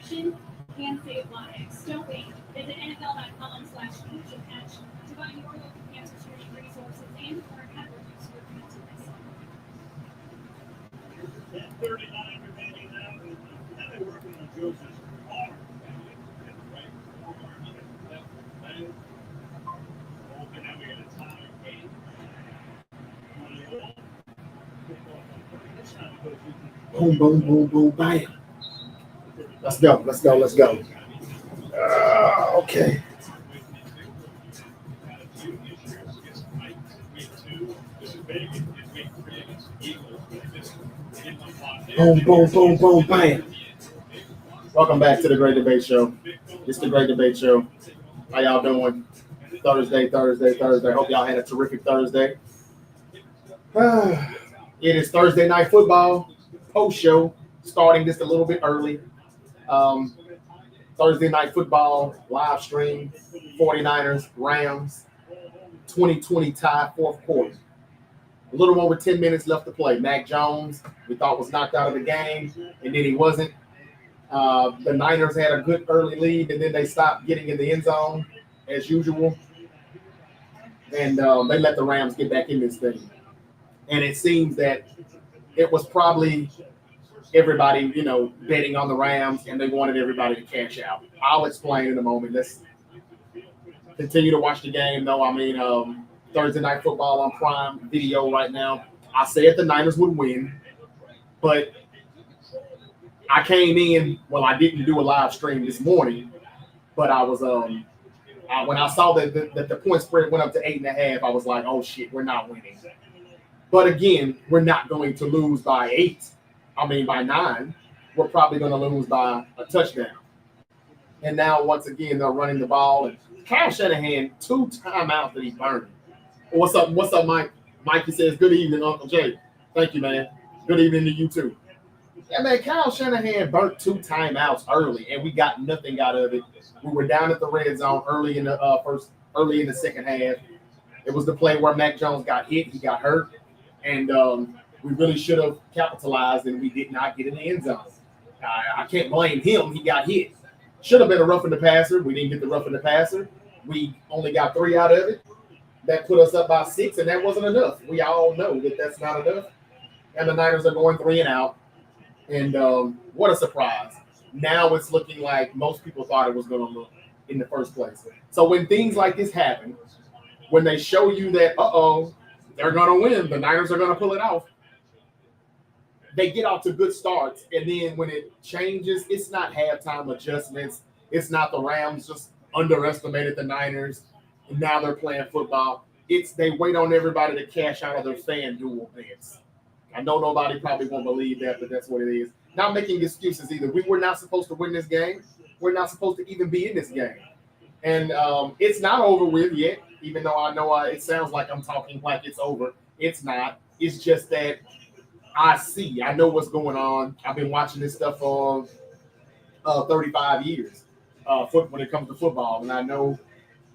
Can save lives. Don't wait. Visit NFL.com/cancercatch to find your local cancer screening resources and learn how to reduce your cancer risk. 10:39 remaining now. Now they're working on Joseph's arm. Right forearm on the left leg. Okay, now we got a tie game. Boom, boom, boom, boom, bam. Let's go, let's go, let's go. Okay. Boom, boom, boom, boom, bam. Welcome back to the Great Debate Show. It's the Great Debate Show. How y'all doing? Thursday. Hope y'all had a terrific Thursday. It is Thursday Night Football post-show, starting just a little bit early. Thursday Night Football live stream, 49ers, Rams, 2020 tie, fourth quarter. A little over 10 minutes left to play. Mac Jones, we thought was knocked out of the game, and then he wasn't. The Niners had a good early lead, and then they stopped getting in the end zone as usual. And they let the Rams get back in this thing. And it seems that it was probably everybody, betting on the Rams, and they wanted everybody to cash out. I'll explain in a moment. Let's continue to watch the game, though. Thursday Night Football on Prime Video right now. I said the Niners would win, but I came in. Well, I didn't do a live stream this morning, but I was when I saw that the point spread went up to 8.5, I was like, oh shit, we're not winning. But again, we're not going to lose by 8. By 9. We're probably going to lose by a touchdown. And now, once again, they're running the ball. And Kyle Shanahan, 2 timeouts that he burned. What's up, Mike? Mikey says, good evening, Uncle Jay. Thank you, man. Good evening to you, too. Yeah, man, Kyle Shanahan burnt 2 timeouts early, and we got nothing out of it. We were down at the red zone early in the second half. It was the play where Mac Jones got hit. He got hurt. And we really should have capitalized, and we did not get in the end zone. I can't blame him. He got hit. Should have been a roughing the passer. We didn't get the roughing the passer. We only got 3 out of it. That put us up by 6, and that wasn't enough. We all know that that's not enough. And the Niners are going 3 and out. And what a surprise. Now it's looking like most people thought it was going to look in the first place. So when things like this happen, when they show you that, they're going to win, the Niners are going to pull it off, they get off to good starts. And then when it changes, it's not halftime adjustments. It's not the Rams just underestimated the Niners, and now they're playing football. It's they wait on everybody to cash out of their FanDuel bets. I know nobody probably won't believe that, but that's what it is. Not making excuses either. We were not supposed to win this game. We're not supposed to even be in this game. And it's not over with yet, even though I know it sounds like I'm talking like it's over. It's not. It's just that I know what's going on. I've been watching this stuff for 35 years when it comes to football. And I know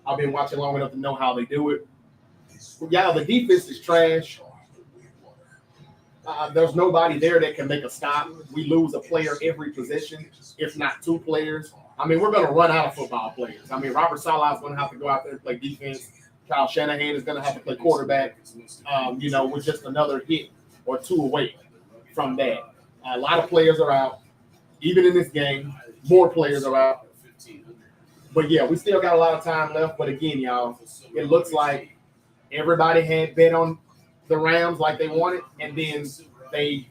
I've been watching long enough to know how they do it. Yeah, the defense is trash. There's nobody there that can make a stop. We lose a player every possession, if not 2 players. We're going to run out of football players. Robert Saleh is going to have to go out there and play defense. Kyle Shanahan is going to have to play quarterback. We're just another hit or 2 away from that. A lot of players are out. Even in this game, more players are out. But, yeah, we still got a lot of time left. But, again, y'all, it looks like everybody had bet on the Rams like they wanted, and then they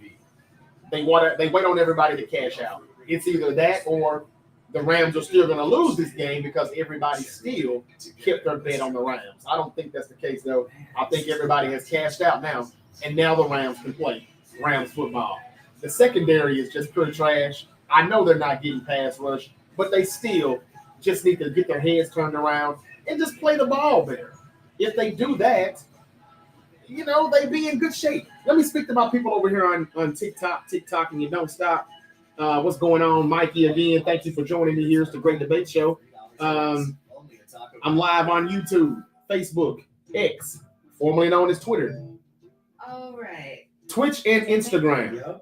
wait on everybody to cash out. It's either that or the Rams are still going to lose this game because everybody still kept their bet on the Rams. I don't think that's the case, though. I think everybody has cashed out now, and now the Rams can play Rams football. The secondary is just pure trash. I know they're not getting pass rush, but they still just need to get their heads turned around and just play the ball better. If they do that, they be in good shape. Let me speak to my people over here on TikTok, and you don't stop. What's going on, Mikey? Again, thank you for joining me here. It's the Great Debate Show. I'm live on YouTube, Facebook, X, formerly known as Twitter. All right. Twitch and Instagram.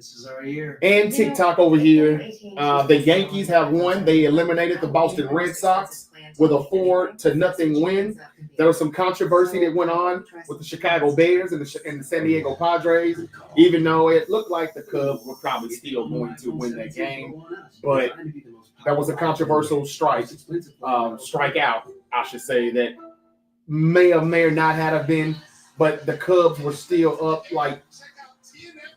This is our year. And TikTok over here. The Yankees have won. They eliminated the Boston Red Sox with a 4-0 win. There was some controversy that went on with the Chicago Bears and the San Diego Padres, even though it looked like the Cubs were probably still going to win that game. But that was a controversial strikeout, I should say, that may or may not have been. But the Cubs were still up like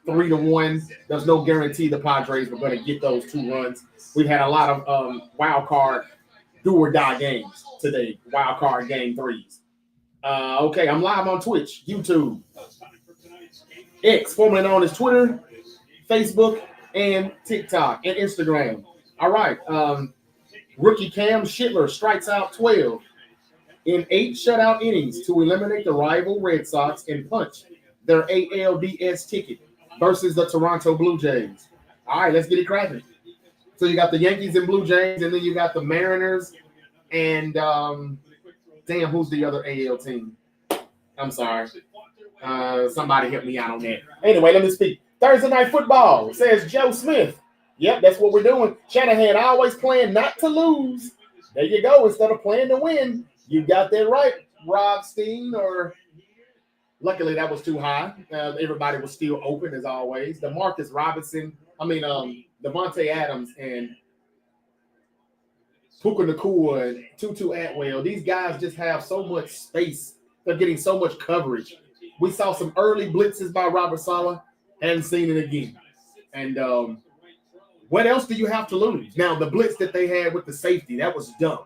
3-1. There's no guarantee the Padres were going to get those 2 runs. We've had a lot of wild card do or die games today. Wild card game 3s. Okay, I'm live on Twitch, YouTube, X, formerly known as Twitter, Facebook, and TikTok and Instagram. All right. Rookie Cam Schindler strikes out 12 in 8 shutout innings to eliminate the rival Red Sox and punch their ALDS ticket versus the Toronto Blue Jays. All right, let's get it cracking. So you got the Yankees and Blue Jays, and then you got the Mariners and who's the other AL team? I'm sorry. Somebody help me out on that. Anyway, let me speak. Thursday Night Football, says Joe Smith. Yep, that's what we're doing. Shanahan always playing not to lose. There you go. Instead of playing to win. You got that right, Rob Steen, or luckily that was too high. Everybody was still open as always. Devontae Adams and Puka Nacua and Tutu Atwell. These guys just have so much space. They're getting so much coverage. We saw some early blitzes by Robert Saleh. Hadn't seen it again. And what else do you have to lose? Now, the blitz that they had with the safety, that was dumb.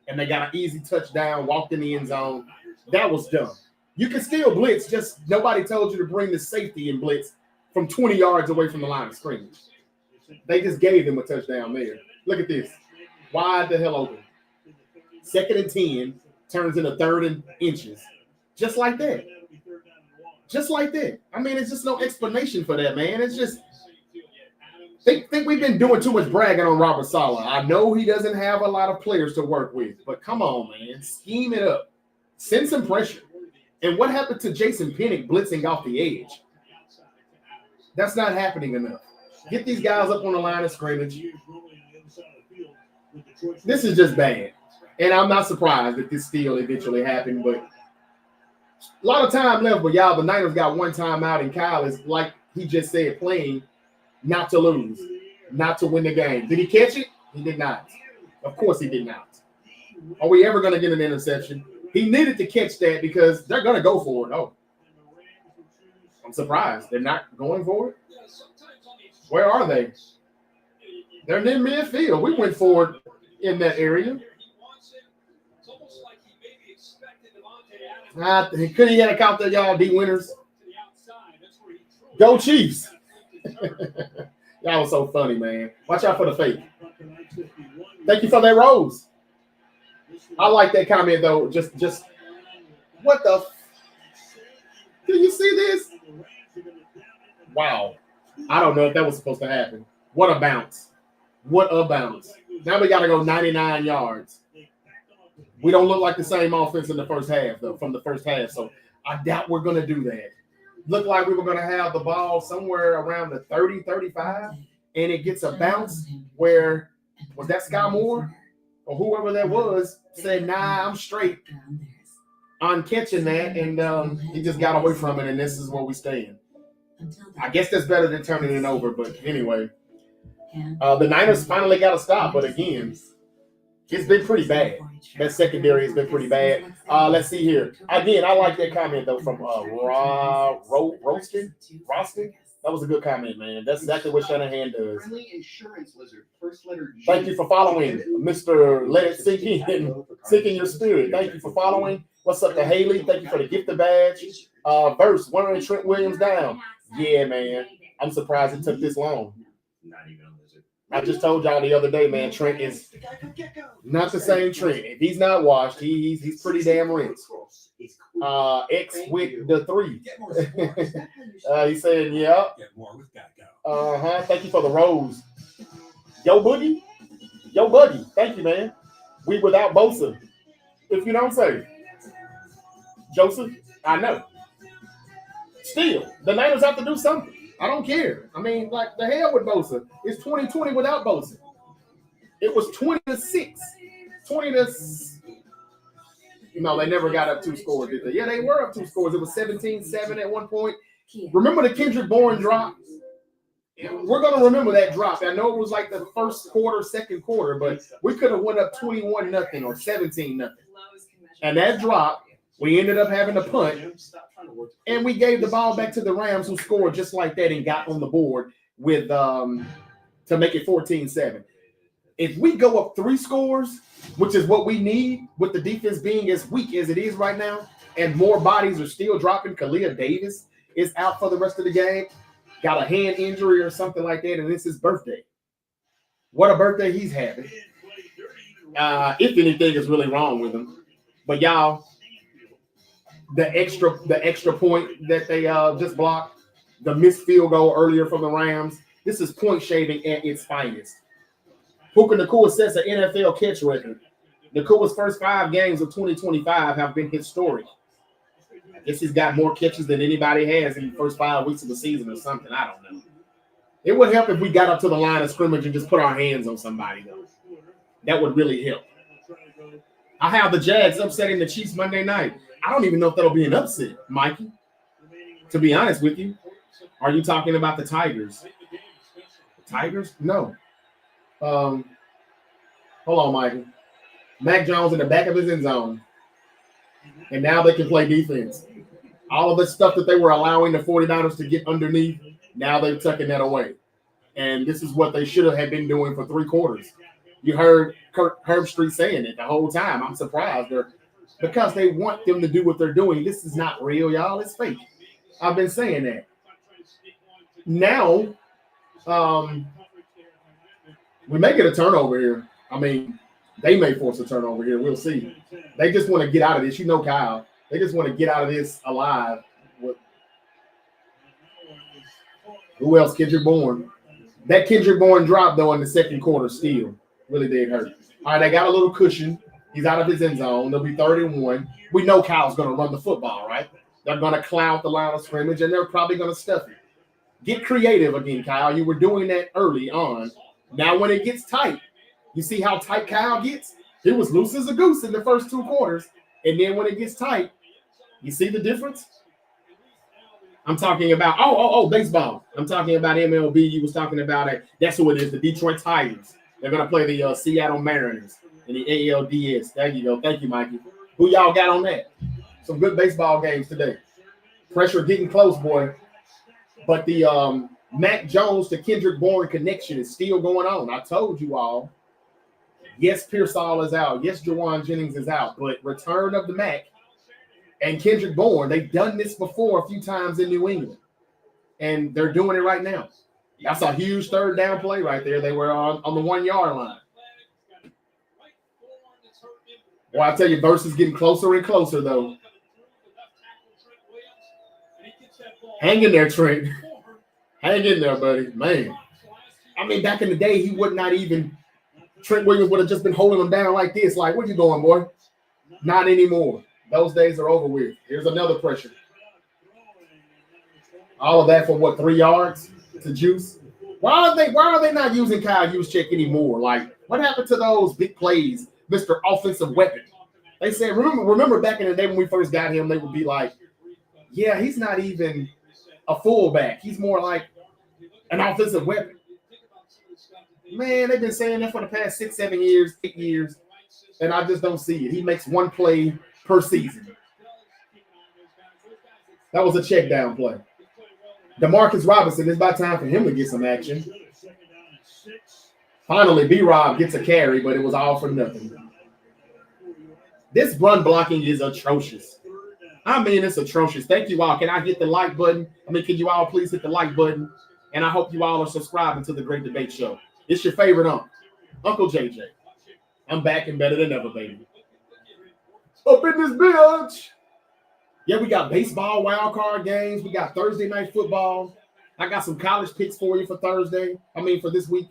And they got an easy touchdown, walked in the end zone. That was dumb. You can still blitz, just nobody told you to bring the safety in blitz from 20 yards away from the line of scrimmage. They just gave them a touchdown there. Look at this. Wide the hell open. 2nd and 10 turns into 3rd and inches. Just like that. Just like that. I mean, it's just no explanation for that, man. It's just think we've been doing too much bragging on Robert Saleh. I know he doesn't have a lot of players to work with, but come on, man. Scheme it up. Send some pressure. And what happened to Jason Pennick blitzing off the edge? That's not happening enough. Get these guys up on the line of scrimmage. This is just bad. And I'm not surprised that this still eventually happened, but a lot of time left. But y'all, the Niners got one time out, and Kyle is, like he just said, playing not to lose, not to win the game. Did he catch it? He did not. Of course he did not. Are we ever going to get an interception? He needed to catch that because they're going to go for it. Oh, I'm surprised. They're not going for it? Where are they? They're near midfield. We went for it in that area. Could he have a count there, y'all, D winners? Go Chiefs. That was so funny, man. Watch out for the fake. Thank you for that rose. I like that comment, though. Just what the? Can you see this? Wow. I don't know if that was supposed to happen. What a bounce. What a bounce. Now we got to go 99 yards. We don't look like the same offense in the first half, though, from the first half. So I doubt we're going to do that. Looked like we were going to have the ball somewhere around the 30, 35, and it gets a bounce where, was that Sky Moore or whoever that was, said, nah, I'm straight on catching that, and he just got away from it, and this is where we stand. I guess that's better than turning it over, but anyway. The Niners finally got a stop, but again, it's been pretty bad. That secondary has been pretty bad. Let's see here. Again, I like that comment, though, from Roskin. That was a good comment, man. That's exactly what Shanahan does. Thank you for following, Mr. Let It Sink in Your Spirit. Thank you for following. What's up to Haley? Thank you for the gift of badge. Verse, one of Trent Williams down. Yeah, man. I'm surprised it took this long. I just told y'all the other day, man, Trent is not the same Trent. If he's not washed, he's pretty damn rinsed. X with the 3. He's saying, yeah. Thank you for the rose. Yo, Boogie. Yo, Buggy. Thank you, man. We without Bosa. If you don't say. Joseph, I know. Still, the Niners have to do something. I don't care. I mean, like the hell with Bosa. It's 2020 without Bosa. It was 20-6. 20 to No, they never got up 2 scores, did they? Yeah, they were up 2 scores. It was 17-7 at one point. Remember the Kendrick Bourne drop? We're going to remember that drop. I know it was like the first quarter, second quarter, but we could have went up 21-0 or 17-0. And that drop, we ended up having a punt, and we gave the ball back to the Rams, who scored just like that and got on the board with to make it 14-7. If we go up 3 scores, which is what we need with the defense being as weak as it is right now, and more bodies are still dropping. Kalia Davis is out for the rest of the game, got a hand injury or something like that, and it's his birthday. What a birthday he's having. If anything is really wrong with him. But y'all, the extra point that they just blocked, the missed field goal earlier from the Rams, this is point shaving at its finest. Puka Nacua sets an NFL catch record. Nacua's first 5 games of 2025 have been historic. I guess he's got more catches than anybody has in the first 5 weeks of the season or something. I don't know. It would help if we got up to the line of scrimmage and just put our hands on somebody, though. That would really help. I have the Jags upsetting the Chiefs Monday night. I don't even know if that'll be an upset, Mikey. To be honest with you. Are you talking about the Tigers? The Tigers? No. Hold on, Michael. Mac Jones in the back of his end zone. And now they can play defense. All of the stuff that they were allowing the 49ers to get underneath, now they're tucking that away. And this is what they should have been doing for 3 quarters. You heard Herbstreit saying it the whole time. I'm surprised. Because they want them to do what they're doing. This is not real, y'all. It's fake. I've been saying that. Now, we may get a turnover here. I mean, they may force a turnover here. We'll see. They just want to get out of this. You know, Kyle. They just want to get out of this alive. Who else? Kendrick Bourne. That Kendrick Bourne drop, though, in the second quarter still really did hurt. All right, they got a little cushion. He's out of his end zone. They'll be 31. We know Kyle's going to run the football, right? They're going to cloud the line of scrimmage, and they're probably going to stuff it. Get creative again, Kyle. You were doing that early on. Now when it gets tight, you see how tight Kyle gets? He was loose as a goose in the first 2 quarters. And then when it gets tight, you see the difference? I'm talking about, baseball. I'm talking about MLB. You was talking about it. That's who it is, the Detroit Tigers. They're going to play the Seattle Mariners in the ALDS. There you go. Thank you, Mikey. Who y'all got on that? Some good baseball games today. Pressure getting close, boy. But the Mac Jones to Kendrick Bourne connection is still going on. I told you all. Yes, Pearsall is out. Yes, Jawan Jennings is out. But return of the Mac and Kendrick Bourne, they've done this before a few times in New England. And they're doing it right now. That's a huge third down play right there. They were on the 1-yard line. Well, I tell you, Verse is getting closer and closer, though. Hang in there, Trent. Hang in there, buddy. Man. I mean, back in the day, he would not even – Trent Williams would have just been holding him down like this. Like, where you going, boy? Not anymore. Those days are over with. Here's another pressure. All of that for, what, 3 yards to Juice? Why are they not using Kyle Juszczyk anymore? Like, what happened to those big plays, Mr. Offensive Weapon? They said, remember back in the day when we first got him, they would be like, yeah, he's not even a fullback. He's more like an offensive weapon. Man, they've been saying that for the past 6, 7 years, 8 years, and I just don't see it. He makes 1 play per season. That was a check down play. Demarcus Robinson, it's about time for him to get some action. Finally, B-Rob gets a carry, but it was all for nothing. This run blocking is atrocious. I mean, it's atrocious. Thank you all. Can I hit the like button? Can you all please hit the like button? And I hope you all are subscribing to the Great Debate Show. It's your favorite Uncle JJ. I'm back and better than ever, baby. Up in this bitch. Yeah, we got baseball wild card games. We got Thursday night football. I got some college picks for you for for this week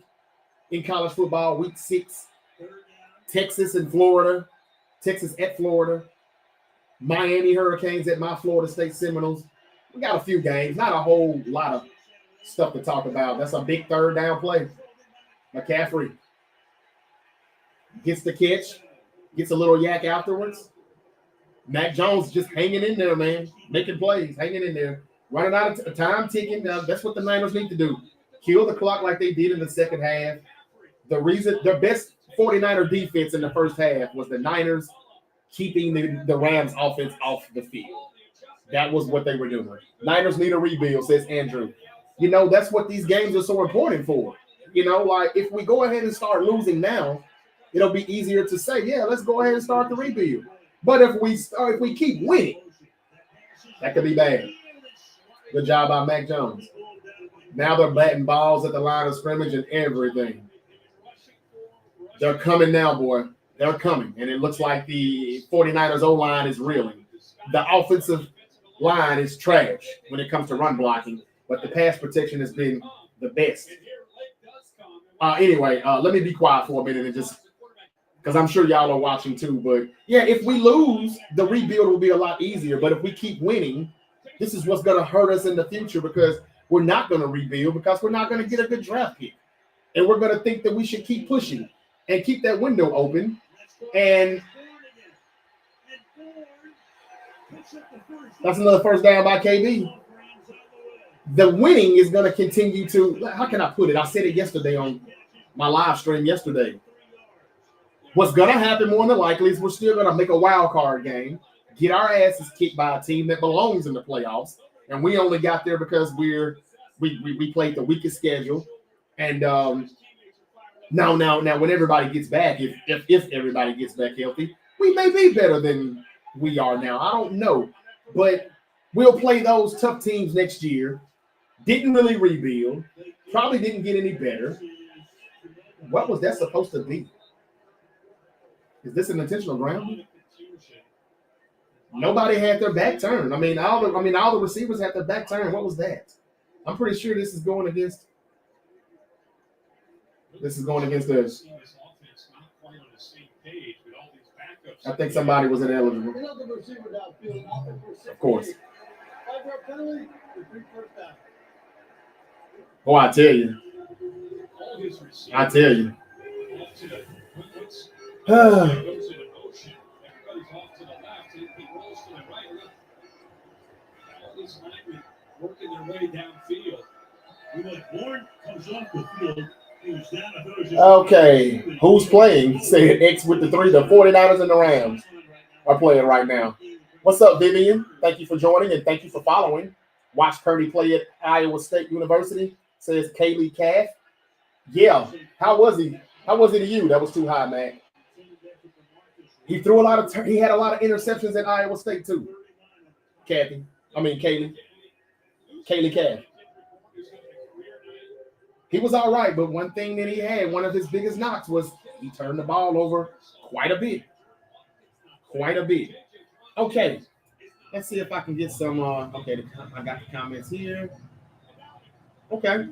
in college football, week 6. Texas and Florida. Texas at Florida. Miami Hurricanes at my Florida State Seminoles. We got a few games, not a whole lot of stuff to talk about. That's a big third down play. McCaffrey gets the catch, gets a little yak afterwards. Mac Jones just hanging in there, man, making plays, hanging in there, running out of time, ticking. That's what the Niners need to do. Kill the clock like they did in the second half. The reason their best 49er defense in the first half was the Niners keeping the Rams offense off the field. That was what they were doing. Niners need a rebuild, says Andrew. You know, that's what these games are so important for. You know, like if we go ahead and start losing now, it'll be easier to say, yeah, let's go ahead and start the rebuild. But if we keep winning, that could be bad. Good job by Mac Jones. Now they're batting balls at the line of scrimmage and everything. They're coming now, boy. They're coming. And it looks like the 49ers O-line is reeling. The offensive line is trash when it comes to run blocking, but the pass protection has been the best. Anyway, let me be quiet for a minute and just because I'm sure y'all are watching too. But yeah, if we lose, the rebuild will be a lot easier. But if we keep winning, this is what's going to hurt us in the future because we're not going to rebuild because we're not going to get a good draft pick. And we're going to think that we should keep pushing and keep that window open. And that's another first down by KB. The winning is going to continue to, how can I put it? I said it yesterday on my live stream yesterday. What's going to happen more than likely is we're still going to make a wild card game, get our asses kicked by a team that belongs in the playoffs. And we only got there because we played the weakest schedule. And now, when everybody gets back, if everybody gets back healthy, we may be better than we are now. I don't know. But we'll play those tough teams next year. Didn't really rebuild. Probably didn't get any better. What was that supposed to be? Is this an intentional ground? Nobody had their back turned. I mean, all the receivers had their back turned. What was that? I'm pretty sure this is going against. This is going against us. I think somebody was ineligible. Of course. Oh, I tell you. Working their way downfield. Warren comes off the field. Okay, who's playing? Say X with the 49ers and the Rams are playing right now. What's up, Vivian? Thank you for joining and thank you for following. Watch Purdy play at Iowa State University, says Kaylee Calf. Yeah, how was he? How was he to you? That was too high, man. He threw he had a lot of interceptions at Iowa State too. Kaylee Calf. He was all right, but one thing that he had, one of his biggest knocks was he turned the ball over quite a bit. Okay, let's see if I can get some. Okay, I got the comments here. Okay,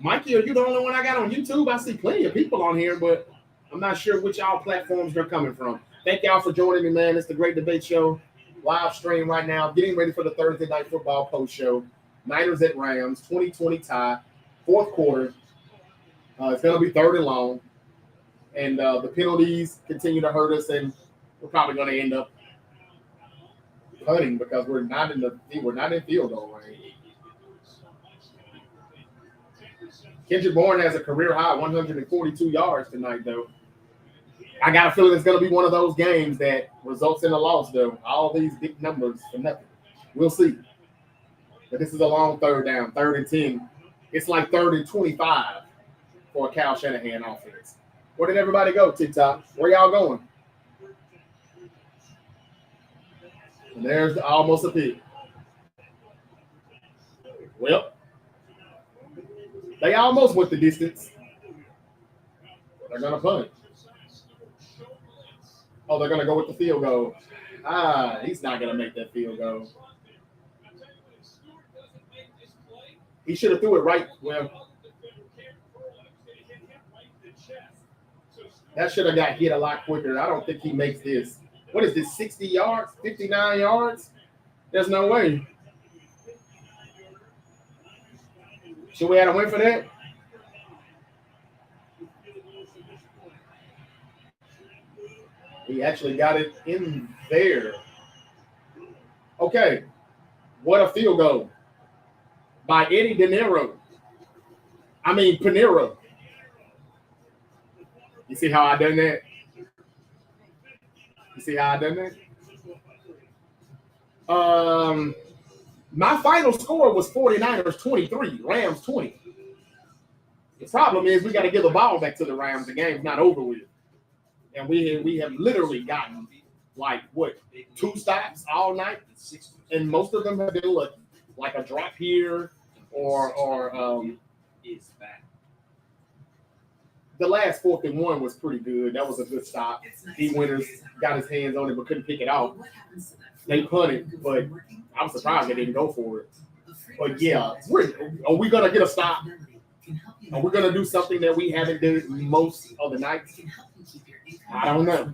Mikey, are you the only one I got on YouTube? I see plenty of people on here, but I'm not sure which all platforms they're coming from. Thank y'all for joining me, man. It's the Great Debate Show. Live stream right now, getting ready for the Thursday Night Football post show. Niners at Rams, 2020 tie, fourth quarter. It's going to be third and long. And the penalties continue to hurt us, and we're probably going to end up punting because we're not in field goal range. Kendrick Bourne has a career high 142 yards tonight, though. I got a feeling it's going to be one of those games that results in a loss, though. All these big numbers for nothing. We'll see. But this is a long third down, 3rd and 10. It's like 3rd and 25 for a Kyle Shanahan offense. Where did everybody go, TikTok? Where y'all going? And there's almost a pick. Well, they almost went the distance. They're going to punt. Oh, they're going to go with the field goal. He's not going to make that field goal. He should have threw it right. Well, that should have got hit a lot quicker. I don't think he makes this. What is this, 60 yards, 59 yards? There's no way. Should we have a win for that? He actually got it in there. Okay. What a field goal by Eddie Pinero. You see how I done that? You see how I done that? My final score was 49ers 23, Rams 20. The problem is we got to give the ball back to the Rams. The game's not over with. And we have literally gotten like what 2 stops all night, and most of them have been like a drop here or the last 4th and 1 was pretty good. That was a good stop. D. Winters got his hands on it but couldn't pick it off. They punted, but I'm surprised they didn't go for it. But yeah, are we gonna get a stop? Are we gonna do something that we haven't done most of the nights? I don't know.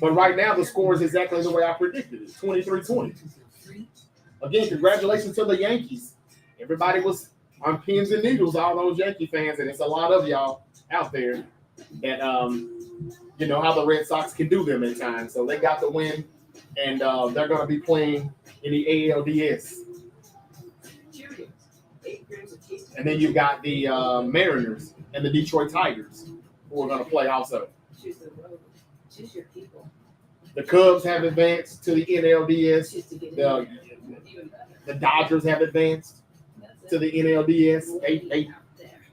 But right now, the score is exactly the way I predicted it, 23-20. Again, congratulations to the Yankees. Everybody was on pins and needles, all those Yankee fans, and it's a lot of y'all out there that, you know how the Red Sox can do them at times. So they got the win, and they're going to be playing in the ALDS. And then you got the Mariners and the Detroit Tigers, who are going to play also. The Cubs have advanced to the NLDS. The Dodgers have advanced to the NLDS. They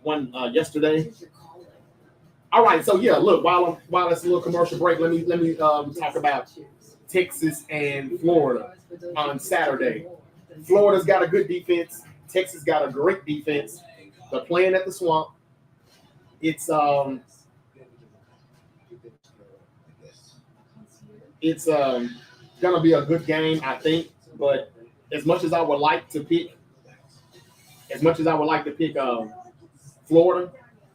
won yesterday. All right, so yeah, look, while it's a little commercial break, let me talk about Texas and Florida on Saturday. Florida's got a good defense. Texas got a great defense. They're playing at the Swamp. It's gonna be a good game, I think. But as much as I would like to pick Florida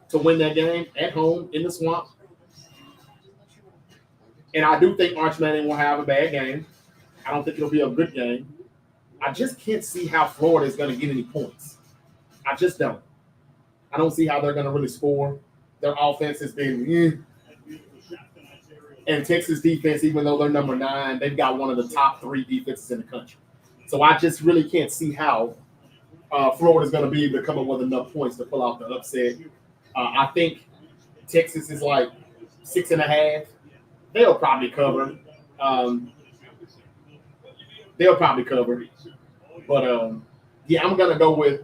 to win that game at home in the Swamp, and I do think Arch Manning will have a bad game. I don't think it'll be a good game. I just can't see how Florida is going to get any points. I just don't. I don't see how they're going to really score. Their offense has been and Texas defense, even though they're number 9, they've got one of the top 3 defenses in the country. So I just really can't see how Florida's going to be able to come up with enough points to pull out the upset. I think Texas is like 6.5. They'll probably cover. But, yeah, I'm going to go with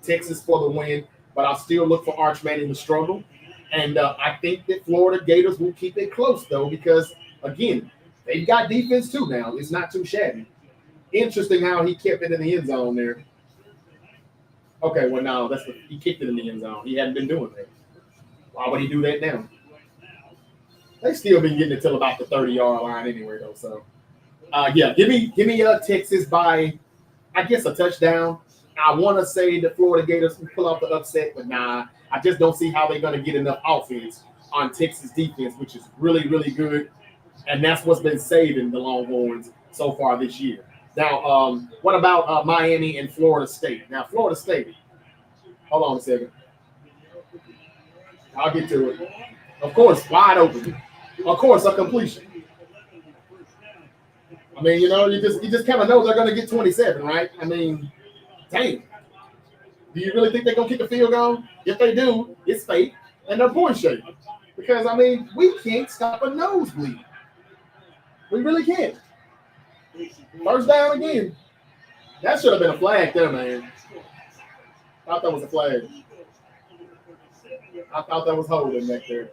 Texas for the win, but I'll still look for Arch Manning to struggle. And I think that Florida Gators will keep it close, though, because, again, they've got defense, too, now. It's not too shabby. Interesting how he kept it in the end zone there. Okay, well, no, he kicked it in the end zone. He hadn't been doing that. Why would he do that now? They still been getting it till about the 30-yard line anyway, though. So, yeah, give me Texas by, I guess, a touchdown. I want to say the Florida Gators can pull off the upset, but nah, I just don't see how they're going to get enough offense on Texas defense, which is really, really good. And that's what's been saving the Longhorns so far this year. Now, what about Miami and Florida State? Now, Florida State, hold on a second. I'll get to it. Of course, wide open. Of course, a completion. I mean, you know, you just kind of know they're going to get 27, right? I mean, dang. Do you really think they're going to kick a field goal? If they do, it's fake, and they're point shaped. Because, I mean, we can't stop a nosebleed. We really can't. First down again. That should have been a flag there, man. I thought that was a flag. I thought that was holding back there.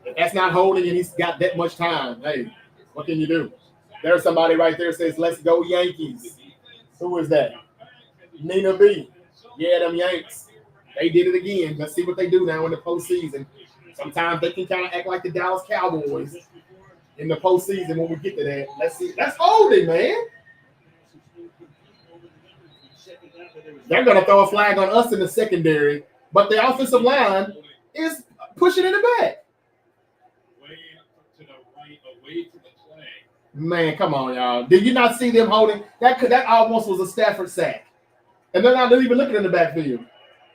If that's not holding and he's got that much time, hey, what can you do? There's somebody right there says, let's go Yankees. Who is that? Nina B. Yeah, them Yanks. They did it again. Let's see what they do now in the postseason. Sometimes they can kind of act like the Dallas Cowboys in the postseason when we get to that. Let's see. That's holding, man. They're going to throw a flag on us in the secondary, but the offensive line is pushing in the back. Man, come on, y'all. Did you not see them holding? That almost was a Stafford sack. And they're not even looking in the backfield.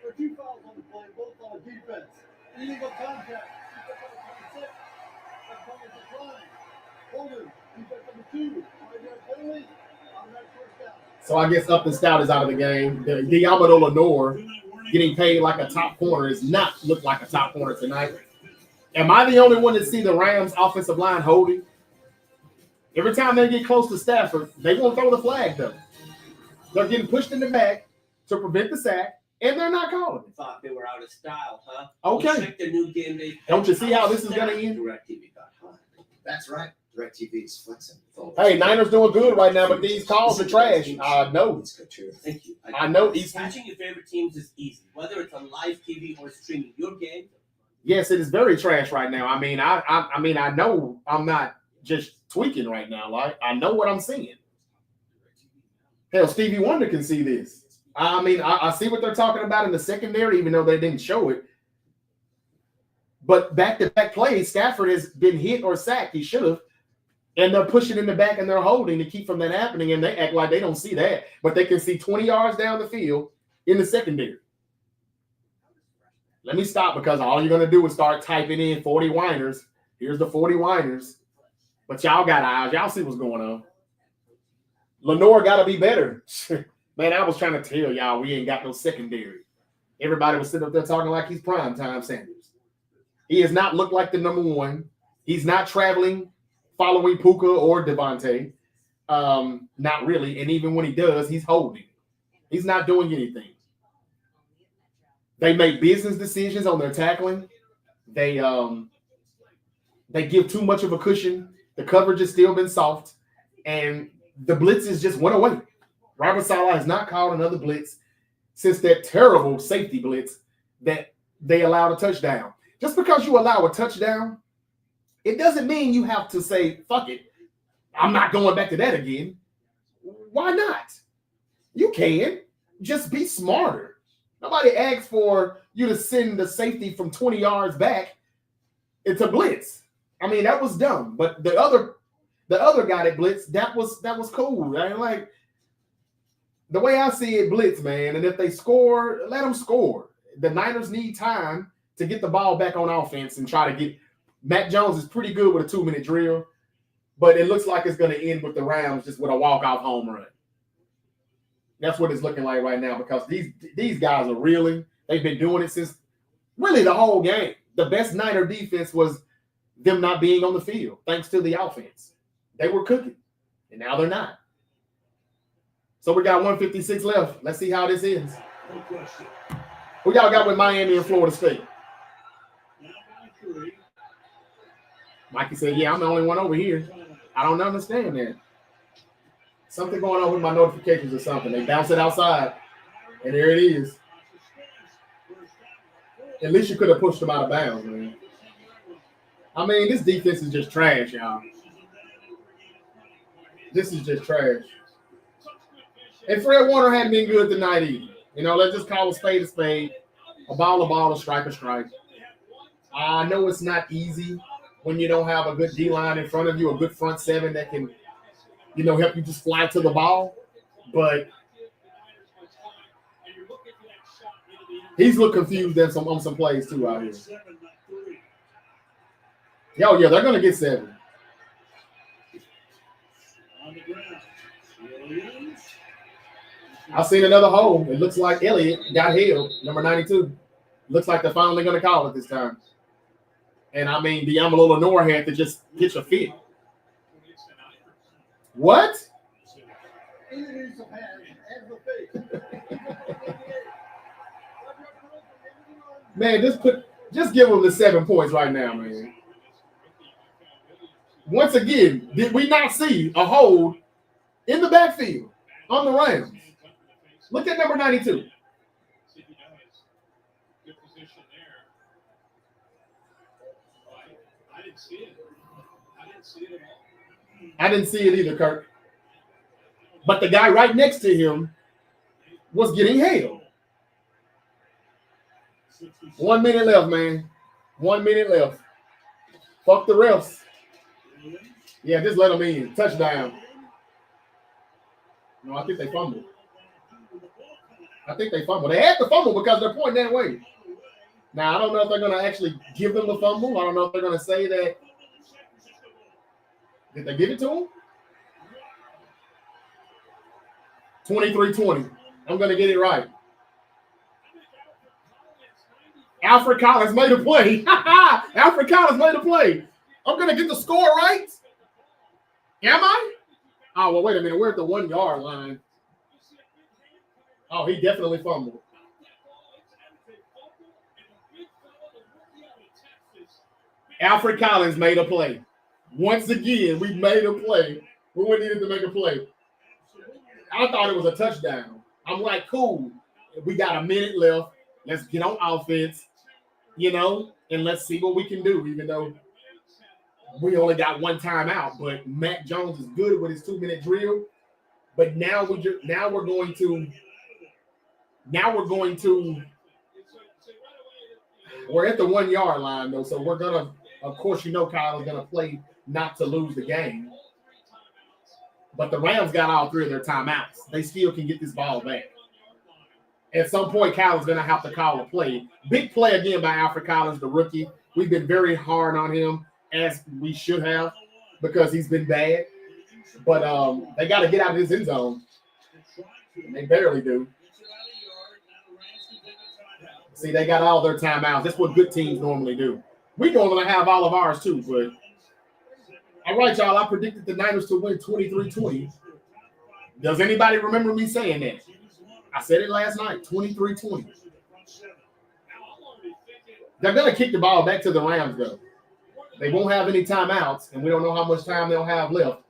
There are 2 fouls on the play, both on the defense. Illegal contact. Defense number 6. Opponent decline. Holder. Defense number 2. Automatic penalty. Automatic first down. So I guess Upton Stout is out of the game. Diamado Lenore getting paid like a top corner is not look like a top corner tonight. Am I the only one that see the Rams offensive line holding? Every time they get close to Stafford, they won't throw the flag though. They're getting pushed in the back to prevent the sack, and they're not calling it. Thought they were out of style, huh? Okay. Check the new game day. Don't you see how this is going to end? DirecTV got hot. That's right. DirecTV is flexing. Hey, Niners doing good right now, but these calls are trash. I know. It's good too. Thank you. I know. Catching your favorite teams is easy, whether it's on live TV or streaming your game. Yes, it is very trash right now. I mean, I know I'm not just tweaking right now. Like I know what I'm seeing. Hell, Stevie Wonder can see this. I mean, I see what they're talking about in the secondary, even though they didn't show it. But back-to-back plays, Stafford has been hit or sacked. He should have. And they're pushing in the back and they're holding to keep from that happening. And they act like they don't see that. But they can see 20 yards down the field in the secondary. Let me stop because all you're going to do is start typing in 40 whiners. Here's the 40 whiners. But y'all got eyes. Y'all see what's going on. Lenore got to be better. Man, I was trying to tell y'all we ain't got no secondary. Everybody was sitting up there talking like he's primetime Sanders. He has not looked like the number one. He's not traveling, following Puka or Devontae. Not really. And even when he does, he's holding. He's not doing anything. They make business decisions on their tackling. They give too much of a cushion. The coverage has still been soft. And the blitzes just went away. Robert Saleh has not called another blitz since that terrible safety blitz that they allowed a touchdown. Just because you allow a touchdown, it doesn't mean you have to say, fuck it, I'm not going back to that again. Why not? You can. Just be smarter. Nobody asked for you to send the safety from 20 yards back into blitz. I mean, that was dumb. But the other guy that blitzed, that was cool. Right? Like the way I see it, blitz, man. And if they score, let them score. The Niners need time to get the ball back on offense and try to get. Mac Jones is pretty good with a 2-minute drill, but it looks like it's going to end with the Rams just with a walk-off home run. That's what it's looking like right now because these guys are reeling. They've been doing it since really the whole game. The best Niner defense was them not being on the field thanks to the offense. They were cooking, and now they're not. So we got 156 left. Let's see how this ends. No question. Who y'all got with Miami and Florida State? Now by 3. Mikey said, yeah, I'm the only one over here. I don't understand that. Something going on with my notifications or something. They bounce it outside, and there it is. At least you could have pushed them out of bounds, man. I mean, this defense is just trash, y'all. This is just trash. And Fred Warner hadn't been good tonight either. You know, let's just call a spade a spade. A ball, a strike a strike. I know it's not easy when you don't have a good D-line in front of you, a good front seven that can, you know, help you just fly to the ball. But he's looked confused on some plays, too, out here. Yo, yeah, they're going to get 7. On the ground. Williams. I've seen another hole. It looks like Elliott got held, number 92. Looks like they're finally going to call it this time. And, I mean, Diamolo Lenore had to just pitch a fit. What? Man, just give them the 7 points right now, man. Once again, did we not see a hold in the backfield on the Rams? Look at number 92. Good position there. I didn't see it. I didn't see it at all. I didn't see it either, Kirk. But the guy right next to him was getting held. 1 minute left, man. 1 minute left. Fuck the refs. Yeah, just let them in. Touchdown. No, I think they fumbled. I think they fumbled. They had to fumble because they're pointing that way. Now, I don't know if they're going to actually give them the fumble. I don't know if they're going to say that. Did they give it to him? 23-20. I'm going to get it right. Alfred Collins made a play. Alfred Collins made a play. I'm going to get the score right. Am I? Oh, well, wait a minute. We're at the 1 yard line. Oh, he definitely fumbled. Alfred Collins made a play. Once again, we made a play. We needed to make a play. I thought it was a touchdown. I'm like, cool. We got a minute left. Let's get on offense, and let's see what we can do, even though we only got one timeout. But Mac Jones is good with his 2-minute drill. But now we're going to we're at the 1 yard line though, so we're gonna, of course, Kyle is gonna play not to lose the game. But the Rams got all 3 of their timeouts. They still can get this ball back. At some point, Kyle is going to have to call a play. Big play again by Alfred Collins, the rookie. We've been very hard on him, as we should have, because he's been bad. But they got to get out of this end zone. And they barely do. See, they got all their timeouts. That's what good teams normally do. We normally have all of ours too, but all right, y'all. I predicted the Niners to win 23-20. Does anybody remember me saying that? I said it last night, 23-20. They're going to kick the ball back to the Rams, though. They won't have any timeouts, and we don't know how much time they'll have left.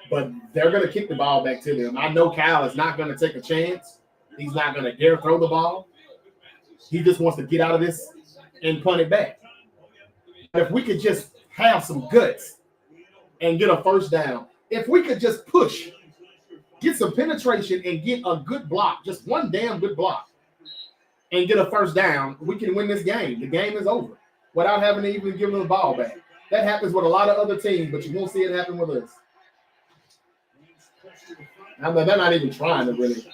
But they're going to kick the ball back to them. I know Kyle is not going to take a chance. He's not going to dare throw the ball. He just wants to get out of this and punt it back. But if we could just have some guts and get a first down, if we could just push, get some penetration and get a good block, just one damn good block, and get a first down, we can win this game. The game is over without having to even give them the ball back. That happens with a lot of other teams, but you won't see it happen with us. I mean, they're not even trying to really.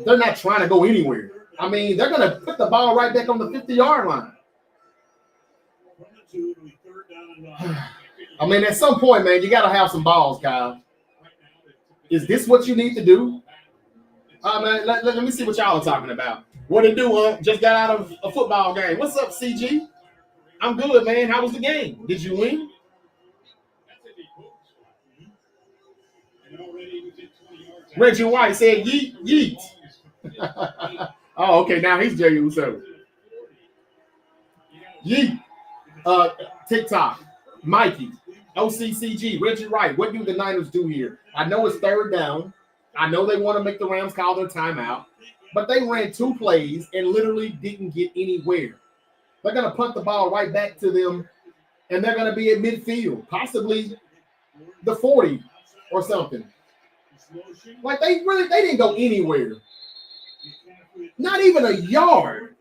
They're not trying to go anywhere. I mean, they're going to put the ball right back on the 50-yard line. I mean, at some point, man, you got to have some balls, Kyle. Is this what you need to do? Man, let me see what y'all are talking about. What it do, just got out of a football game. What's up, CG? I'm good, man. How was the game? Did you win? Reggie White said, yeet, yeet. Oh, okay. Now he's Jay Uso. Yeet. TikTok. Mikey. OCCG. Reggie Wright. What do the Niners do here? I know it's third down. I know they want to make the Rams call their timeout. But they ran 2 plays and literally didn't get anywhere. They're going to punt the ball right back to them, and they're going to be at midfield, possibly the 40 or something. Like, they didn't go anywhere. Not even a yard.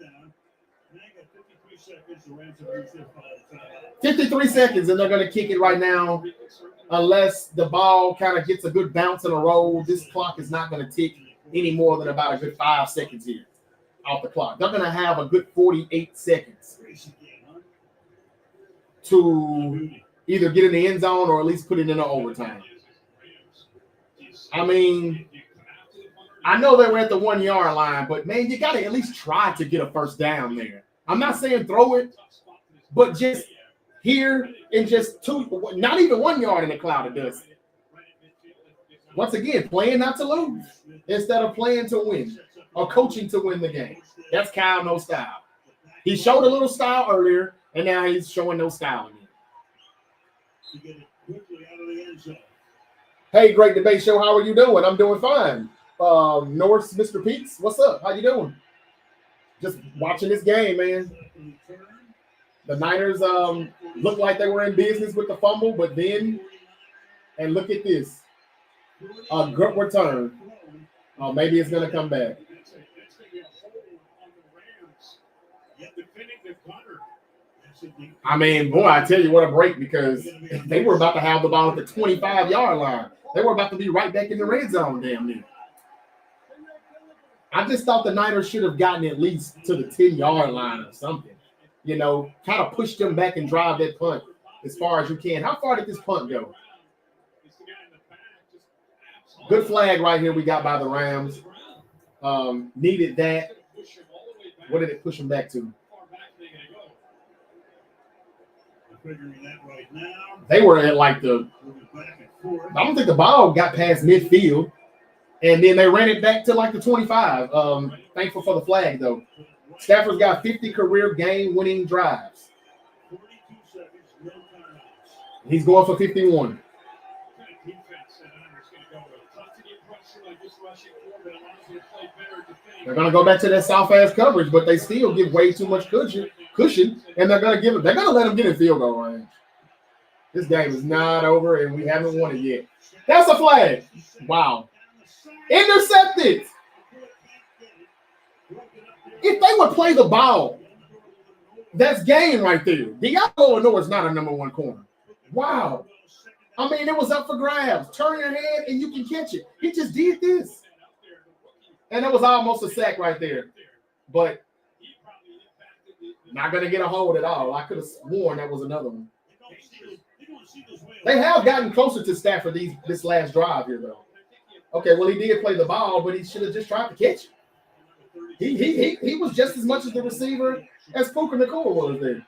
53 seconds, and they're going to kick it right now. Unless the ball kind of gets a good bounce and a roll, this clock is not going to tick any more than about a good 5 seconds here off the clock. They're going to have a good 48 seconds to either get in the end zone or at least put it in an overtime. I mean, I know they were at the 1 yard line, but man, you got to at least try to get a first down there. I'm not saying throw it, but just here and just 2, not even 1 yard in the cloud of dust. Once again, playing not to lose instead of playing to win or coaching to win the game. That's Kyle, no style. He showed a little style earlier, and now he's showing no style again. Hey, Great Debate Show, how are you doing? I'm doing fine. Norris, Mr. Peaks, what's up? How you doing? Just watching this game, man. The Niners looked like they were in business with the fumble, but then, and look at this. A good return. Maybe it's going to come back. I mean, boy, I tell you what a break, because they were about to have the ball at the 25-yard line. They were about to be right back in the red zone, damn near. I just thought the Niners should have gotten at least to the 10-yard line or something. You know, kind of push them back and drive that punt as far as you can. How far did this punt go? Good flag right here we got by the Rams. Needed that. What did it push them back to? They were at like I don't think the ball got past midfield. And then they ran it back to like the 25. Thankful for the flag, though. Stafford's got 50 career game-winning drives. He's going for 51. They're going to go back to that soft-ass coverage, but they still give way too much cushion, and they're going to let him get in field goal range. This game is not over, and we haven't won it yet. That's a flag. Wow. Intercepted. If they would play the ball, that's game right there. Diablo Noah is not a number one corner. Wow. I mean, it was up for grabs. Turn your head and you can catch it. He just did this. And it was almost a sack right there. But not going to get a hold at all. I could have sworn that was another one. They have gotten closer to Stafford this last drive here, though. Okay, well, he did play the ball, but he should have just tried to catch it. He was just as much as the receiver as Puka Nacua was there.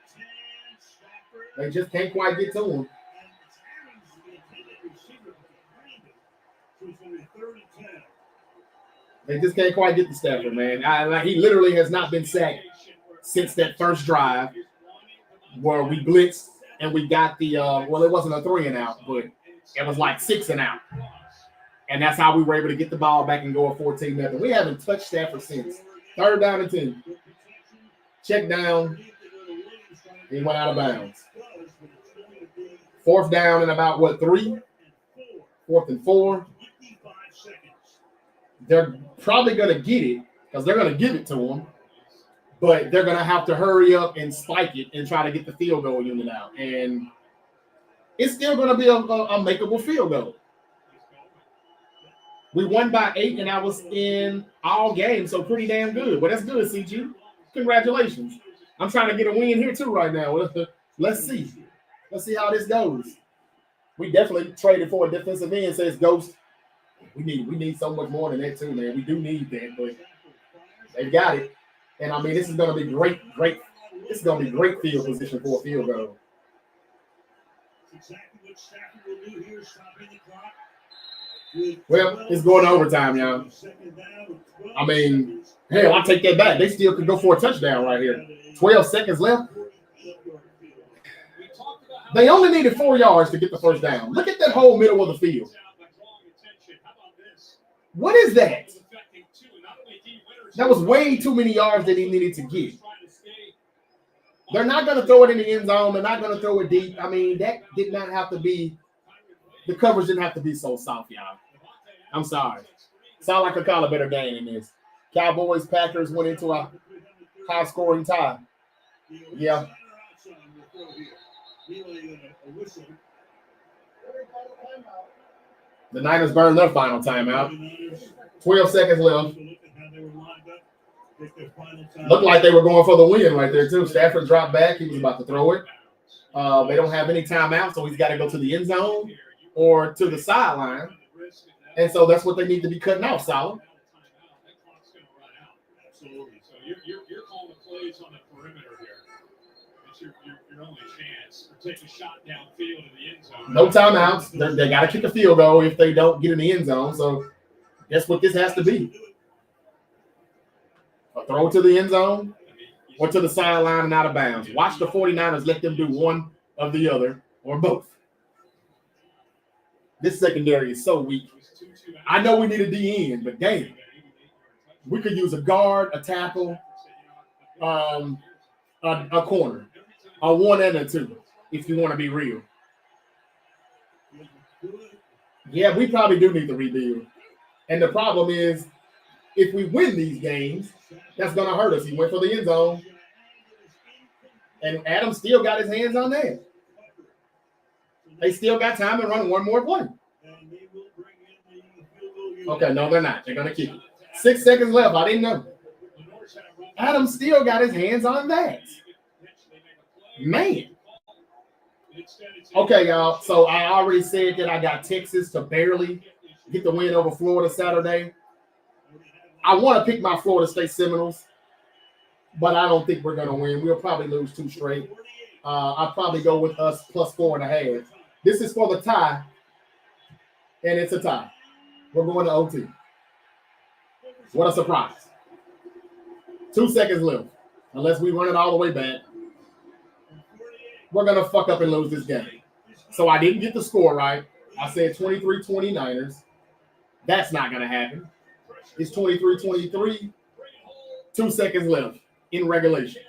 They just can't quite get to him. They just can't quite get to Stafford, man. He literally has not been sacked since that first drive where we blitzed and we got the it wasn't a 3-and-out, but it was like 6-and-out. And that's how we were able to get the ball back and go at 14-0. We haven't touched Stafford since. 3rd down and 10. Check down. He went out of bounds. 4th down and about, 3? 4th and 4. They're probably going to get it because they're going to give it to him. But they're going to have to hurry up and spike it and try to get the field goal unit out. And it's still going to be a makeable field goal. We won by 8, and I was in all games, so pretty damn good. But that's good, CG. Congratulations. I'm trying to get a win here, too, right now. Let's see. Let's see how this goes. We definitely traded for a defensive end, says Ghost. We need so much more than that, too, man. We do need that, but they got it. And, I mean, this is going to be great. This is going to be great field position for a field goal. Well, it's going to overtime, y'all. I mean, hell, I'll take that back. They still could go for a touchdown right here. 12 seconds left. They only needed 4 yards to get the first down. Look at that whole middle of the field. What is that? That was way too many yards that he needed to get. They're not going to throw it in the end zone. They're not going to throw it deep. I mean, that did not have to be – the coverage didn't have to be so soft, y'all. I'm sorry. Sound like I call a better game in this. Cowboys, Packers went into a high-scoring tie. Yeah. The Niners burned their final timeout. 12 seconds left. Looked like they were going for the win right there, too. Stafford dropped back. He was about to throw it. They don't have any timeout, so he's got to go to the end zone or to the sideline. And so that's what they need to be cutting off, Solid. Absolutely. So you're calling the plays on the perimeter here. It's your only chance. Or take a shot downfield in the end zone. No timeouts. They got to kick a field goal if they don't get in the end zone. So that's what this has to be. A throw to the end zone or to the sideline and out of bounds. Watch the 49ers let them do one of the other or both. This secondary is so weak. I know we need a D end, but dang, we could use a guard, a tackle, a corner, a 1 and a 2, if you want to be real. Yeah, we probably do need to rebuild. And the problem is, if we win these games, that's going to hurt us. He went for the end zone. And Adam still got his hands on that. They still got time to run one more play. Okay, no, they're not. They're going to kick it. 6 seconds left. I didn't know. Adam still got his hands on that. Man. Okay, y'all. So I already said that I got Texas to barely get the win over Florida Saturday. I want to pick my Florida State Seminoles, but I don't think we're going to win. We'll probably lose 2 straight. I'll probably go with us plus 4.5. This is for the tie, and it's a tie. We're going to OT. What a surprise. 2 seconds left. Unless we run it all the way back, we're going to fuck up and lose this game. So I didn't get the score right. I said 23-29ers. That's not going to happen. It's 23-23. 2 seconds left in regulation.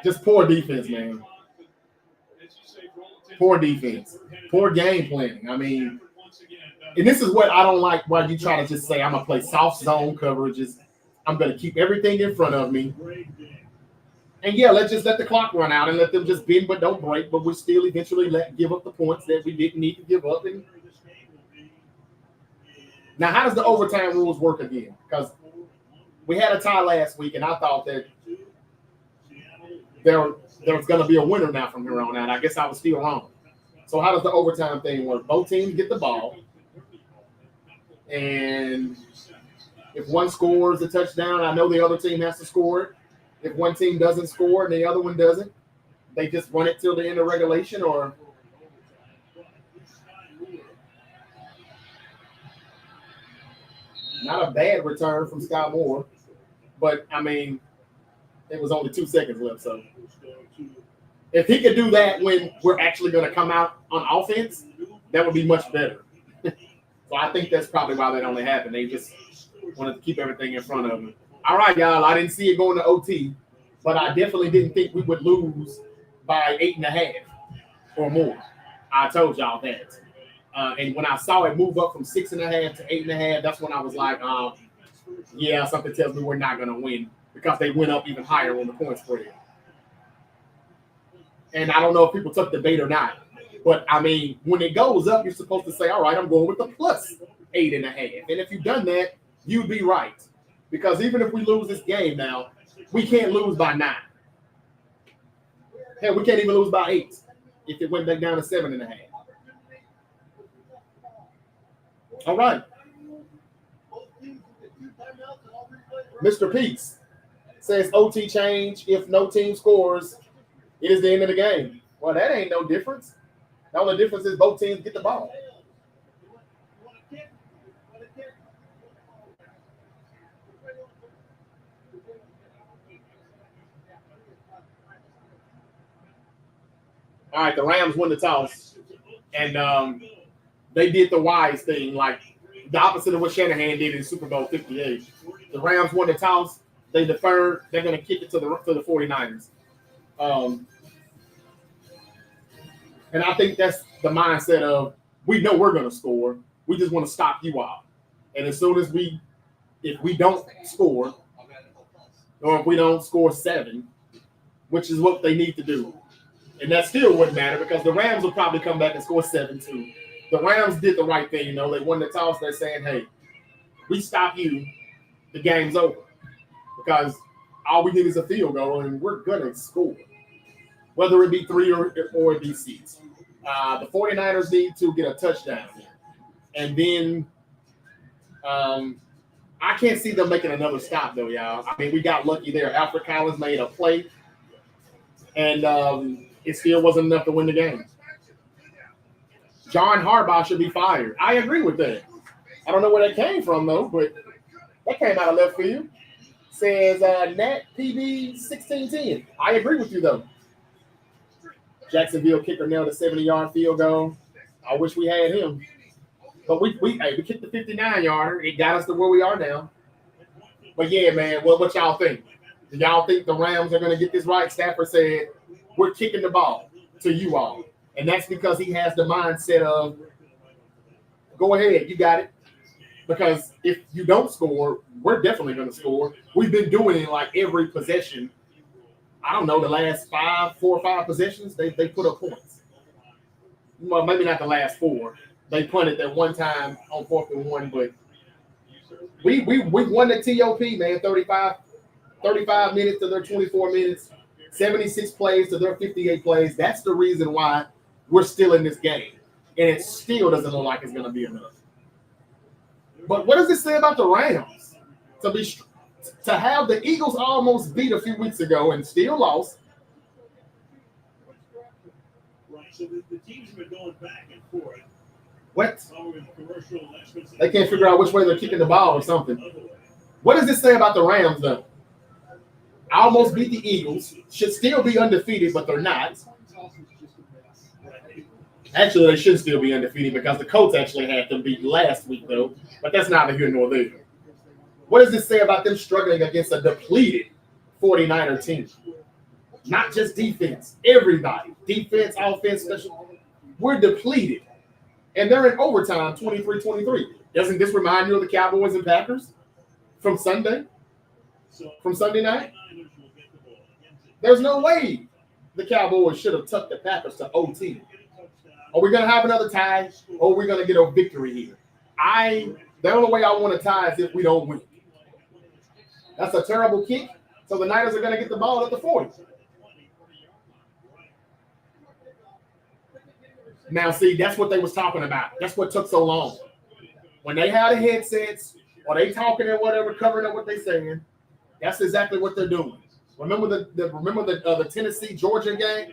Just poor defense, man. Poor defense. Poor game planning. I mean, and this is what I don't like why you try to just say I'm going to play soft zone coverages. I'm going to keep everything in front of me. And yeah, let's just let the clock run out and let them just bend but don't break. But we still eventually give up the points that we didn't need to give up. And now, how does the overtime rules work again? Because we had a tie last week, and I thought that there was going to be a winner now from here on out. I guess I was still wrong. So how does the overtime thing work? Both teams get the ball, and if one scores a touchdown, I know the other team has to score it. If one team doesn't score and the other one doesn't, they just run it till the end of regulation, or not a bad return from Scott Moore, but I mean, it was only 2 seconds left. So if he could do that when we're actually going to come out on offense, that would be much better. So I think that's probably why that only happened. They just wanted to keep everything in front of them. All right, y'all. I didn't see it going to OT, but I definitely didn't think we would lose by 8.5 or more. I told y'all that. And when I saw it move up from 6.5 to 8.5, that's when I was like, yeah, something tells me we're not going to win because they went up even higher on the point spread. And I don't know if people took the bait or not. But, I mean, when it goes up, you're supposed to say, all right, I'm going with the plus 8.5. And if you've done that, you'd be right. Because even if we lose this game now, we can't lose by 9. Hell, we can't even lose by 8 if it went back down to 7.5. All right. Mr. Peace says OT change if no team scores. It is the end of the game. Well, that ain't no difference. The only difference is both teams get the ball. All right, the Rams win the toss, and they did the wise thing, like the opposite of what Shanahan did in Super Bowl 58. The Rams won the toss. They deferred. They're going to kick it to the 49ers. And I think that's the mindset of we know we're going to score. We just want to stop you out. And as soon as if we don't score, or if we don't score 7, which is what they need to do, and that still wouldn't matter because the Rams will probably come back and score 7 too. The Rams did the right thing. They won the toss. They're saying, hey, we stop you, the game's over. Because all we need is a field goal, and we're going to score. Whether it be 3 or it be 6. The 49ers need to get a touchdown. And then I can't see them making another stop, though, y'all. I mean, we got lucky there. Alfred Collins made a play, and it still wasn't enough to win the game. John Harbaugh should be fired. I agree with that. I don't know where that came from, though, but that came out of left field. Says Nat PB 1610. I agree with you, though. Jacksonville kicker nailed a 70-yard field goal. I wish we had him. But we kicked the 59-yarder. It got us to where we are now. But, yeah, man, what y'all think? Do y'all think the Rams are going to get this right? Stafford said, we're kicking the ball to you all. And that's because he has the mindset of, go ahead, you got it. Because if you don't score, we're definitely going to score. We've been doing it like every possession. I don't know, the last 4 or 5 possessions, they put up points. Well, maybe not the last 4. They punted that one time on 4th and 1, but we won the TOP, man. 35 minutes to their 24 minutes, 76 plays to their 58 plays. That's the reason why we're still in this game, and it still doesn't look like it's going to be enough. But what does it say about the Rams to have the Eagles almost beat a few weeks ago and still lost? Right, so the teams have been going back and forth. What? They can't figure out which way they're kicking the ball or something. What does this say about the Rams, though? Almost beat the Eagles. Should still be undefeated, but they're not. Actually, they should still be undefeated because the Colts actually had them beat last week, though. But that's neither here nor there. What does this say about them struggling against a depleted 49er team? Not just defense. Everybody. Defense, offense, special. We're depleted. And they're in overtime, 23-23. Doesn't this remind you of the Cowboys and Packers from Sunday? From Sunday night? There's no way the Cowboys should have tucked the Packers to OT. Are we going to have another tie, or are we going to get a victory here? The only way I want to tie is if we don't win. That's a terrible kick. So the Niners are going to get the ball at the 40. Now, see, that's what they was talking about. That's what took so long. When they had the headsets or they talking and whatever, covering up what they saying, that's exactly what they're doing. Remember the Tennessee Georgia game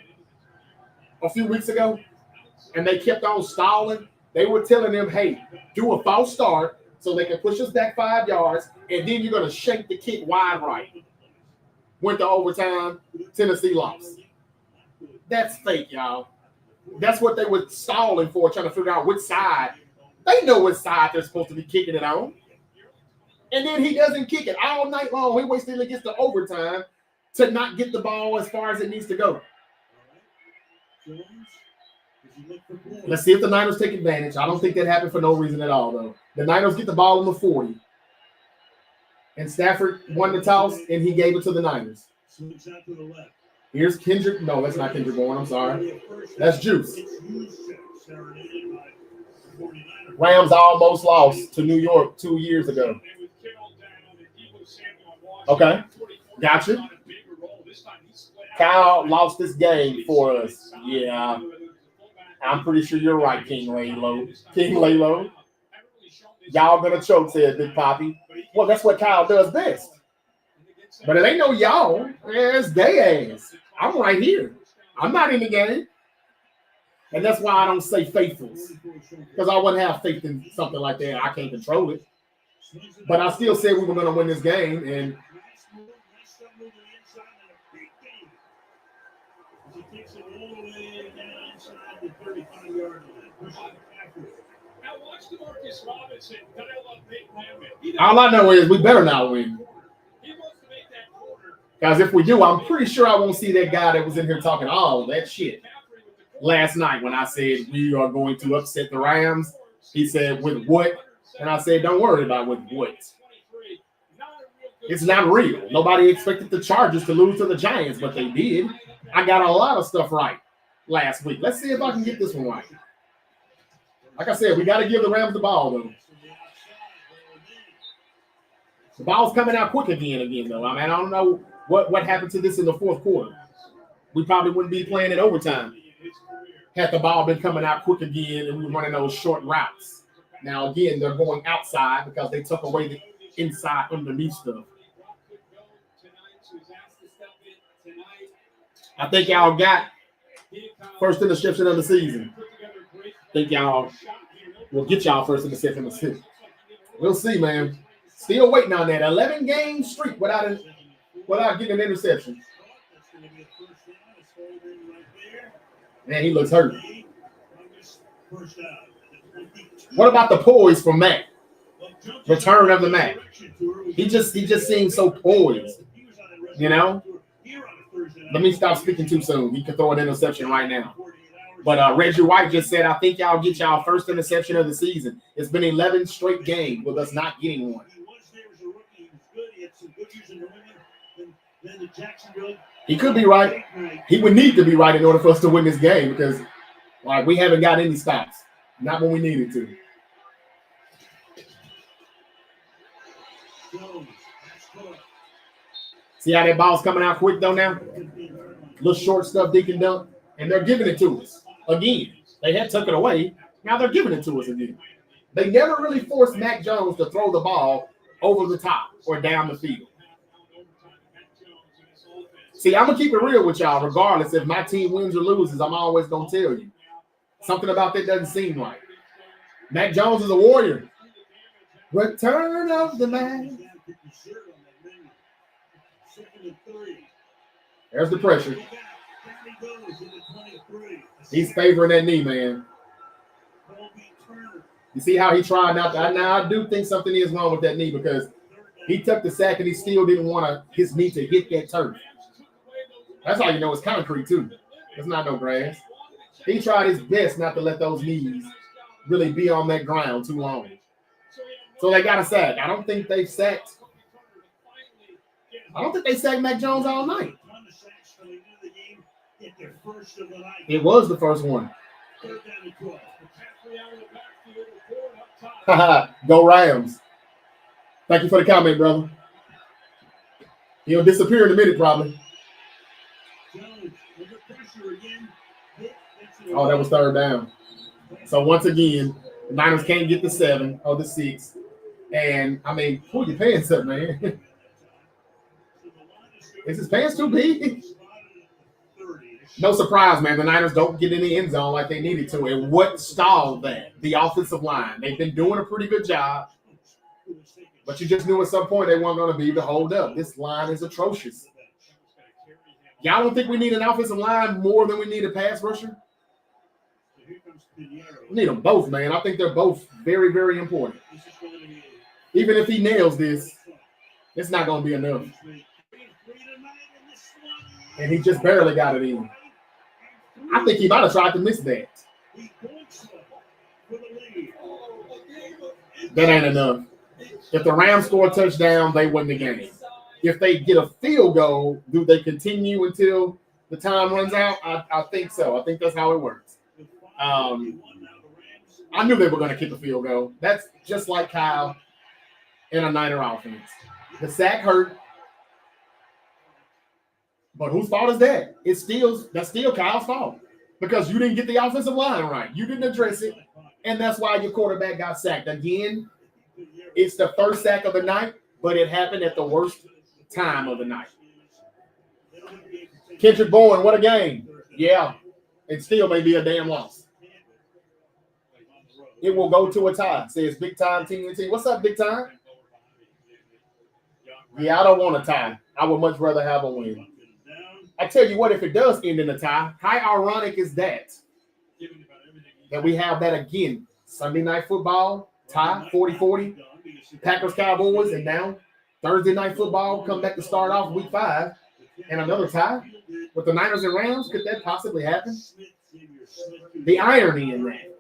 a few weeks ago, and they kept on stalling. They were telling them, "Hey, do a false start so they can push us back 5 yards, and then you're gonna shake the kick wide right." Went to overtime. Tennessee lost. That's fake, y'all. That's what they were stalling for, trying to figure out which side. They know which side they're supposed to be kicking it on. And then he doesn't kick it all night long. He waits till it gets to overtime to not get the ball as far as it needs to go. Let's see if the Niners take advantage. I don't think that happened for no reason at all, though. The Niners get the ball in the 40. And Stafford won the toss, and he gave it to the Niners. Here's Kendrick. No, that's not Kendrick Bourne. I'm sorry. That's Juice. Rams almost lost to New York 2 years ago. Okay. Gotcha. Kyle lost this game for us. Yeah. I'm pretty sure you're right, King Laylo. King Laylo. Y'all gonna choke, said Big Poppy. Well, that's what Kyle does best. But it ain't no y'all. It's they ass. I'm right here. I'm not in the game. And that's why I don't say faithfuls. Because I wouldn't have faith in something like that. I can't control it. But I still said we were going to win this game. And all I know is we better not win. Guys, if we do, I'm pretty sure I won't see that guy that was in here talking all that shit last night when I said we are going to upset the Rams. He said, with what? And I said, don't worry about with what. It's not real. Nobody expected the Chargers to lose to the Giants, but they did. I got a lot of stuff right last week. Let's see if I can get this one right. Like I said, we got to give the Rams the ball, though. The ball's coming out quick again, though. I mean, I don't know what happened to this in the fourth quarter. We probably wouldn't be playing in overtime had the ball been coming out quick again and we were running those short routes. Now, again, they're going outside because they took away the inside underneath stuff. I think y'all got first interception of the season. I think y'all will get y'all first interception of the season. We'll see, man. Still waiting on that 11-game streak without getting an interception. Man, he looks hurt. What about the poise from Matt? Return of the Matt. He just seems so poised. You know? Let me stop speaking too soon. He could throw an interception right now. But Reggie White just said, I think y'all get y'all first interception of the season. It's been 11 straight games with us not getting one. He could be right. He would need to be right in order for us to win this game because Like, we haven't got any stops. Not when we needed to. See how that ball's coming out quick, though, now? Little short stuff, Deacon dunk. And they're giving it to us. Again, they had took it away. Now they're giving it to us again. They never really forced Mac Jones to throw the ball over the top or down the field. See, I'm going to keep it real with y'all, regardless if my team wins or loses. I'm always going to tell you. Something about that doesn't seem right. Mac Jones is a warrior. Return of the man. There's the pressure. He's favoring that knee, man. You see how he tried not to. Now, I do think something is wrong with that knee because he took the sack and he still didn't want his knee to hit that turf. That's how you know it's concrete, too. It's not no grass. He tried his best not to let those knees really be on that ground too long. So they got a sack. I don't think they sacked Mac Jones all night. It was the first one. Go Rams. Thank you for the comment, brother. He'll disappear in a minute, probably. Oh, that was third down. So once again, the Niners can't get the 7 or the 6. And, I mean, pull your pants up, man. Is his pants too big? No surprise, man. The Niners don't get in the end zone like they needed to. And what stalled that? The offensive line. They've been doing a pretty good job. But you just knew at some point they weren't going to be able to hold up. This line is atrocious. Y'all don't think we need an offensive line more than we need a pass rusher? We need them both, man. I think they're both very, very important. Even if he nails this, it's not going to be enough. And he just barely got it in. I think he might have tried to miss that. That ain't enough. If the Rams score a touchdown, they win the game. If they get a field goal, do they continue until the time runs out? I think so. I think that's how it works. I knew they were going to kick a field goal. That's just like Kyle in a Niner offense. The sack hurt. But whose fault is that? That's still Kyle's fault. Because you didn't get the offensive line right. You didn't address it. And that's why your quarterback got sacked. Again, it's the first sack of the night, but it happened at the worst time of the night. Kendrick Bourne, what a game. Yeah. It still may be a damn loss. It will go to a tie. Says Big Time TNT. What's up, Big Time? Yeah, I don't want a tie. I would much rather have a win. I tell you what, if it does end in a tie, how ironic is that? That we have that again. Sunday Night Football, tie, 40-40. Packers, Cowboys, and now Thursday Night Football come back to start off week 5. And another tie with the Niners and Rams. Could that possibly happen? The irony in that.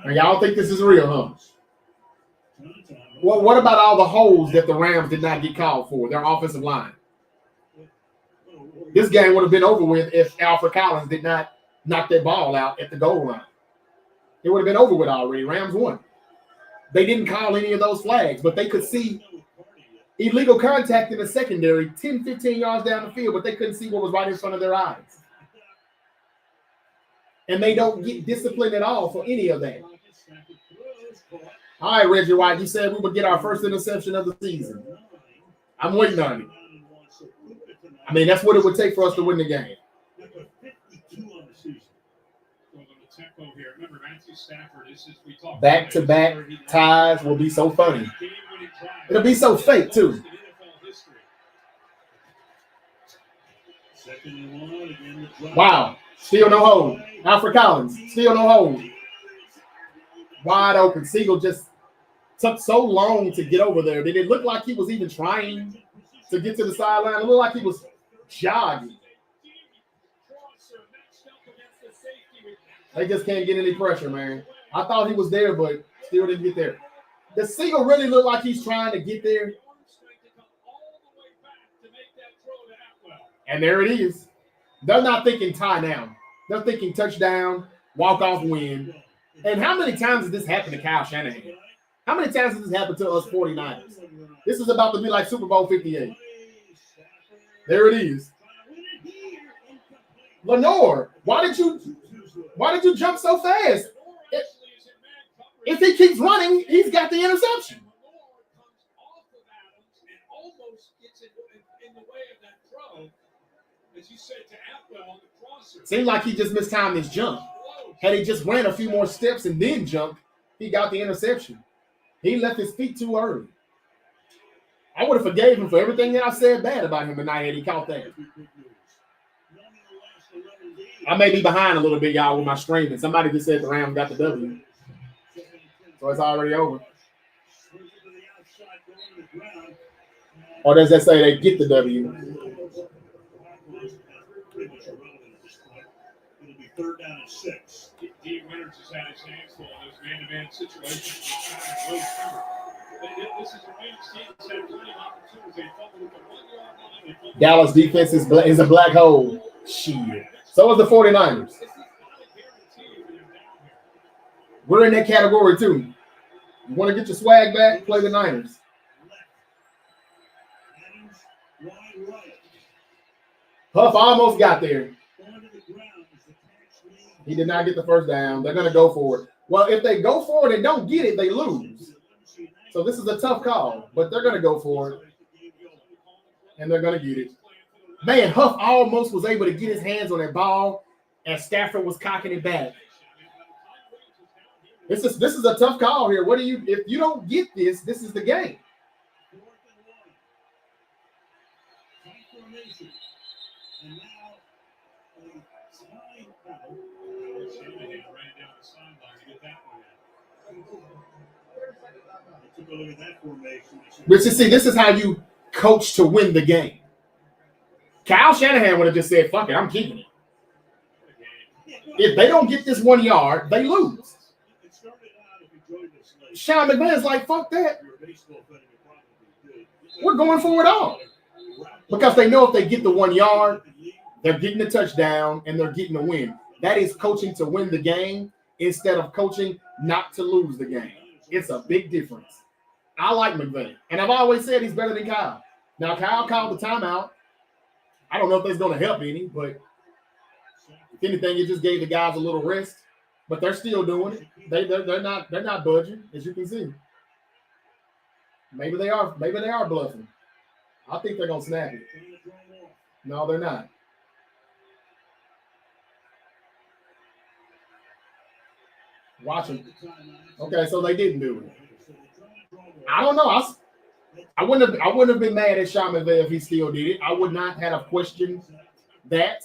And y'all think this is real, huh? Well, what about all the holes that the Rams did not get called for, their offensive line? This game would have been over with if Alfred Collins did not knock that ball out at the goal line. It would have been over with already. Rams won. They didn't call any of those flags, but they could see illegal contact in the secondary 10, 15 yards down the field, but they couldn't see what was right in front of their eyes. And they don't get disciplined at all for any of that. All right, Reggie White, you said we would get our first interception of the season. I'm waiting on it. I mean, that's what it would take for us to win the game. Back-to-back ties will be so funny. It'll be so fake, too. Wow. Still no hold. Alfred Collins. Still no hold. Wide open. Siegel just took so long to get over there. Did it look like he was even trying to get to the sideline? It looked like he was jogging. They just can't get any pressure, man. I thought he was there, but still didn't get there. Does Siegel really look like he's trying to get there? And there it is. They're not thinking tie now. They're thinking touchdown, walk-off win. And how many times has this happened to Kyle Shanahan? How many times has this happened to us 49ers? This is about to be like Super Bowl 58. There it is. Lenore, why did you jump so fast? If he keeps running, he's got the interception. Seemed like he just mistimed his jump. Had he just ran a few more steps and then jumped, he got the interception. He left his feet too early. I would have forgave him for everything that I said bad about him tonight had he caught that. I may be behind a little bit, y'all, with my streaming. Somebody just said the Rams got the W. So it's already over. Or does that say they get the W? It'll be 3rd down and 6. Dean Reynolds has had his hands full in those man-to-man situations. This is a Rams team that's had plenty of opportunities. They fumbled with the 1-yard line. Dallas defense is a black hole. Shit. So is the 49ers. We're in that category too. You want to get your swag back? Play the Niners. Huff almost got there. He did not get the first down. They're going to go for it. Well, if they go for it and don't get it, they lose. So this is a tough call, but they're going to go for it. And they're going to get it. Man, Huff almost was able to get his hands on that ball, and Stafford was cocking it back. This is a tough call here. If you don't get this, this is the game. But you see, this is how you coach to win the game. Kyle Shanahan would have just said, fuck it, I'm keeping it. If they don't get this 1 yard, they lose. Sean McVay's like, fuck that. We're going for it all. Because they know if they get the 1 yard, they're getting the touchdown and they're getting the win. That is coaching to win the game instead of coaching not to lose the game. It's a big difference. I like McVay. And I've always said he's better than Kyle. Now, Kyle called the timeout. I don't know if that's going to help any, but if anything, it just gave the guys a little rest. But they're still doing it. They're not budging, as you can see. Maybe they are bluffing. I think they're gonna snap it. No, they're not. Watch them. Okay, so they didn't do it. I don't know. I wouldn't have been mad at Sean McVay if he still did it. I would not have questioned that.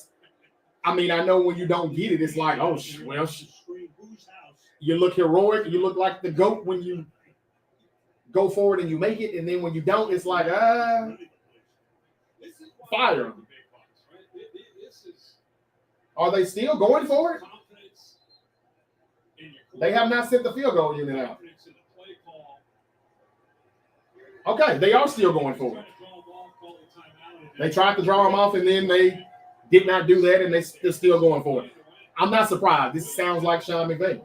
I mean, I know when you don't get it, it's like, oh, well, you look heroic. You look like the GOAT when you go forward and you make it. And then when you don't, it's like, fire them. Are they still going for it? They have not sent the field goal unit out. Okay, they are still going for it. They tried to draw them off, and then they did not do that, and they're still going for it. I'm not surprised. This sounds like Sean McVay.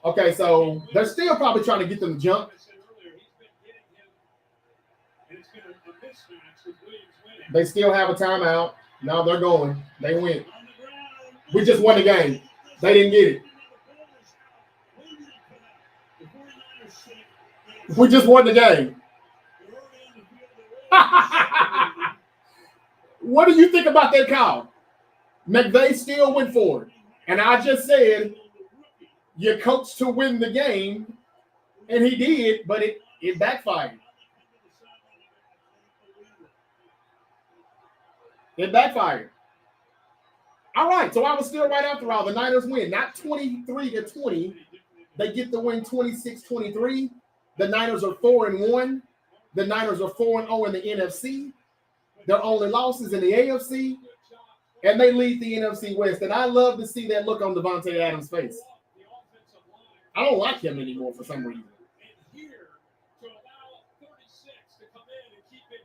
Okay, so they're still probably trying to get them to jump. They still have a timeout. Now they're going. They win. We just won the game. They didn't get it. We just won the game. What do you think about that call? McVay still went for it. And I just said, you coach to win the game, and he did, but it backfired. It backfired. All right, so I was still right after all. The Niners win, not 23-20. They get the win 26-23. The Niners are 4-1. The Niners are 4-0 in the NFC. Their only losses in the AFC, and they lead the NFC West. And I love to see that look on Devontae Adams' face. I don't like him anymore for some reason.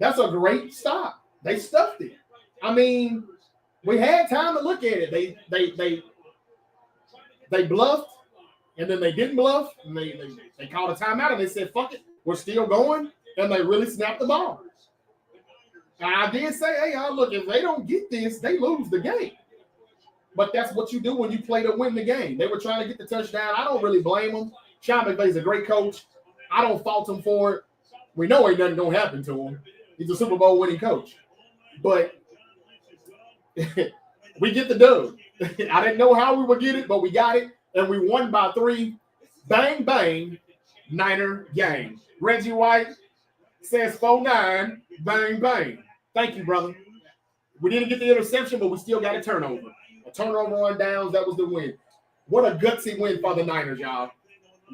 That's a great stop. They stuffed it. I mean, we had time to look at it. They bluffed, and then they didn't bluff, and they called a timeout, and they said, "Fuck it, we're still going," and they really snapped the ball. I did say, "Hey, y'all, look, if they don't get this, they lose the game." But that's what you do when you play to win the game. They were trying to get the touchdown. I don't really blame them. Sean McVay's a great coach. I don't fault him for it. We know ain't nothing gonna happen to him. He's a Super Bowl winning coach. But we get the dub. I didn't know how we would get it, but we got it, and we won by 3. Bang, bang, Niner game. Reggie White says 4-9, bang, bang. Thank you, brother. We didn't get the interception, but we still got a turnover. A turnover on downs, that was the win. What a gutsy win for the Niners, y'all.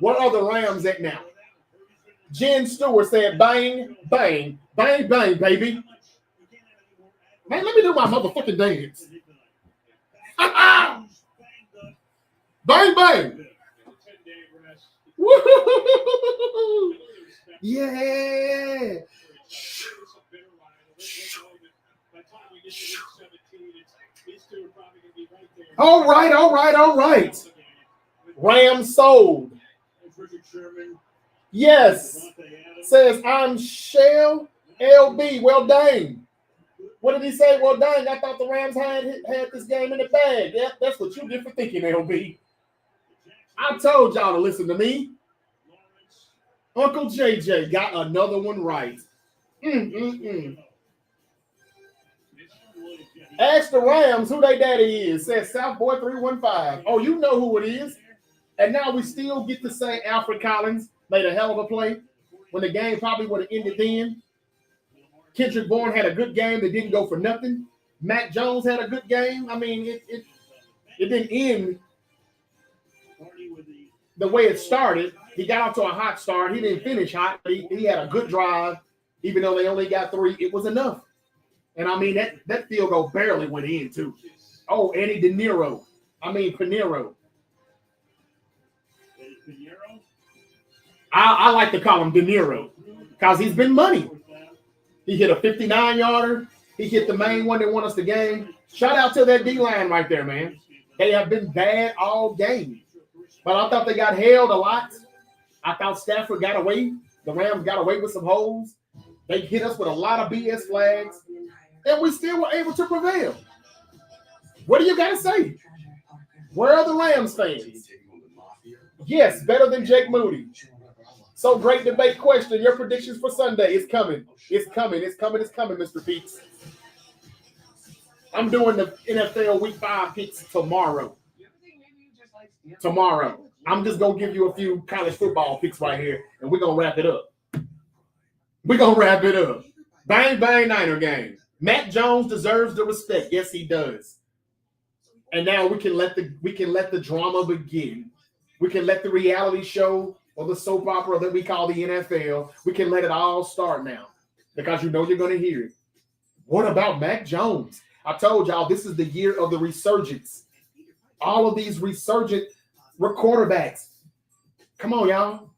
Where are the Rams at now? Jen Stewart said, bang, bang, bang, bang, baby. Man, let me do my motherfucking dance. Bang, bang. Woo-hoo-hoo-hoo-hoo-hoo. Yeah. All right. Rams sold. Yes. Says, I'm Shell LB. Well, dang. What did he say? Well, dang, I thought the Rams had this game in the bag. Yeah, that's what you get for thinking, LB. I told y'all to listen to me. Uncle JJ got another one right. Ask the Rams who they daddy is. Says Southboy 315. Oh, you know who it is. And now we still get to say Alfred Collins made a hell of a play when the game probably would have ended then. Kendrick Bourne had a good game that didn't go for nothing. Matt Jones had a good game. I mean, it didn't end the way it started. He got off to a hot start. He didn't finish hot, but he had a good drive. Even though they only got 3, it was enough. And I mean, that field goal barely went in, too. Oh, Eddie Pinero. I like to call him De Niro because he's been money. He hit a 59-yarder. He hit the main one that won us the game. Shout out to that D-line right there, man. They have been bad all game. But I thought they got held a lot. I thought Stafford got away. The Rams got away with some holes. They hit us with a lot of BS flags. And we still were able to prevail. What do you got to say? Where are the Rams fans? Yes, better than Jake Moody. So great debate question. Your predictions for Sunday. It's coming. It's coming, Mr. Peaks. I'm doing the NFL Week 5 picks tomorrow. I'm just going to give you a few college football picks right here, and we're going to wrap it up. Bang, bang, Niner game. Matt Jones deserves the respect. Yes, he does. And now we can let the drama begin. We can let the reality show or the soap opera that we call the NFL, we can let it all start now because you know you're going to hear it. What about Mac Jones? I told y'all this is the year of the resurgence. All of these resurgent quarterbacks. Come on, y'all.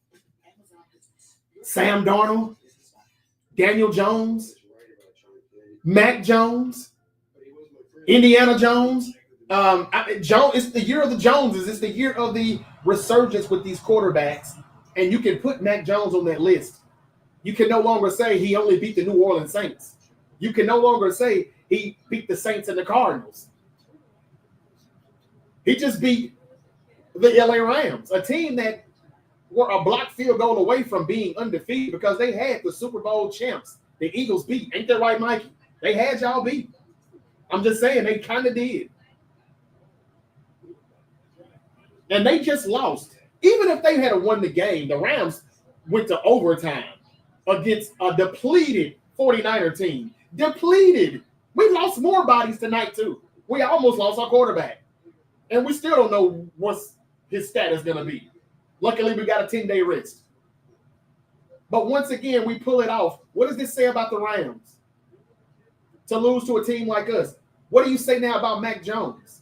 Sam Darnold, Daniel Jones, Mac Jones, Indiana Jones. It's the year of the Joneses. It's the year of the resurgence with these quarterbacks. And you can put Mac Jones on that list. You can no longer say he only beat the New Orleans Saints. You can no longer say he beat the Saints and the Cardinals. He just beat the LA Rams, a team that were a blocked field goal away from being undefeated because they had the Super Bowl champs. The Eagles beat. Ain't that right, Mikey? They had y'all beat. I'm just saying they kind of did. And they just lost. Even if they had won the game, the Rams went to overtime against a depleted 49er team. Depleted. We lost more bodies tonight, too. We almost lost our quarterback. And we still don't know what's his status going to be. Luckily, we got a 10-day rest. But once again, we pull it off. What does this say about the Rams? To lose to a team like us. What do you say now about Mac Jones?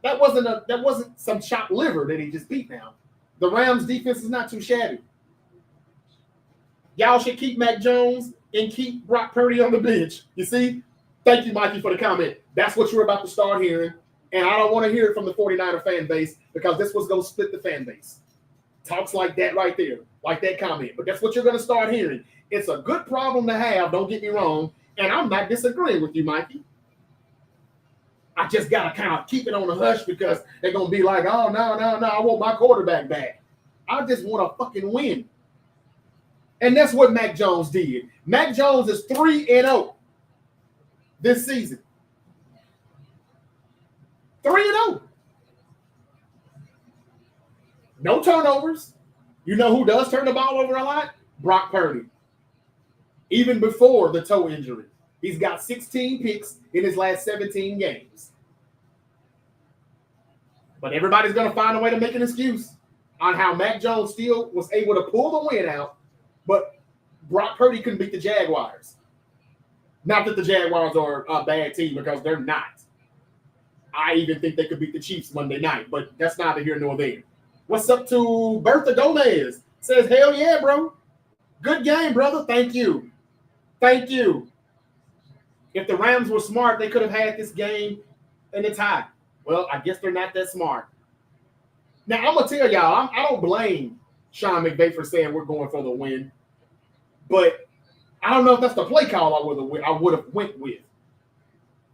That wasn't some chopped liver that he just beat now. The Rams defense is not too shabby. Y'all should keep Mac Jones and keep Brock Purdy on the bench. You see? Thank you, Mikey, for the comment. That's what you're about to start hearing. And I don't want to hear it from the 49er fan base because this was going to split the fan base. Talks like that right there, like that comment. But that's what you're going to start hearing. It's a good problem to have, don't get me wrong. And I'm not disagreeing with you, Mikey. I just got to kind of keep it on the hush because they're going to be like, oh, no, I want my quarterback back. I just want to fucking win. And that's what Mac Jones did. Mac Jones is 3-0 this season. 3-0. No turnovers. You know who does turn the ball over a lot? Brock Purdy. Even before the toe injury. He's got 16 picks in his last 17 games. But everybody's going to find a way to make an excuse on how Mac Jones still was able to pull the win out, but Brock Purdy couldn't beat the Jaguars. Not that the Jaguars are a bad team, because they're not. I even think they could beat the Chiefs Monday night, but that's neither here nor there. What's up to Bertha Gomez? Says, hell yeah, bro. Good game, brother. Thank you. Thank you. If the Rams were smart, they could have had this game in a tie. Well, I guess they're not that smart. Now, I'm going to tell y'all, I don't blame Sean McVay for saying we're going for the win. But I don't know if that's the play call I would have went with.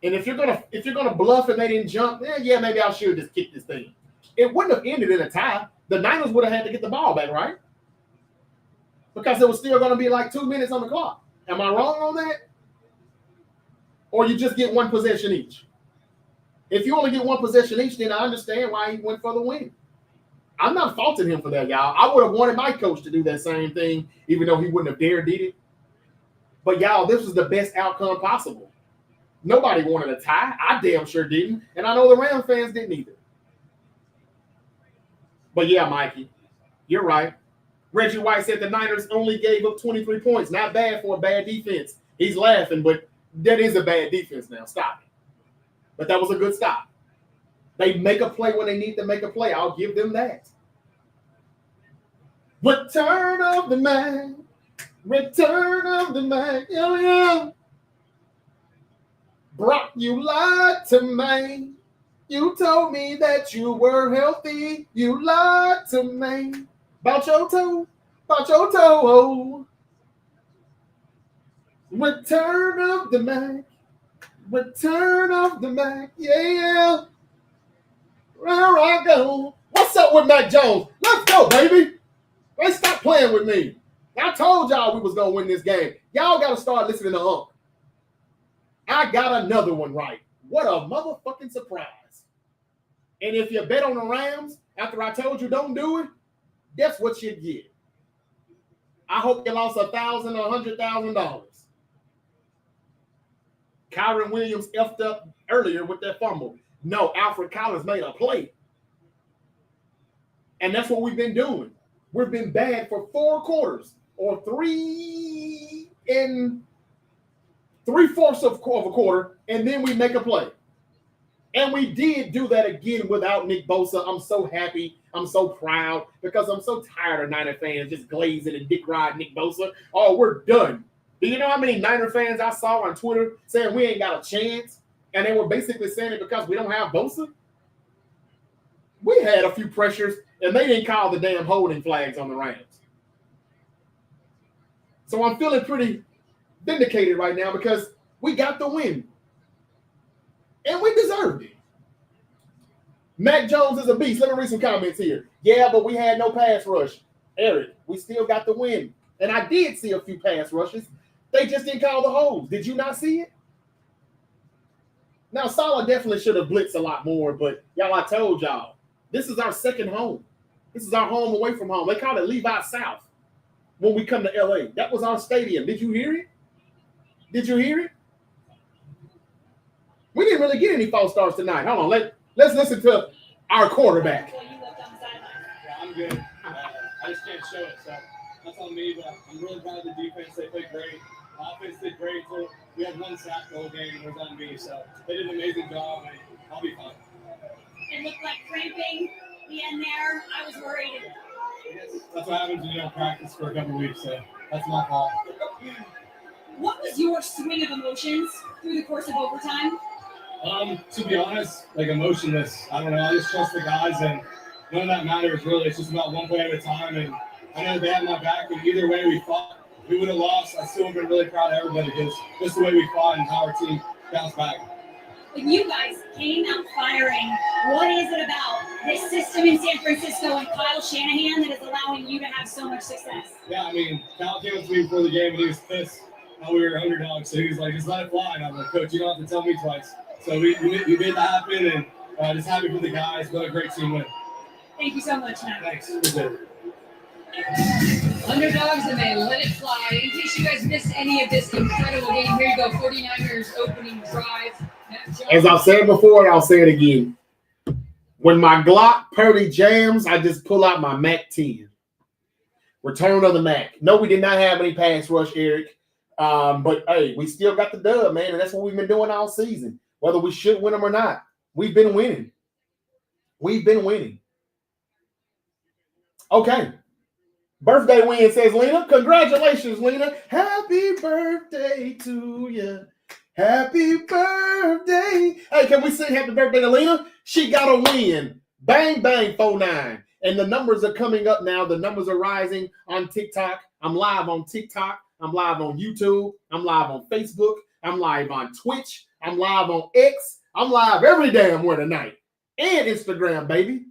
And if you're gonna bluff and they didn't jump, yeah, maybe I should just kick this thing. It wouldn't have ended in a tie. The Niners would have had to get the ball back, right? Because it was still going to be like 2 minutes on the clock. Am I wrong on that? Or you just get one possession each? If you only get one possession each, then I understand why he went for the win. I'm not faulting him for that, y'all. I would have wanted my coach to do that same thing, even though he wouldn't have dared did it. But, y'all, this was the best outcome possible. Nobody wanted a tie. I damn sure didn't. And I know the Rams fans didn't either. But, yeah, Mikey, you're right. Reggie White said the Niners only gave up 23 points. Not bad for a bad defense. He's laughing, but that is a bad defense now. Stop it. But that was a good stop. They make a play when they need to make a play. I'll give them that. Return of the Mac. Return of the Mac. Yeah. Brock, you lied to me. You told me that you were healthy. You lied to me. About your toe. About your toe. Return of the Mac. Return of the Mac. Yeah. There I go. What's up with Mac Jones? Let's go, baby. Let's stop playing with me. I told y'all we was going to win this game. Y'all got to start listening to Unc. I got another one right. What a motherfucking surprise. And if you bet on the Rams after I told you don't do it, guess what you get? I hope you lost $1,000 or $100,000. Kyron Williams effed up earlier with that fumble. No, Alfred Collins made a play. And that's what we've been doing. We've been bad for 4 quarters or 3 3/4 of a quarter, and then we make a play. And we did do that again without Nick Bosa. I'm so happy. I'm so proud because I'm so tired of Niner fans just glazing and dick ride Nick Bosa. Oh, we're done. Do you know how many Niner fans I saw on Twitter saying we ain't got a chance? And they were basically saying it because we don't have Bosa? We had a few pressures, and they didn't call the damn holding flags on the Rams. So I'm feeling pretty vindicated right now because we got the win. And we deserved it. Mac Jones is a beast. Let me read some comments here. Yeah, but we had no pass rush. Eric, we still got the win. And I did see a few pass rushes. They just didn't call the holds. Did you not see it? Now, Salah definitely should have blitzed a lot more, but y'all, I told y'all, this is our second home. This is our home away from home. They call it Levi South when we come to LA. That was our stadium. Did you hear it? Did you hear it? We didn't really get any false starts tonight. Hold on. Let's listen to our quarterback. Yeah, I'm good. I just can't show it, so that's on me. But I'm really proud of the defense. They played great. Offense did great. So we had 1 sack the whole game, and it was on me. So they did an amazing job, and I'll be fine. It looked like cramping the end there. I was worried. That's what happens when you don't practice for a couple weeks. So that's my fault. What was your swing of emotions through the course of overtime? To be honest, like emotionless. I don't know. I just trust the guys, and none of that matters really. It's just about one play at a time, and I know they had my back. And either way we fought, we would have lost. I still have been really proud of everybody because just the way we fought and how our team bounced back. When you guys came out firing, what is it about this system in San Francisco and Kyle Shanahan that is allowing you to have so much success? Yeah, I mean, Kyle came up to me before the game and he was pissed how we were underdogs. So he was like, just let it fly. And I'm like, Coach, you don't have to tell me twice. So we made that happen, and just happy for the guys. What a great team win. Thank you so much, Matt. Thanks. Appreciate it. Underdogs, and they let it fly. In case you guys missed any of this incredible game, here you go. 49ers opening drive. As I've said before, and I'll say it again. When my Glock Purdy jams, I just pull out my Mac 10. Return of the Mac. No, we did not have any pass rush, Eric. But, hey, we still got the dub, man, and that's what we've been doing all season. Whether we should win them or not, we've been winning. We've been winning. Okay. Birthday win, says Lena. Congratulations, Lena. Happy birthday to you. Happy birthday. Hey, can we sing happy birthday to Lena? She got a win. Bang, bang, 4-9. And the numbers are coming up now. The numbers are rising on TikTok. I'm live on TikTok. I'm live on YouTube. I'm live on Facebook. I'm live on Twitch. I'm live on X. I'm live every damn where tonight. And Instagram, baby.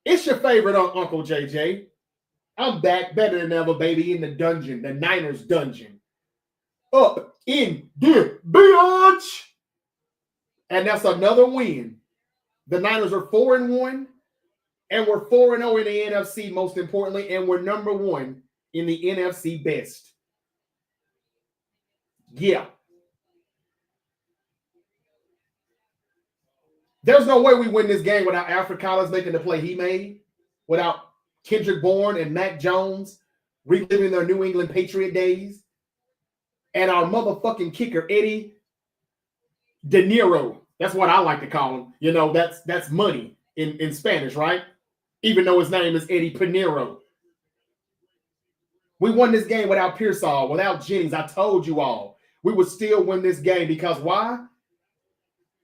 It's your favorite Uncle JJ. I'm back better than ever, baby, in the dungeon, the Niners dungeon. Up in the bitch. And that's another win. The Niners are 4-1, and we're 4-0 in the NFC, most importantly, and we're number 1 in the NFC best. Yeah. There's no way we win this game without Alfred Collins making the play he made, without Kendrick Bourne and Mac Jones reliving their New England Patriot days, and our motherfucking kicker, Eddie De Niro. That's what I like to call him. You know, that's money in Spanish, right? Even though his name is Eddie Pinero. We won this game without Pearsall, without Jennings. I told you all. We would still win this game because why?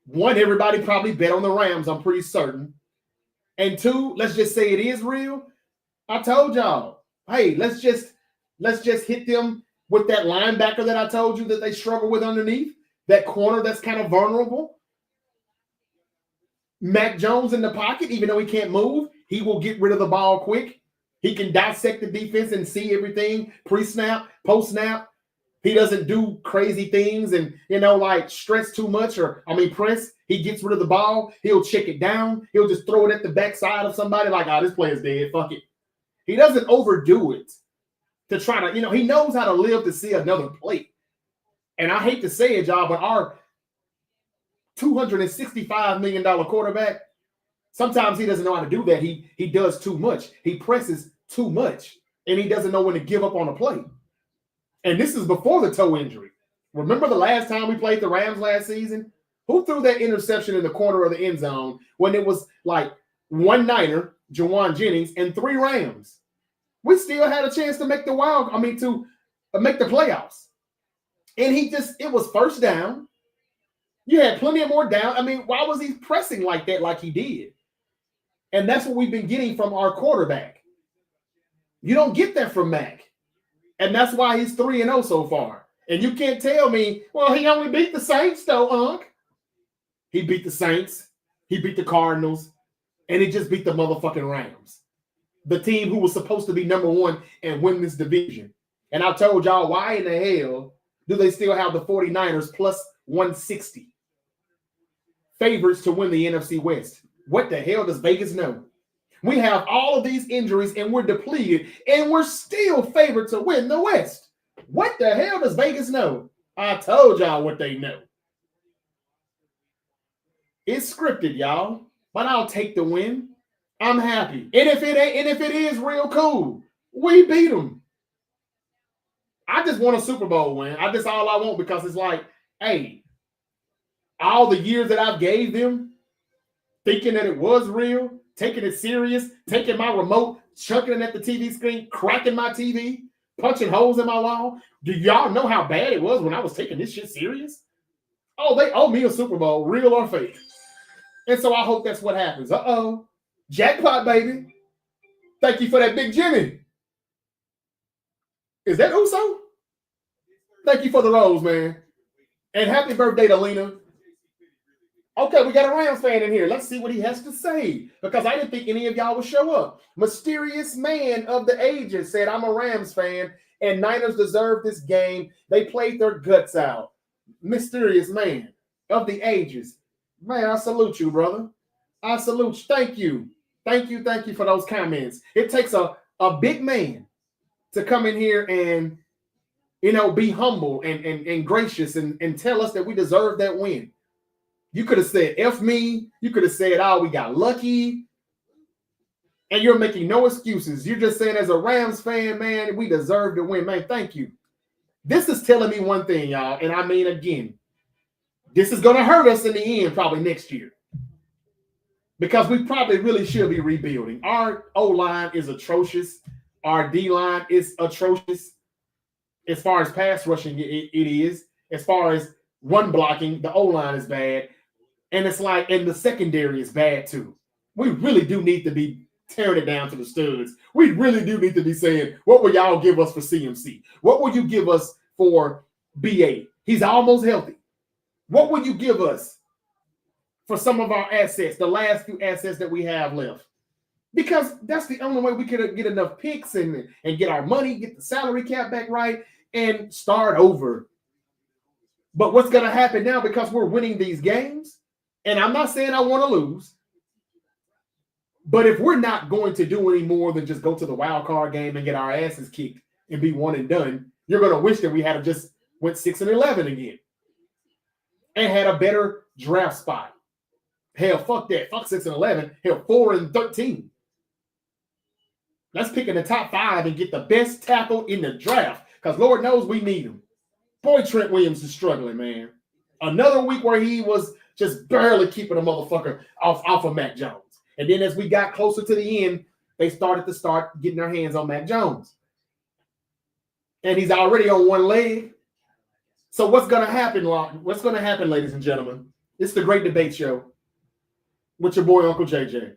One, everybody probably bet on the Rams, I'm pretty certain. And two, let's just say it is real. I told y'all, hey, let's just hit them with that linebacker that I told you that they struggle with underneath, that corner that's kind of vulnerable. Mac Jones in the pocket, even though he can't move, he will get rid of the ball quick. He can dissect the defense and see everything pre-snap, post-snap. He doesn't do crazy things and, like stress too much press. He gets rid of the ball. He'll check it down. He'll just throw it at the backside of somebody like, this player's dead. Fuck it. He doesn't overdo it to try to, he knows how to live to see another play. And I hate to say it, y'all, but our $265 million quarterback, sometimes he doesn't know how to do that. He does too much. He presses too much, and he doesn't know when to give up on a play. And this is before the toe injury. Remember the last time we played the Rams last season? Who threw that interception in the corner of the end zone when it was like one Niner, Jawan Jennings, and 3 Rams? We still had a chance to make to make the playoffs. And it was first down. You had plenty of more down. Why was he pressing like that like he did? And that's what we've been getting from our quarterback. You don't get that from Mac. And that's why he's 3-0 so far. And you can't tell me, well, he only beat the Saints, though, Unc. He beat the Saints. He beat the Cardinals. And he just beat the motherfucking Rams. The team who was supposed to be number 1 and win this division. And I told y'all, why in the hell do they still have the 49ers plus 160? Favorites to win the NFC West. What the hell does Vegas know? We have all of these injuries and we're depleted and we're still favored to win the West. What the hell does Vegas know? I told y'all what they know. It's scripted, y'all, but I'll take the win. I'm happy. And if it is real cool, we beat them. I just want a Super Bowl win. That's all I want because it's like, hey, all the years that I've gave them, thinking that it was real, taking it serious, taking my remote, chucking it at the TV screen, cracking my TV, punching holes in my wall. Do y'all know how bad it was when I was taking this shit serious? Oh, they owe me a Super Bowl, real or fake. And so I hope that's what happens. Uh-oh. Jackpot, baby. Thank you for that, Big Jimmy. Is that Uso? Thank you for the rose, man. And happy birthday to Lena. Okay, we got a Rams fan in here. Let's see what he has to say. Because I didn't think any of y'all would show up. Mysterious man of the ages said, I'm a Rams fan, and Niners deserve this game. They played their guts out. Mysterious man of the ages. Man, I salute you, brother. I salute you. Thank you. Thank you for those comments. It takes a big man to come in here and, be humble and gracious and tell us that we deserve that win. You could have said, F me. You could have said, oh, we got lucky. And you're making no excuses. You're just saying, as a Rams fan, man, we deserve to win. Man, thank you. This is telling me one thing, y'all. And I mean, again, this is going to hurt us in the end probably next year. Because we probably really should be rebuilding. Our O-line is atrocious. Our D-line is atrocious. As far as pass rushing, it is. As far as run blocking, the O-line is bad. And it's like, and the secondary is bad too. We really do need to be tearing it down to the studs. We really do need to be saying, what will y'all give us for CMC? What will you give us for BA? He's almost healthy. What will you give us for some of our assets, the last few assets that we have left? Because that's the only way we could get enough picks and get our money, get the salary cap back right, and start over. But what's going to happen now, because we're winning these games, and I'm not saying I want to lose, but if we're not going to do any more than just go to the wild card game and get our asses kicked and be one and done, you're going to wish that we had just went 6-11 again and had a better draft spot. Hell, fuck that. Fuck 6-11. Hell, 4-13. Let's pick in the top 5 and get the best tackle in the draft, because Lord knows we need him. Boy, Trent Williams is struggling, man. Another week where he was just barely keeping a motherfucker off of Mac Jones. And then as we got closer to the end, they started getting their hands on Mac Jones. And he's already on one leg. So what's going to happen, What's going to happen, ladies and gentlemen? It's the Great Debate Show with your boy, Uncle JJ.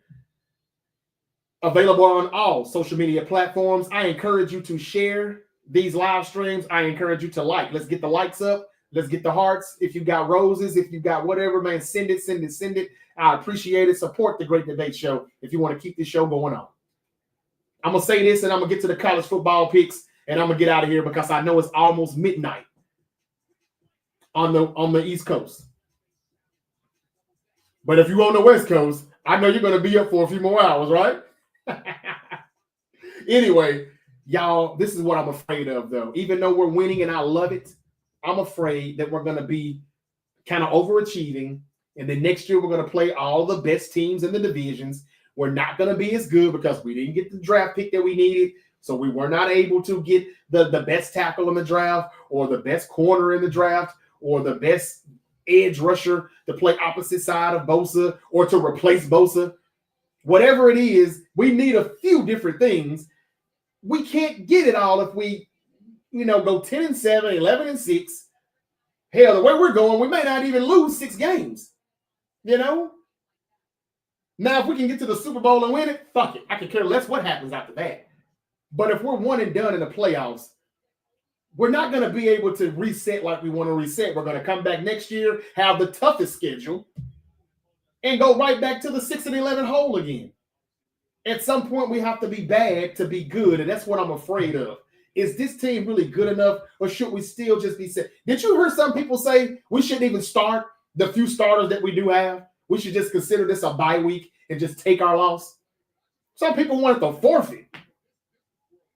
Available on all social media platforms. I encourage you to share these live streams. I encourage you to like. Let's get the likes up. Let's get the hearts. If you got roses, if you got whatever, man, send it. I appreciate it. Support the Great Debate Show if you want to keep this show going on. I'm going to say this, and I'm going to get to the college football picks, and I'm going to get out of here because I know it's almost midnight on the East Coast. But if you're on the West Coast, I know you're going to be up for a few more hours, right? Anyway, y'all, this is what I'm afraid of, though. Even though we're winning and I love it, I'm afraid that we're going to be kind of overachieving. And then next year, we're going to play all the best teams in the divisions. We're not going to be as good because we didn't get the draft pick that we needed. So we were not able to get the best tackle in the draft or the best corner in the draft or the best edge rusher to play opposite side of Bosa or to replace Bosa. Whatever it is, we need a few different things. We can't get it all if we, go 10-7, 11-6. Hell, the way we're going, we may not even lose 6 games. Now, if we can get to the Super Bowl and win it, fuck it. I can care less what happens after that. But if we're one and done in the playoffs, we're not going to be able to reset like we want to reset. We're going to come back next year, have the toughest schedule, and go right back to the 6-11 hole again. At some point, we have to be bad to be good, and that's what I'm afraid of. Is this team really good enough, or should we still just be set? Did you hear some people say we shouldn't even start the few starters that we do have? We should just consider this a bye week and just take our loss? Some people wanted to forfeit.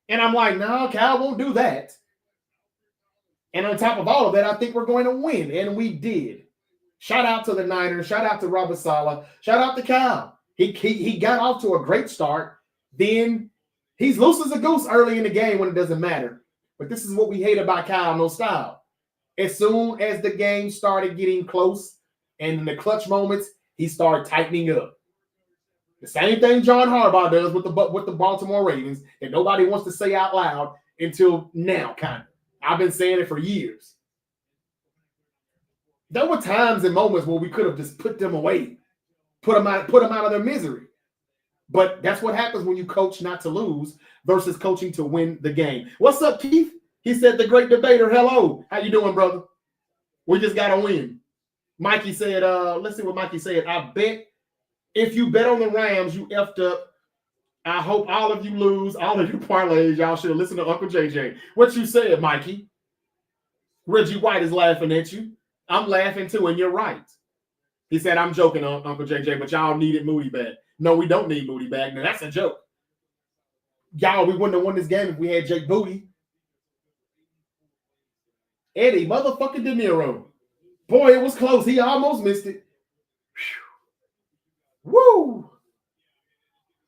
And I'm like, no, Cal won't do that. And on top of all of that, I think we're going to win, and we did. Shout out to the Niners. Shout out to Robert Saleh. Shout out to Cal. He got off to a great start. Then he's loose as a goose early in the game when it doesn't matter. But this is what we hate about Kyle, no style. As soon as the game started getting close and in the clutch moments, he started tightening up. The same thing John Harbaugh does with the Baltimore Ravens that nobody wants to say out loud. until now, kind of. I've been saying it for years. There were times and moments where we could have just put them away, put them out of their misery. But that's what happens when you coach not to lose versus coaching to win the game. What's up, Keith? He said, the great debater. Hello. How you doing, brother? We just got to win. Mikey said, let's see what Mikey said. I bet if you bet on the Rams, you effed up. I hope all of you lose. All of you parlays, y'all should listen to Uncle JJ. What you said, Mikey? Reggie White is laughing at you. I'm laughing too, and you're right. He said, I'm joking, Uncle JJ, but y'all needed Moody back. No, we don't need Moody back. Now, that's a joke. Y'all, we wouldn't have won this game if we had Jake Booty. Eddie, motherfucking De Niro. Boy, it was close. He almost missed it. Whew. Woo!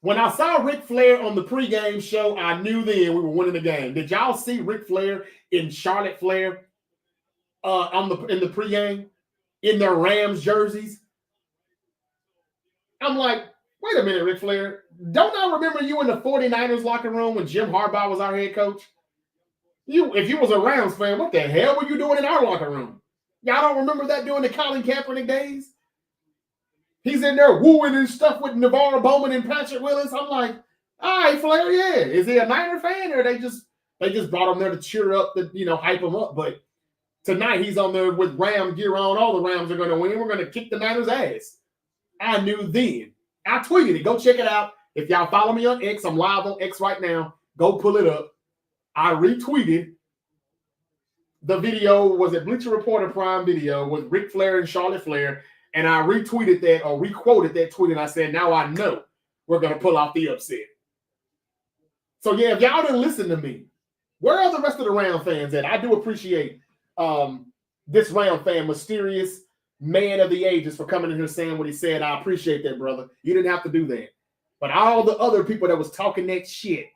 When I saw Ric Flair on the pregame show, I knew then we were winning the game. Did y'all see Ric Flair in Charlotte Flair in the pregame in their Rams jerseys? I'm like, wait a minute, Ric Flair. Don't I remember you in the 49ers locker room when Jim Harbaugh was our head coach? If you was a Rams fan, what the hell were you doing in our locker room? Y'all don't remember that during the Colin Kaepernick days? He's in there wooing and stuff with Navarro Bowman and Patrick Willis. I'm like, all right, Flair, yeah. Is he a Niner fan or they just brought him there to cheer up, hype him up? But tonight he's on there with Ram gear on. All the Rams are going to win. We're going to kick the Niners' ass. I knew then. I tweeted it. Go check it out. If y'all follow me on X, I'm live on X right now. Go pull it up. I retweeted the video. Was it Bleacher Reporter Prime video with Ric Flair and Charlotte Flair? And I retweeted that or requoted that tweet, and I said, now I know we're going to pull off the upset. So, yeah, if y'all didn't listen to me, where are the rest of the Ram fans at? I do appreciate this Ram fan, mysterious man of the ages, for coming in here saying what he said. I appreciate that, brother. You didn't have to do that. But all the other people that was talking that shit,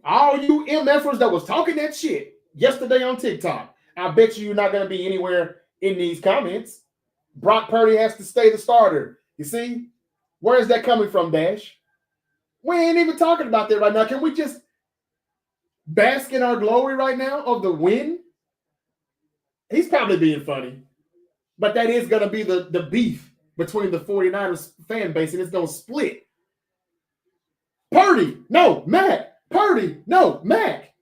all you MFers that was talking that shit yesterday on TikTok, I bet you're not going to be anywhere in these comments. Brock Purdy has to stay the starter. You see? Where is that coming from, Dash? We ain't even talking about that right now. Can we just bask in our glory right now of the win? He's probably being funny. But that is going to be the beef between the 49ers fan base, and it's going to split. Purdy, no, Mac. Purdy, no, Mac.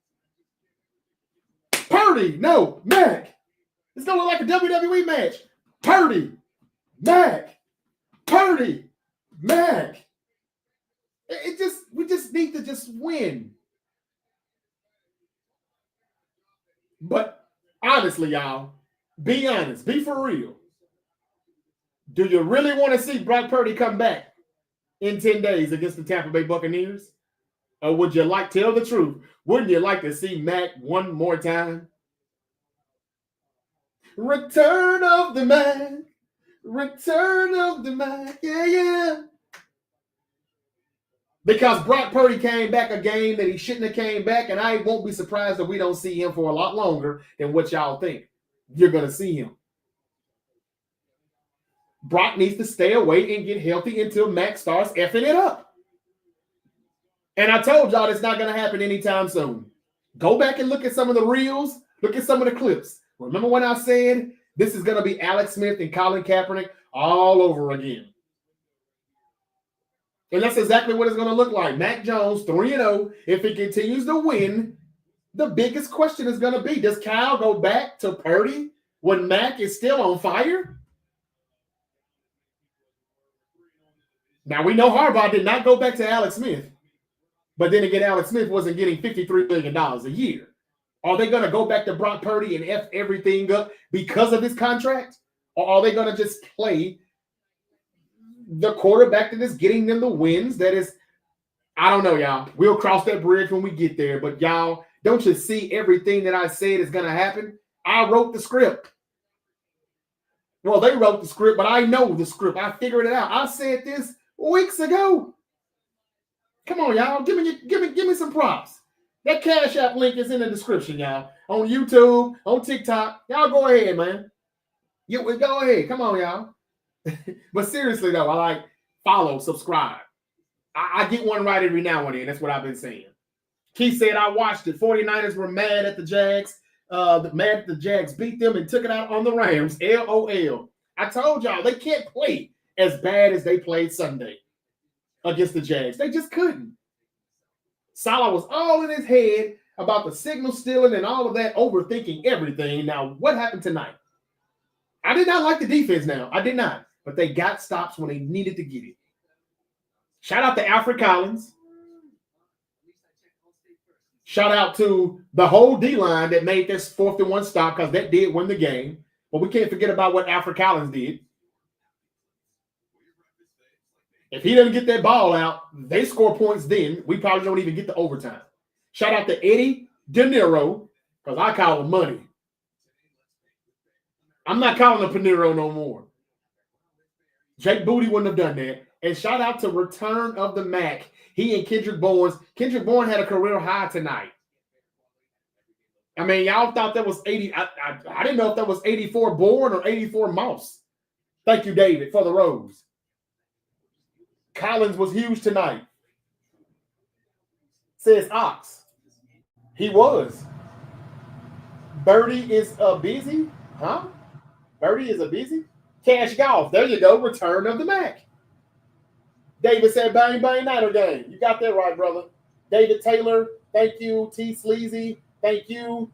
Purdy, no, Mac. It's going to look like a WWE match. Purdy, Mac. Purdy, Mac. We just need to just win. But honestly, y'all, be honest. Be for real. Do you really want to see Brock Purdy come back in 10 days against the Tampa Bay Buccaneers? Or would you tell the truth, wouldn't you like to see Mac one more time? Return of the Mac. Return of the Mac. Yeah, yeah. Because Brock Purdy came back a game that he shouldn't have came back, and I won't be surprised if we don't see him for a lot longer than what y'all think you're going to see him. Brock needs to stay away and get healthy until Mac starts effing it up. And I told y'all it's not going to happen anytime soon. Go back and look at some of the reels. Look at some of the clips. Remember when I said this is going to be Alex Smith and Colin Kaepernick all over again? And that's exactly what it's going to look like. Mac Jones, 3-0. If he continues to win, the biggest question is going to be, does Kyle go back to Purdy when Mac is still on fire? Now, we know Harbaugh did not go back to Alex Smith. But then again, Alex Smith wasn't getting $53 million a year. Are they going to go back to Brock Purdy and F everything up because of his contract? Or are they going to just play the quarterback that is getting them the wins? That is, I don't know, y'all. We'll cross that bridge when we get there. But y'all, don't you see everything that I said is going to happen? I wrote the script. Well, they wrote the script, but I know the script. I figured it out. I said this weeks ago. Come on, y'all. Give me some props. That Cash App link is in the description, y'all. On YouTube, on TikTok. Y'all go ahead, man. Go ahead. Come on, y'all. But seriously, though, I like follow, subscribe. I get one right every now and then. That's what I've been saying. Keith said, I watched it. 49ers were mad at the Jags. Mad at the Jags beat them and took it out on the Rams. LOL. I told y'all they can't play as bad as they played Sunday against the Jags. They just couldn't. Salah was all in his head about the signal stealing and all of that, overthinking everything. Now, what happened tonight? I did not like the defense now. I did not. But they got stops when they needed to get it. Shout out to Alfred Collins. Shout out to the whole D-line that made this 4th and 1 stop because that did win the game. But we can't forget about what Alfred Collins did. If he doesn't get that ball out, they score points then. We probably don't even get the overtime. Shout out to Eddie De Niro because I call him money. I'm not calling him Panero no more. Jake Booty wouldn't have done that. And shout out to Return of the Mac. He and Kendrick Bourne. Kendrick Bourne had a career high tonight. I mean, y'all thought that was 80. I didn't know if that was 84 Bourne or 84 Mouse. Thank you, David, for the rose. Collins was huge tonight. Says Ox. He was. Birdie is busy? Huh? Birdie is a busy? Cash Golf. There you go. Return of the Mac. David said, bang, bang, Niner game. You got that right, brother. David Taylor, thank you. T. Sleazy, thank you.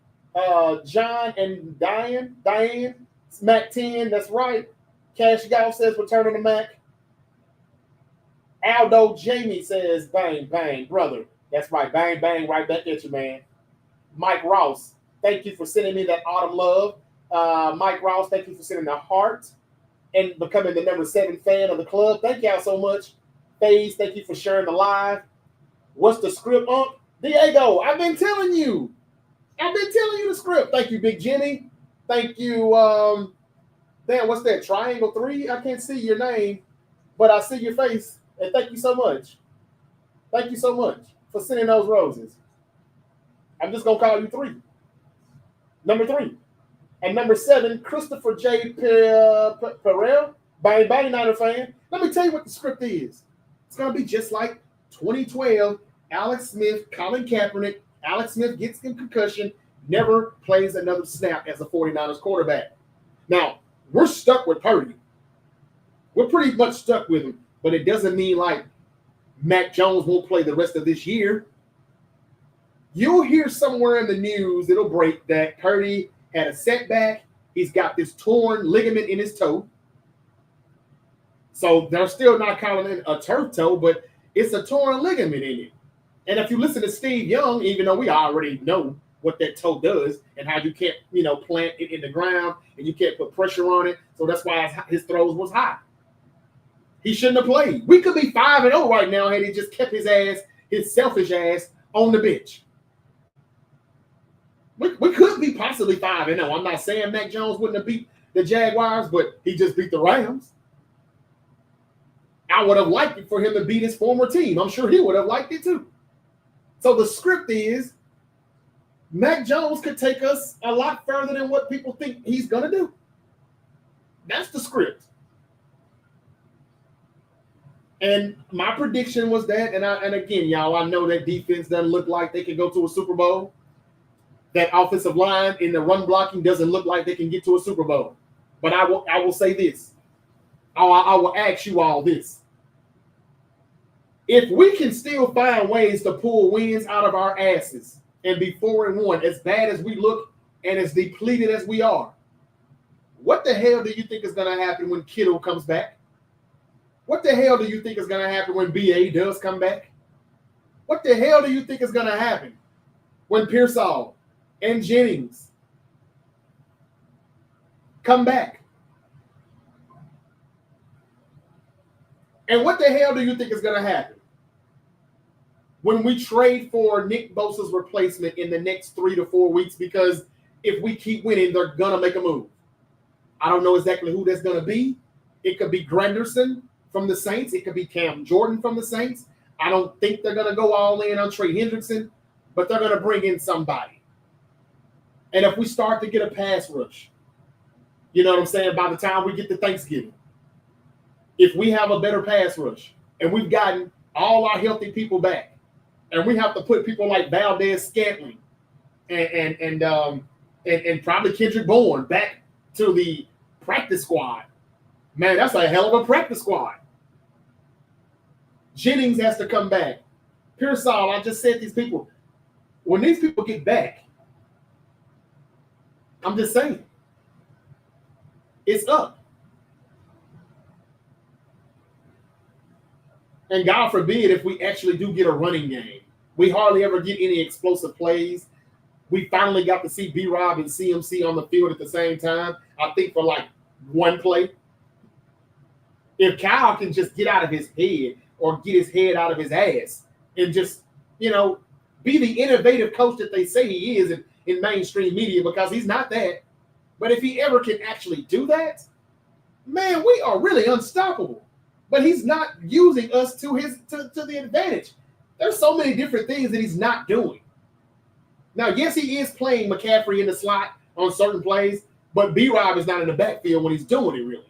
John and Diane, Mac 10, that's right. Cash Golf says, return of the Mac. Aldo Jamie says, bang, bang, brother. That's right. Bang, bang, right back at you, man. Mike Ross, thank you for sending me that autumn love. Mike Ross, thank you for sending the heart and becoming the number 7 fan of the club. Thank y'all so much. FaZe, thank you for sharing the live. What's the script, Unc? Diego, I've been telling you. The script. Thank you, Big Jimmy. Thank you. Damn, what's that? Triangle 3? I can't see your name, but I see your face. And thank you so much. Thank you so much for sending those roses. I'm just going to call you 3. Number 3. And number 7, Christopher J. Perel, Bang Bang Niner fan. Let me tell you what the script is. It's going to be just like 2012, Alex Smith, Colin Kaepernick. Alex Smith gets a concussion, never plays another snap as a 49ers quarterback. Now, we're stuck with Purdy. We're pretty much stuck with him, but it doesn't mean like Mac Jones won't play the rest of this year. You'll hear somewhere in the news, it'll break that Purdy had a setback. He's got this torn ligament in his toe. So they're still not calling it a turf toe, but it's a torn ligament in it. And if you listen to Steve Young, even though we already know what that toe does and how you can't, plant it in the ground and you can't put pressure on it. So that's why his throws was high. He shouldn't have played. We could be 5-0 right now had he just kept his selfish ass on the bench. We could be possibly 5-0. I'm not saying Mac Jones wouldn't have beat the Jaguars, but he just beat the Rams. I would have liked it for him to beat his former team. I'm sure he would have liked it too. So the script is Mac Jones could take us a lot further than what people think he's going to do. That's the script. And my prediction was that, and again, y'all, I know that defense doesn't look like they can go to a Super Bowl. That offensive line in the run blocking doesn't look like they can get to a Super Bowl. But I will say this. I will ask you all this. If we can still find ways to pull wins out of our asses and be 4-1, as bad as we look and as depleted as we are, what the hell do you think is going to happen when Kittle comes back? What the hell do you think is going to happen when BA does come back? What the hell do you think is going to happen when Pearsall and Jennings come back? And what the hell do you think is going to happen when we trade for Nick Bosa's replacement in the next 3 to 4 weeks? Because if we keep winning, they're going to make a move. I don't know exactly who that's going to be. It could be Granderson from the Saints. It could be Cam Jordan from the Saints. I don't think they're going to go all in on Trey Hendrickson, but they're going to bring in somebody. And if we start to get a pass rush, you know what I'm saying, by the time we get to Thanksgiving, if we have a better pass rush and we've gotten all our healthy people back, and we have to put people like Valdez Scantling and probably Kendrick Bourne back to the practice squad. Man, that's a hell of a practice squad. Jennings has to come back. Pearsall, I just said these people. When these people get back, I'm just saying, it's up. And God forbid if we actually do get a running game. We hardly ever get any explosive plays. We finally got to see B-Rob and CMC on the field at the same time, I think for like one play. If Kyle can just get out of his head or get his head out of his ass and just, be the innovative coach that they say he is in mainstream media, because he's not that. But if he ever can actually do that, man, we are really unstoppable. But he's not using us to the advantage. There's so many different things that he's not doing. Now, yes, he is playing McCaffrey in the slot on certain plays, but B-Rob is not in the backfield when he's doing it, really.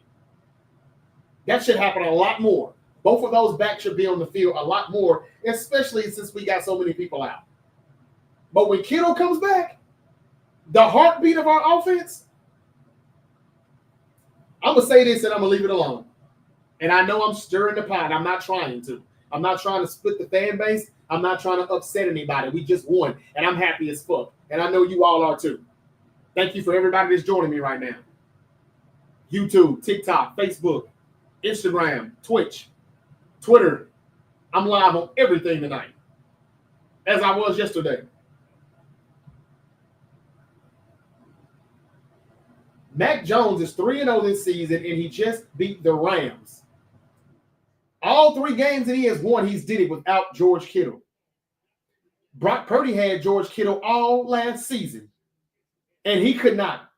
That should happen a lot more. Both of those backs should be on the field a lot more, especially since we got so many people out. But when Kittle comes back, the heartbeat of our offense, I'm going to say this and I'm going to leave it alone. And I know I'm stirring the pot. I'm not trying to. I'm not trying to split the fan base. I'm not trying to upset anybody. We just won, and I'm happy as fuck. And I know you all are too. Thank you for everybody that's joining me right now. YouTube, TikTok, Facebook, Instagram, Twitch, Twitter. I'm live on everything tonight, as I was yesterday. Mac Jones is 3-0 this season, and he just beat the Rams. All 3 games that he has won, he's did it without George Kittle. Brock Purdy had George Kittle all last season, and he could not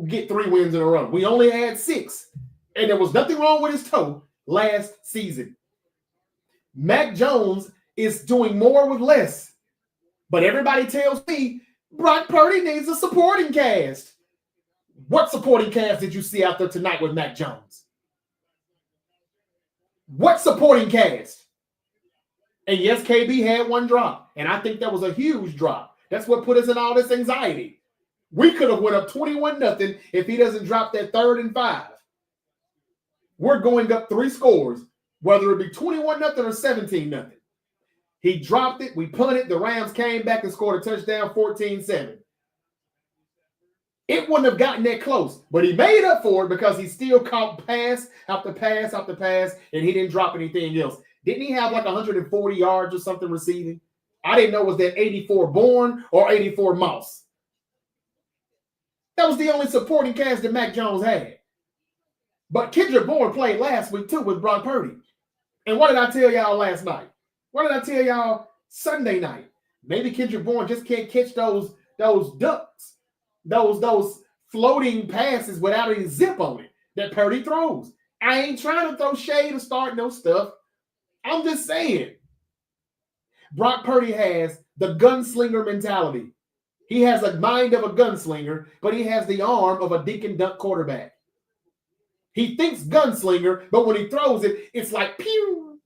get 3 wins in a row. We only had 6, and there was nothing wrong with his toe last season. Mac Jones is doing more with less, but everybody tells me Brock Purdy needs a supporting cast. What supporting cast did you see out there tonight with Mac Jones? What supporting cast? And yes, KB had 1 drop, and I think that was a huge drop. That's what put us in all this anxiety. We could have went up 21-0 if he doesn't drop that 3rd and 5. We're going up 3 scores, whether it be 21-0 or 17-0. He dropped it. We punted. The Rams came back and scored a touchdown, 14-7. It wouldn't have gotten that close, but he made up for it because he still caught pass after pass after pass, and he didn't drop anything else. Didn't he have like 140 yards or something receiving? I didn't know was that 84 Bourne or 84 Moss. That was the only supporting cast that Mac Jones had. But Kendrick Bourne played last week too with Brock Purdy. And what did I tell y'all last night? What did I tell y'all Sunday night? Maybe Kendrick Bourne just can't catch those ducks. Those floating passes without any zip on it that Purdy throws. I ain't trying to throw shade or start no stuff. I'm just saying. Brock Purdy has the gunslinger mentality. He has a mind of a gunslinger, but he has the arm of a dink and dunk quarterback. He thinks gunslinger, but when he throws it, it's like pew.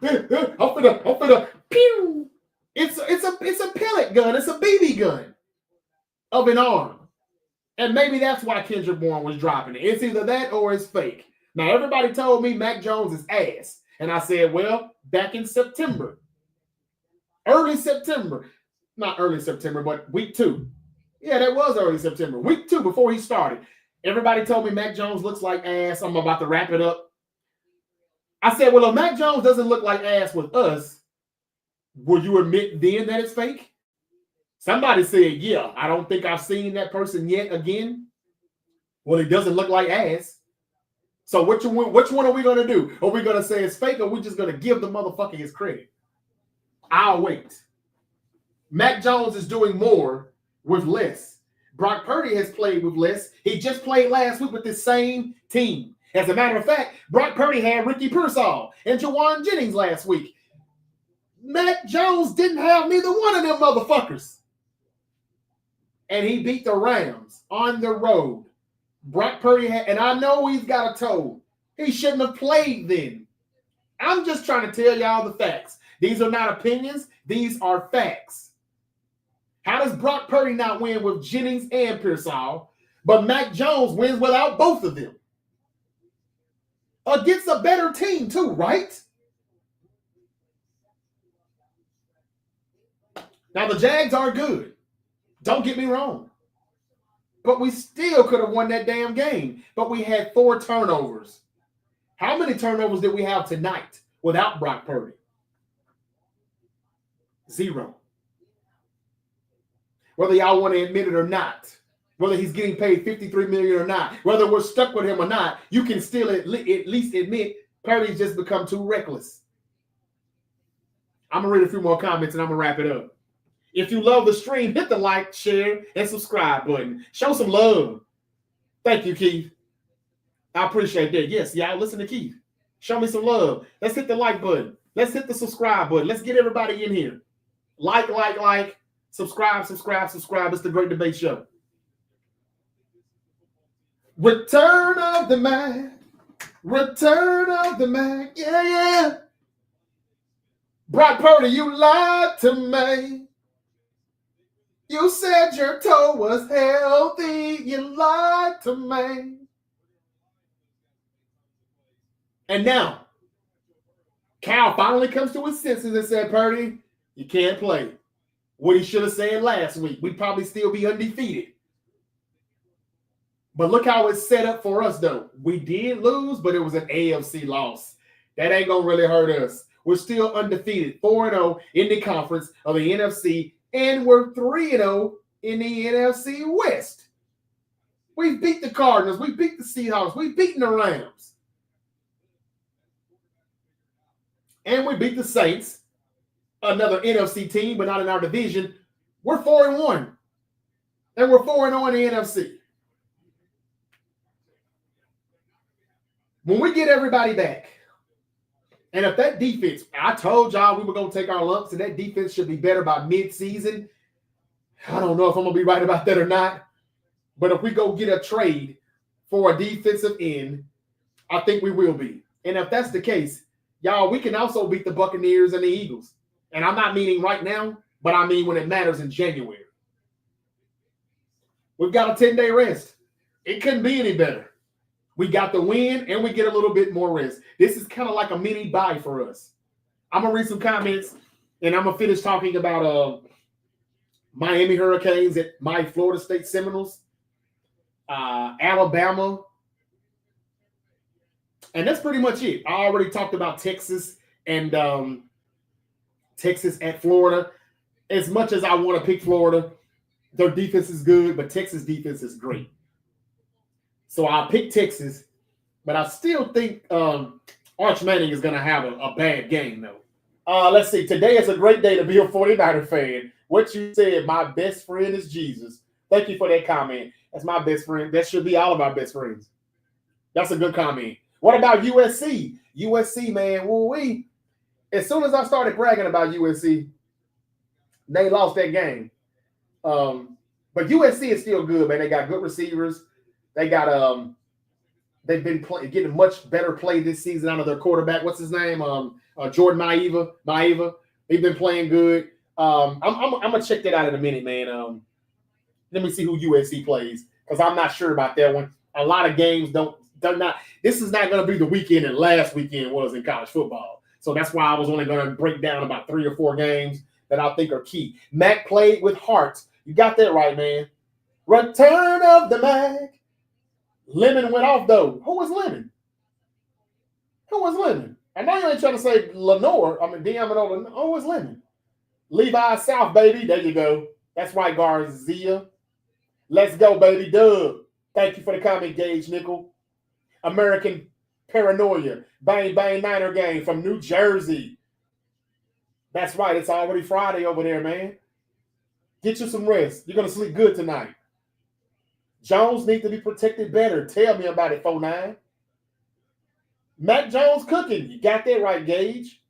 I'm finna pew. It's a pellet gun. It's a BB gun of an arm. And maybe that's why Kendrick Bourne was dropping it. It's either that or it's fake. Now, everybody told me Mac Jones is ass. And I said, well, back in September. Early September. Not early September, but week 2. Yeah, that was early September. Week 2 before he started. Everybody told me Mac Jones looks like ass. I'm about to wrap it up. I said, well, if Mac Jones doesn't look like ass with us, will you admit then that it's fake? Somebody said, yeah, I don't think I've seen that person yet again. Well, he doesn't look like ass. So which one are we going to do? Are we going to say it's fake, or are we just going to give the motherfucker his credit? I'll wait. Mac Jones is doing more with less. Brock Purdy has played with less. He just played last week with the same team. As a matter of fact, Brock Purdy had Ricky Pearsall and Jawan Jennings last week. Mac Jones didn't have neither one of them motherfuckers. And he beat the Rams on the road. Brock Purdy had, and I know he's got a toe. He shouldn't have played then. I'm just trying to tell y'all the facts. These are not opinions. These are facts. How does Brock Purdy not win with Jennings and Pearsall, but Mac Jones wins without both of them? Against a better team too, right? Now, the Jags are good. Don't get me wrong. But we still could have won that damn game. But we had 4 turnovers. How many turnovers did we have tonight without Brock Purdy? 0. Whether y'all want to admit it or not, whether he's getting paid $53 million or not, whether we're stuck with him or not, you can still at least admit Purdy's just become too reckless. I'm going to read a few more comments and I'm going to wrap it up. If you love the stream, hit the like, share, and subscribe button. Show some love. Thank you, Keith. I appreciate that. Yes, y'all listen to Keith. Show me some love. Let's hit the like button. Let's hit the subscribe button. Let's get everybody in here. Like. Subscribe. It's the Great Debate Show. Return of the Mac. Yeah. Brock Purdy, you lied to me. You said your toe was healthy. You lied to me. And now, Cal finally comes to his senses and said, Purdy, you can't play. What he should have said last week. We'd probably still be undefeated. But look how it's set up for us, though. We did lose, but it was an AFC loss. That ain't going to really hurt us. We're still undefeated, 4-0 in the conference of the NFC, and we're 3-0 in the NFC West. We beat the Cardinals. We beat the Seahawks. We beat the Rams. And we beat the Saints, another NFC team, but not in our division. We're 4-1. And we're 4-0 in the NFC. When we get everybody back, and if that defense, I told y'all we were going to take our lumps, and that defense should be better by mid-season. I don't know if I'm going to be right about that or not. But if we go get a trade for a defensive end, I think we will be. And if that's the case, y'all, we can also beat the Buccaneers and the Eagles. And I'm not meaning right now, but I mean when it matters in January. We've got a 10-day rest. It couldn't be any better. We got the win, and we get a little bit more rest. This is kind of like a mini bye for us. I'm going to read some comments, and I'm going to finish talking about Miami Hurricanes at my Florida State Seminoles, Alabama. And that's pretty much it. I already talked about Texas and Texas at Florida. As much as I want to pick Florida, their defense is good, but Texas defense is great. So I'll pick Texas, but I still think Arch Manning is going to have a bad game, though. Let's see. Today is a great day to be a 49er fan. What you said, my best friend is Jesus. Thank you for that comment. That's my best friend. That should be all of our best friends. That's a good comment. What about USC? USC, man, woo-wee. As soon as I started bragging about USC, they lost that game. But USC is still good, man. They got good receivers. They got they've been getting much better play this season out of their quarterback. What's his name? Jordan Maeva. They've been playing good. I'm gonna check that out in a minute, man. Let me see who USC plays because I'm not sure about that one. A lot of games they're not. This is not gonna be the weekend that last weekend was in college football. So that's why I was only gonna break down about 3 or 4 games that I think are key. Mac played with heart. You got that right, man. Return of the Mac. Lemon went off, though. Who was Lemon? I know you ain't trying to say Lenore. I mean, Diamond. Who was Lemon? Levi South, baby. There you go. That's right, Garcia. Let's go, baby. Dub. Thank you for the comment, Gage Nickel. American Paranoia. Bang, bang, Niner game from New Jersey. That's right. It's already Friday over there, man. Get you some rest. You're going to sleep good tonight. Jones needs to be protected better. Tell me about it, 4-9. Mac Jones cooking. You got that right, Gage.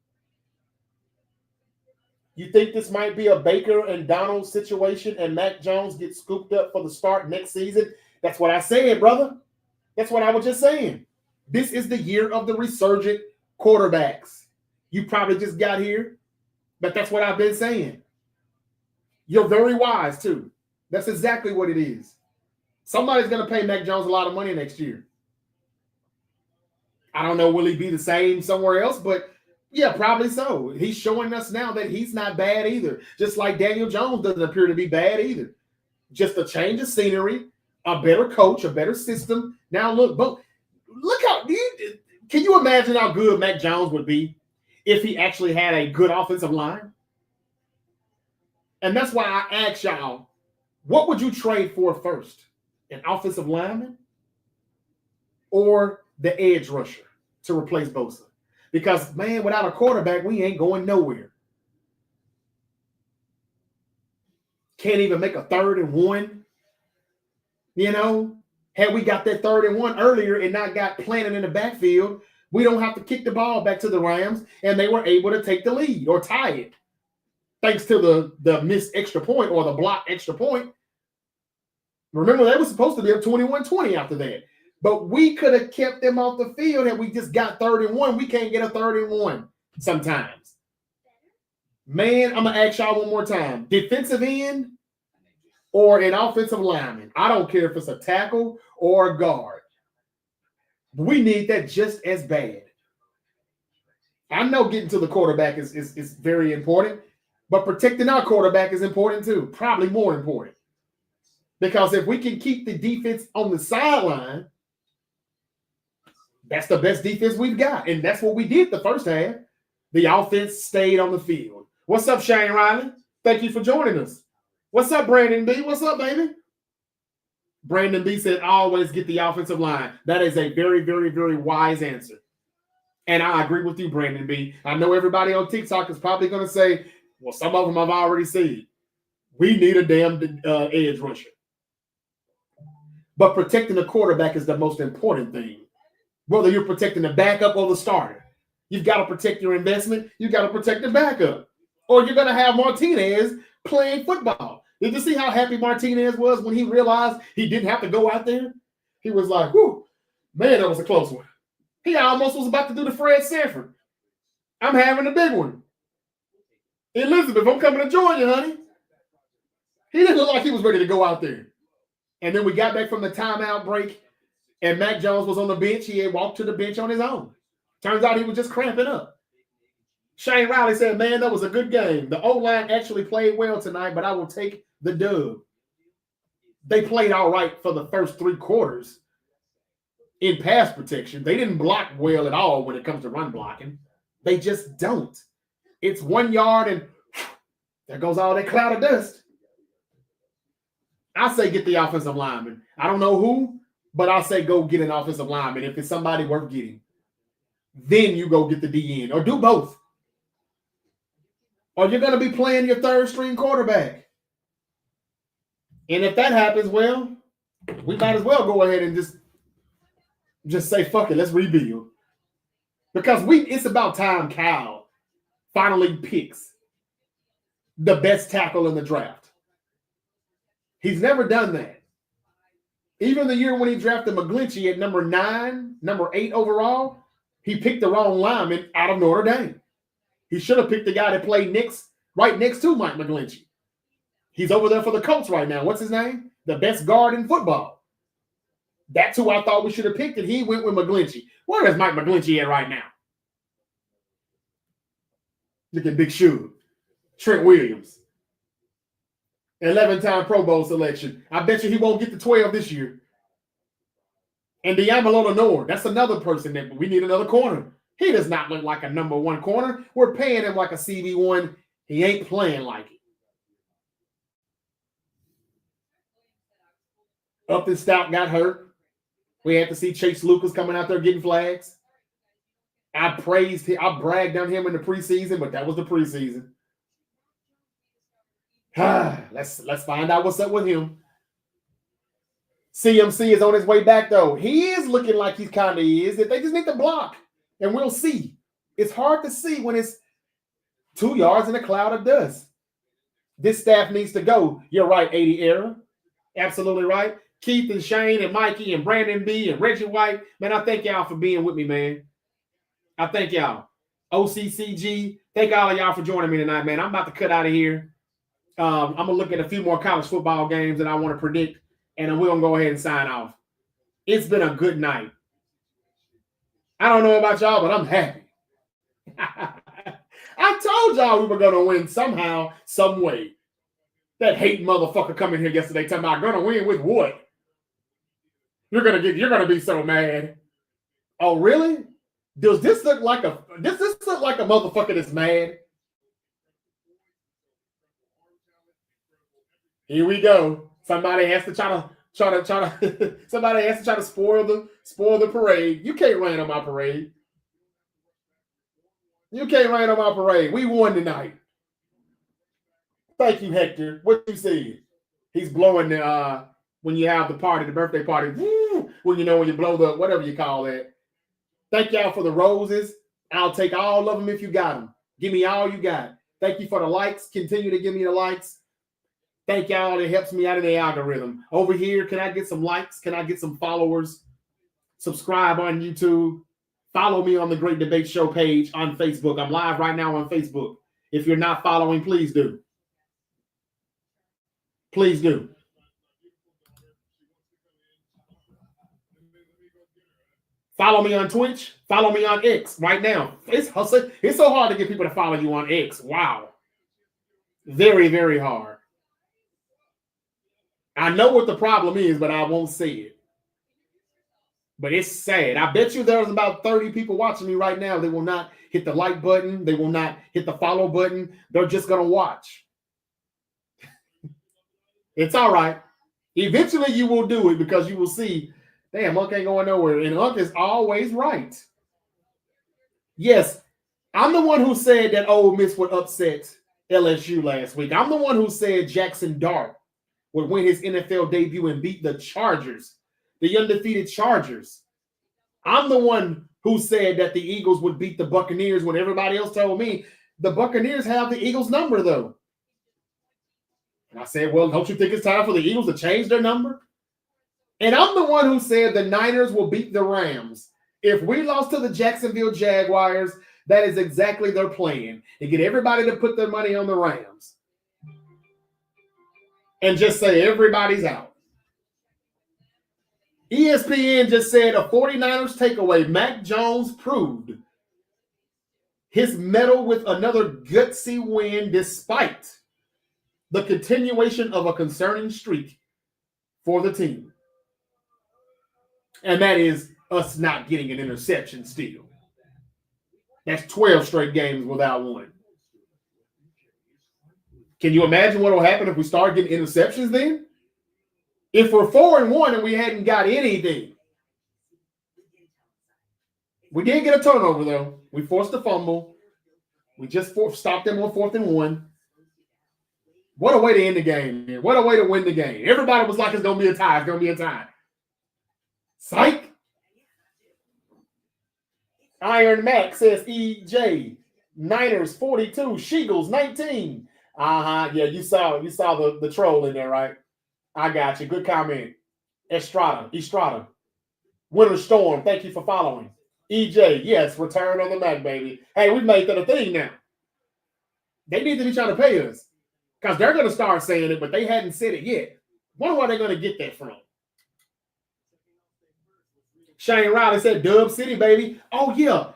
You think this might be a Baker and Donald situation and Mac Jones gets scooped up for the start next season? That's what I said, brother. That's what I was just saying. This is the year of the resurgent quarterbacks. You probably just got here. But that's what I've been saying. You're very wise, too. That's exactly what it is. Somebody's going to pay Mac Jones a lot of money next year. I don't know, will he be the same somewhere else? But yeah, probably so. He's showing us now that he's not bad either. Just like Daniel Jones doesn't appear to be bad either. Just a change of scenery, a better coach, a better system. Now look how can you imagine how good Mac Jones would be if he actually had a good offensive line? And that's why I asked y'all, what would you trade for first? An offensive lineman or the edge rusher to replace Bosa? Because, man, without a quarterback, we ain't going nowhere. Can't even make a 3rd and 1. You know, had we got that 3rd and 1 earlier and not got planted in the backfield, we don't have to kick the ball back to the Rams, and they were able to take the lead or tie it. Thanks to the missed extra point or the blocked extra point. Remember, they were supposed to be up 21-20 after that. But we could have kept them off the field had we just got 3rd and 1. We can't get a 3rd and 1 sometimes. Man, I'm going to ask y'all one more time. Defensive end or an offensive lineman? I don't care if it's a tackle or a guard. We need that just as bad. I know getting to the quarterback is very important, but protecting our quarterback is important too, probably more important. Because if we can keep the defense on the sideline, that's the best defense we've got. And that's what we did the first half. The offense stayed on the field. What's up, Shane Riley? Thank you for joining us. What's up, Brandon B? What's up, baby? Brandon B said, always get the offensive line. That is a very, very, very wise answer. And I agree with you, Brandon B. I know everybody on TikTok is probably going to say, well, some of them I've already said. We need a damn edge rusher. But protecting the quarterback is the most important thing. Whether you're protecting the backup or the starter, you've got to protect your investment. You've got to protect the backup. Or you're going to have Martinez playing football. Did you see how happy Martinez was when he realized he didn't have to go out there? He was like, whew, man, that was a close one. He almost was about to do the Fred Sanford. I'm having a big one. Elizabeth, I'm coming to join you, honey. He didn't look like he was ready to go out there. And then we got back from the timeout break, and Mac Jones was on the bench. He had walked to the bench on his own. Turns out he was just cramping up. Shane Riley said, man, that was a good game. The O-line actually played well tonight, but I will take the dub. They played all right for the first 3 quarters in pass protection. They didn't block well at all when it comes to run blocking. They just don't. It's 1 yard, and there goes all that cloud of dust. I say get the offensive lineman. I don't know who, but I'll say go get an offensive lineman if it's somebody worth getting. Then you go get the DN or do both. Or you're going to be playing your 3rd string quarterback. And if that happens, well, we might as well go ahead and just say, fuck it, let's rebuild. Because it's about time Cal finally picks the best tackle in the draft. He's never done that. Even the year when he drafted McGlinchey at number 9, number 8 overall, he picked the wrong lineman out of Notre Dame. He should have picked the guy that played right next to Mike McGlinchey. He's over there for the Colts right now. What's his name? The best guard in football. That's who I thought we should have picked, and he went with McGlinchey. Where is Mike McGlinchey at right now? Look at Big Shoe. Trent Williams. 11-time Pro Bowl selection. I bet you he won't get to 12 this year. And Diamolo Lenore, that's another person that we need another corner. He does not look like a number 1 corner. We're paying him like a CB1. He ain't playing like it. Upton Stout got hurt. We had to see Chase Lucas coming out there getting flags. I bragged on him in the preseason, but that was the preseason. Let's find out what's up with him. CMC is on his way back, though. He is looking like he kind of is. They just need to block, and we'll see. It's hard to see when it's 2 yards in a cloud of dust. This staff needs to go. You're right, 80 era. Absolutely right. Keith and Shane and Mikey and Brandon B and Reggie White. Man, I thank y'all for being with me, man. I thank y'all. OCCG, Thank all of y'all for joining me tonight, man. I'm about to cut out of here. I'm going to look at a few more college football games that I want to predict, and then we're going to go ahead and sign off. It's been a good night. I don't know about y'all, but I'm happy. I told y'all we were going to win somehow, some way. That hate motherfucker coming here yesterday talking about going to win with what? You're gonna be so mad. Oh, really? Does this look like a motherfucker that's mad? Here we go. Somebody has to try to somebody has to try to spoil the parade. You can't rain on my parade. You can't rain on my parade. We won tonight. Thank you, Hector. What you said? He's blowing the when you have the party, the birthday party. Woo! When you blow the whatever you call that. Thank y'all for the roses. I'll take all of them if you got them. Give me all you got. Thank you for the likes. Continue to give me the likes. Thank y'all. It helps me out in the algorithm. Over here, can I get some likes? Can I get some followers? Subscribe on YouTube. Follow me on the Great Debate Show page on Facebook. I'm live right now on Facebook. If you're not following, please do. Please do. Follow me on Twitch. Follow me on X right now. It's so hard to get people to follow you on X. Wow. Very, very hard. I know what the problem is, but I won't say it. But it's sad. I bet you there's about 30 people watching me right now. They will not hit the like button. They will not hit the follow button. They're just going to watch. It's all right. Eventually you will do it because you will see, damn, Unc ain't going nowhere. And Unc is always right. Yes, I'm the one who said that Ole Miss would upset LSU last week. I'm the one who said Jackson Dart would win his NFL debut and beat the Chargers, the undefeated Chargers. I'm the one who said that the Eagles would beat the Buccaneers when everybody else told me the Buccaneers have the Eagles number, though. And I said, well, don't you think it's time for the Eagles to change their number? And I'm the one who said the Niners will beat the Rams. If we lost to the Jacksonville Jaguars, that is exactly their plan. To get everybody to put their money on the Rams. And just say everybody's out. ESPN just said a 49ers takeaway. Mac Jones proved his mettle with another gutsy win despite the continuation of a concerning streak for the team. And that is us not getting an interception still. That's 12 straight games without one. Can you imagine what will happen if we start getting interceptions then? If we're 4-1 and we hadn't got anything. We did get a turnover, though. We forced a fumble. We just stopped them on 4th and 1. What a way to end the game, man. What a way to win the game. Everybody was like, it's going to be a tie. It's going to be a tie. Psych. Iron Mac says EJ. Niners 42. Sheagles 19. Yeah, you saw the troll in there, right? I got you. Good comment. Estrada. Winter Storm, thank you for following. EJ, yes, return on the Mac, baby. Hey, we made that a thing now. They need to be trying to pay us because they're going to start saying it, but they hadn't said it yet. Wonder where they're going to get that from. Shane Riley said, Dub City, baby. Oh, yeah.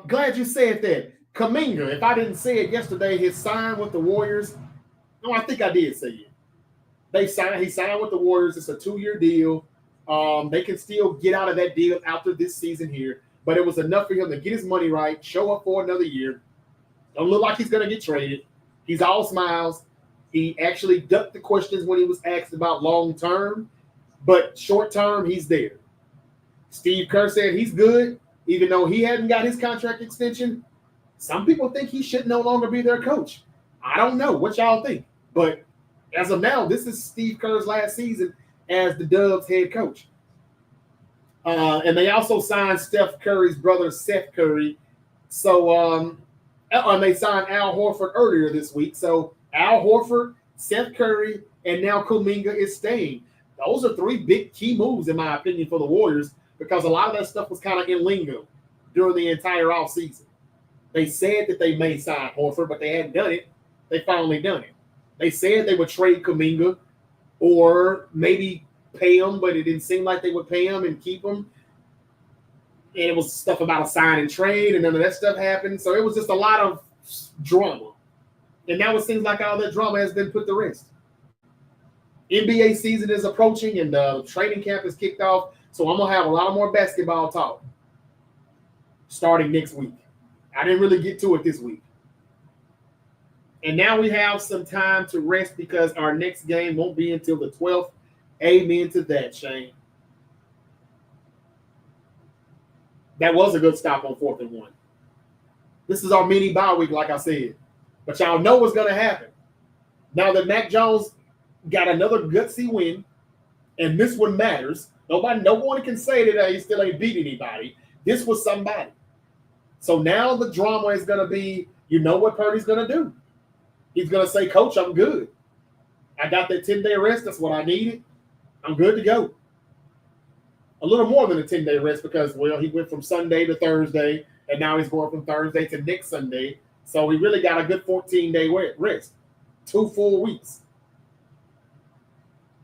Glad you said that. Kaminga, if I didn't say it yesterday, his sign with the Warriors. No, I think I did say it. He signed with the Warriors. It's a 2-year deal. They can still get out of that deal after this season here. But it was enough for him to get his money right, show up for another year. Don't look like he's going to get traded. He's all smiles. He actually ducked the questions when he was asked about long term. But short term, he's there. Steve Kerr said he's good, even though he hadn't got his contract extension. Some people think he should no longer be their coach. I don't know what y'all think. But as of now, this is Steve Kerr's last season as the Dubs head coach. And they also signed Steph Curry's brother, Seth Curry. So, and they signed Al Horford earlier this week. So Al Horford, Seth Curry, and now Kuminga is staying. Those are 3 big key moves, in my opinion, for the Warriors, because a lot of that stuff was kind of in lingo during the entire offseason. They said that they may sign Horford, but they hadn't done it. They finally done it. They said they would trade Kuminga or maybe pay him, but it didn't seem like they would pay him and keep him. And it was stuff about a sign and trade, and none of that stuff happened. So it was just a lot of drama. And now it seems like all that drama has been put to rest. NBA season is approaching, and the training camp is kicked off. So I'm going to have a lot more basketball talk starting next week. I didn't really get to it this week. And now we have some time to rest because our next game won't be until the 12th. Amen to that, Shane. That was a good stop on 4th and 1. This is our mini bye week, like I said. But y'all know what's going to happen. Now that Mac Jones got another gutsy win, and this one matters. No one can say that he still ain't beat anybody. This was somebody. So now the drama is going to be, you know what Purdy's going to do. He's going to say, Coach, I'm good. I got that 10-day rest. That's what I needed. I'm good to go. A little more than a 10-day rest because, well, he went from Sunday to Thursday, and now he's going from Thursday to next Sunday. So he really got a good 14-day rest, 2 full weeks.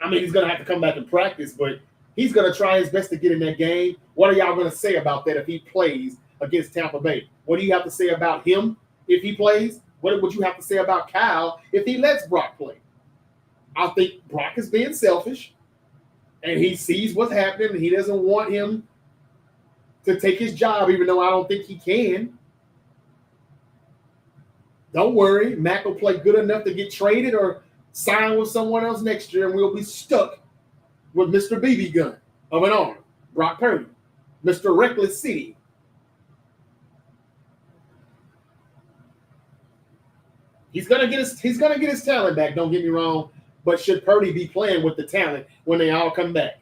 I mean, he's going to have to come back and practice, but he's going to try his best to get in that game. What are y'all going to say about that if he plays against Tampa Bay? What do you have to say about him if he plays? What would you have to say about Kyle if he lets Brock play? I think Brock is being selfish, and he sees what's happening, and he doesn't want him to take his job, even though I don't think he can. Don't worry. Mac will play good enough to get traded or sign with someone else next year, and we'll be stuck with Mr. BB Gun of an arm, Brock Purdy, Mr. Reckless City. He's gonna get his talent back. Don't get me wrong, but should Purdy be playing with the talent when they all come back?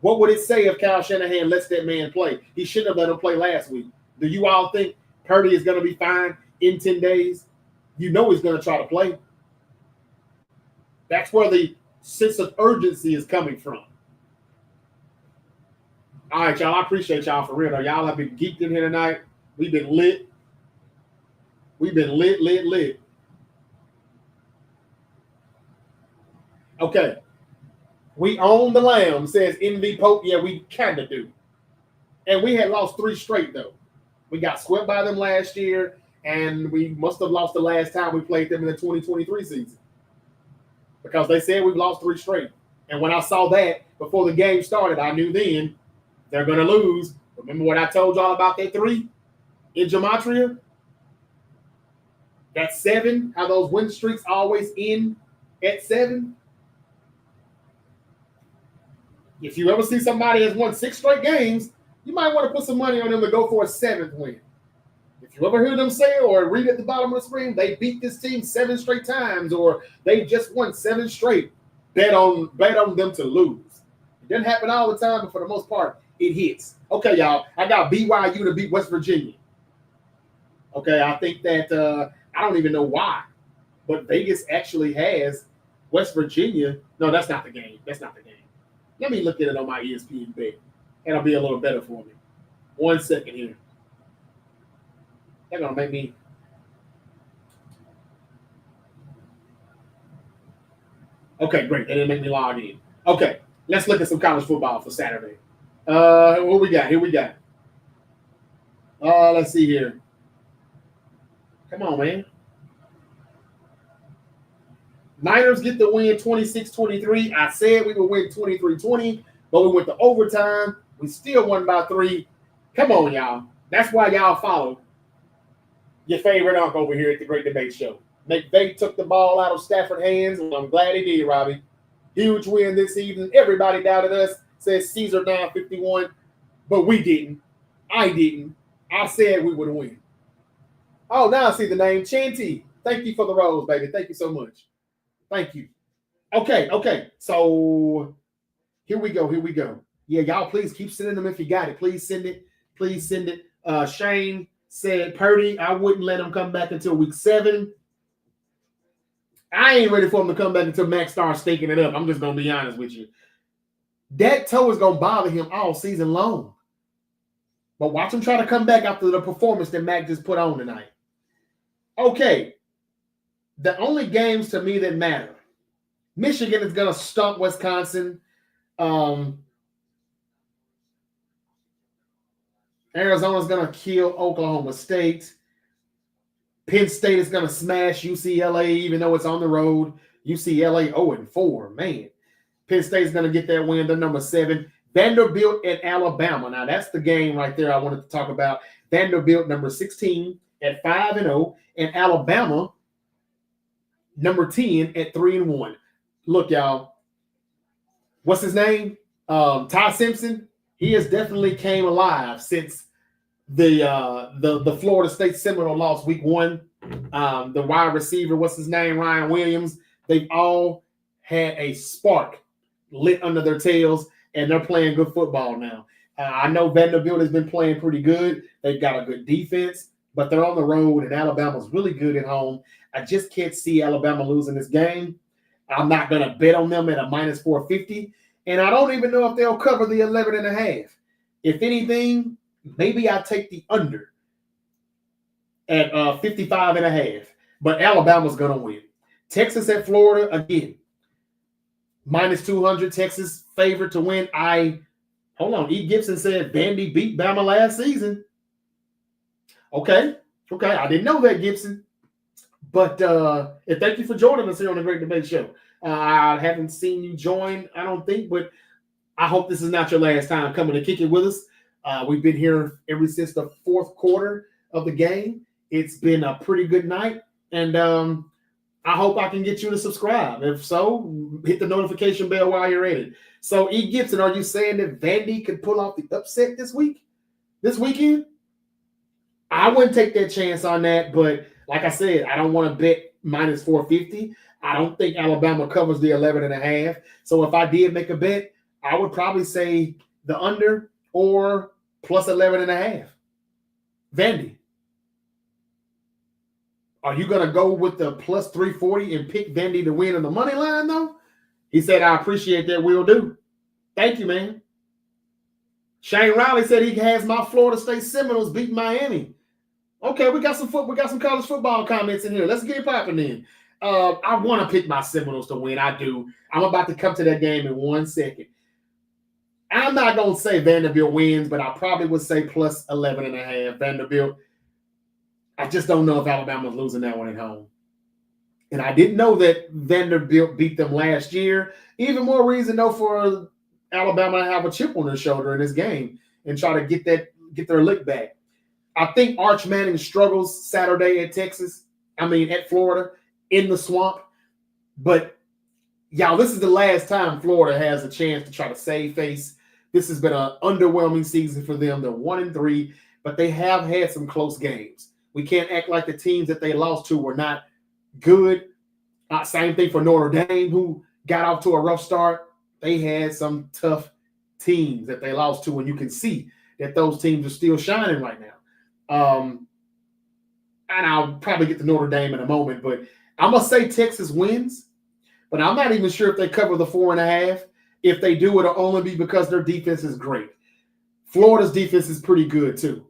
What would it say if Kyle Shanahan lets that man play? He shouldn't have let him play last week. Do you all think Purdy is going to be fine in 10 days? You know he's going to try to play. That's where the sense of urgency is coming from. All right, y'all. I appreciate y'all for real, though. Y'all have been geeked in here tonight. We've been lit. We've been lit. Okay. We own the lamb, says NV Pope. Yeah, we kind of do. And we had lost 3 straight, though. We got swept by them last year, and we must have lost the last time we played them in the 2023 season. Because they said we've lost 3 straight. And when I saw that before the game started, I knew then they're going to lose. Remember what I told y'all about that 3 in Gematria? That 7, how those win streaks always end at 7. If you ever see somebody has won 6 straight games, you might want to put some money on them to go for a 7th win. If you ever hear them say or read at the bottom of the screen, they beat this team 7 straight times, or they just won 7 straight, bet on them to lose. It doesn't happen all the time, but for the most part, it hits. Okay, y'all, I got BYU to beat West Virginia. Okay, I think that I don't even know why, but Vegas actually has West Virginia. No, that's not the game. Let me look at it on my ESPN bet. That'll be a little better for me. 1 second here. They're going to make me. Okay, great. They didn't make me log in. Okay, let's look at some college football for Saturday. What we got? Here we got. Let's see here. Come on, man. Niners get the win 26-23. I said we would win 23-20, but we went to overtime. We still won by 3. Come on, y'all. That's why y'all follow your favorite uncle over here at the Great Debate Show. McVay took the ball out of Stafford's hands, and I'm glad he did, Robbie. Huge win this evening. Everybody doubted us, says Caesar down 51, but we didn't. I didn't. I said we would win. Oh, now I see the name, Chanty. Thank you for the rose, baby. Thank you so much. Thank you. Okay. So here we go. Yeah, y'all please keep sending them if you got it. Please send it. Shane said, Purdy, I wouldn't let him come back until week 7. I ain't ready for him to come back until Max starts staking it up. I'm just going to be honest with you. That toe is going to bother him all season long. But watch them try to come back after the performance that Mac just put on tonight. Okay. The only games to me that matter. Michigan is going to stump Wisconsin. Arizona's going to kill Oklahoma State. Penn State is going to smash UCLA, even though it's on the road. UCLA 0-4, man. Penn State's going to get that win. They're number 7. Vanderbilt at Alabama. Now, that's the game right there I wanted to talk about. Vanderbilt, number 16 at 5-0. And Alabama, number 10 at 3-1. Look, y'all. What's his name? Ty Simpson. He has definitely came alive since the Florida State Seminole lost week 1. The wide receiver, what's his name? Ryan Williams. They've all had a spark lit under their tails, and they're playing good football now. I know Vanderbilt has been playing pretty good. They've got a good defense, but they're on the road, and Alabama's really good at home. I just can't see Alabama losing this game. I'm not going to bet on them at a minus 450, and I don't even know if they'll cover the 11.5. If anything, maybe I take the under at 55.5, but Alabama's going to win. Texas at Florida, again, minus 200, Texas favorite to win. Hold on, E. Gibson said Vandy beat Bama last season. Okay, I didn't know that, Gibson. But and thank you for joining us here on the Great Debate Show. I haven't seen you join, I don't think, but I hope this is not your last time coming to kick it with us. We've been here ever since the fourth quarter of the game. It's been a pretty good night, and I hope I can get you to subscribe. If so, hit the notification bell while you're at it. So, E. Gibson, are you saying that Vandy could pull off the upset this weekend? I wouldn't take that chance on that, but like I said, I don't want to bet minus 450. I don't think Alabama covers the 11.5. So if I did make a bet, I would probably say the under or plus 11.5. Vandy. Are you going to go with the plus 340 and pick Vandy to win on the money line, though? He said, I appreciate that. Will do. Thank you, man. Shane Riley said he has my Florida State Seminoles beat Miami. Okay, we got some college football comments in here. Let's get it popping then. I want to pick my Seminoles to win. I do. I'm about to come to that game in 1 second. I'm not going to say Vanderbilt wins, but I probably would say plus 11.5 Vanderbilt. I just don't know if Alabama's losing that one at home. And I didn't know that Vanderbilt beat them last year. Even more reason, though, for Alabama to have a chip on their shoulder in this game and try to get their lick back. I think Arch Manning struggles Saturday at Florida in the swamp. But, y'all, this is the last time Florida has a chance to try to save face. This has been an underwhelming season for them. They're 1-3, but they have had some close games. We can't act like the teams that they lost to were not good. Same thing for Notre Dame, who got off to a rough start. They had some tough teams that they lost to, and you can see that those teams are still shining right now. And I'll probably get to Notre Dame in a moment, but I'm going to say Texas wins, but I'm not even sure if they cover the 4.5. If they do, it'll only be because their defense is great. Florida's defense is pretty good too,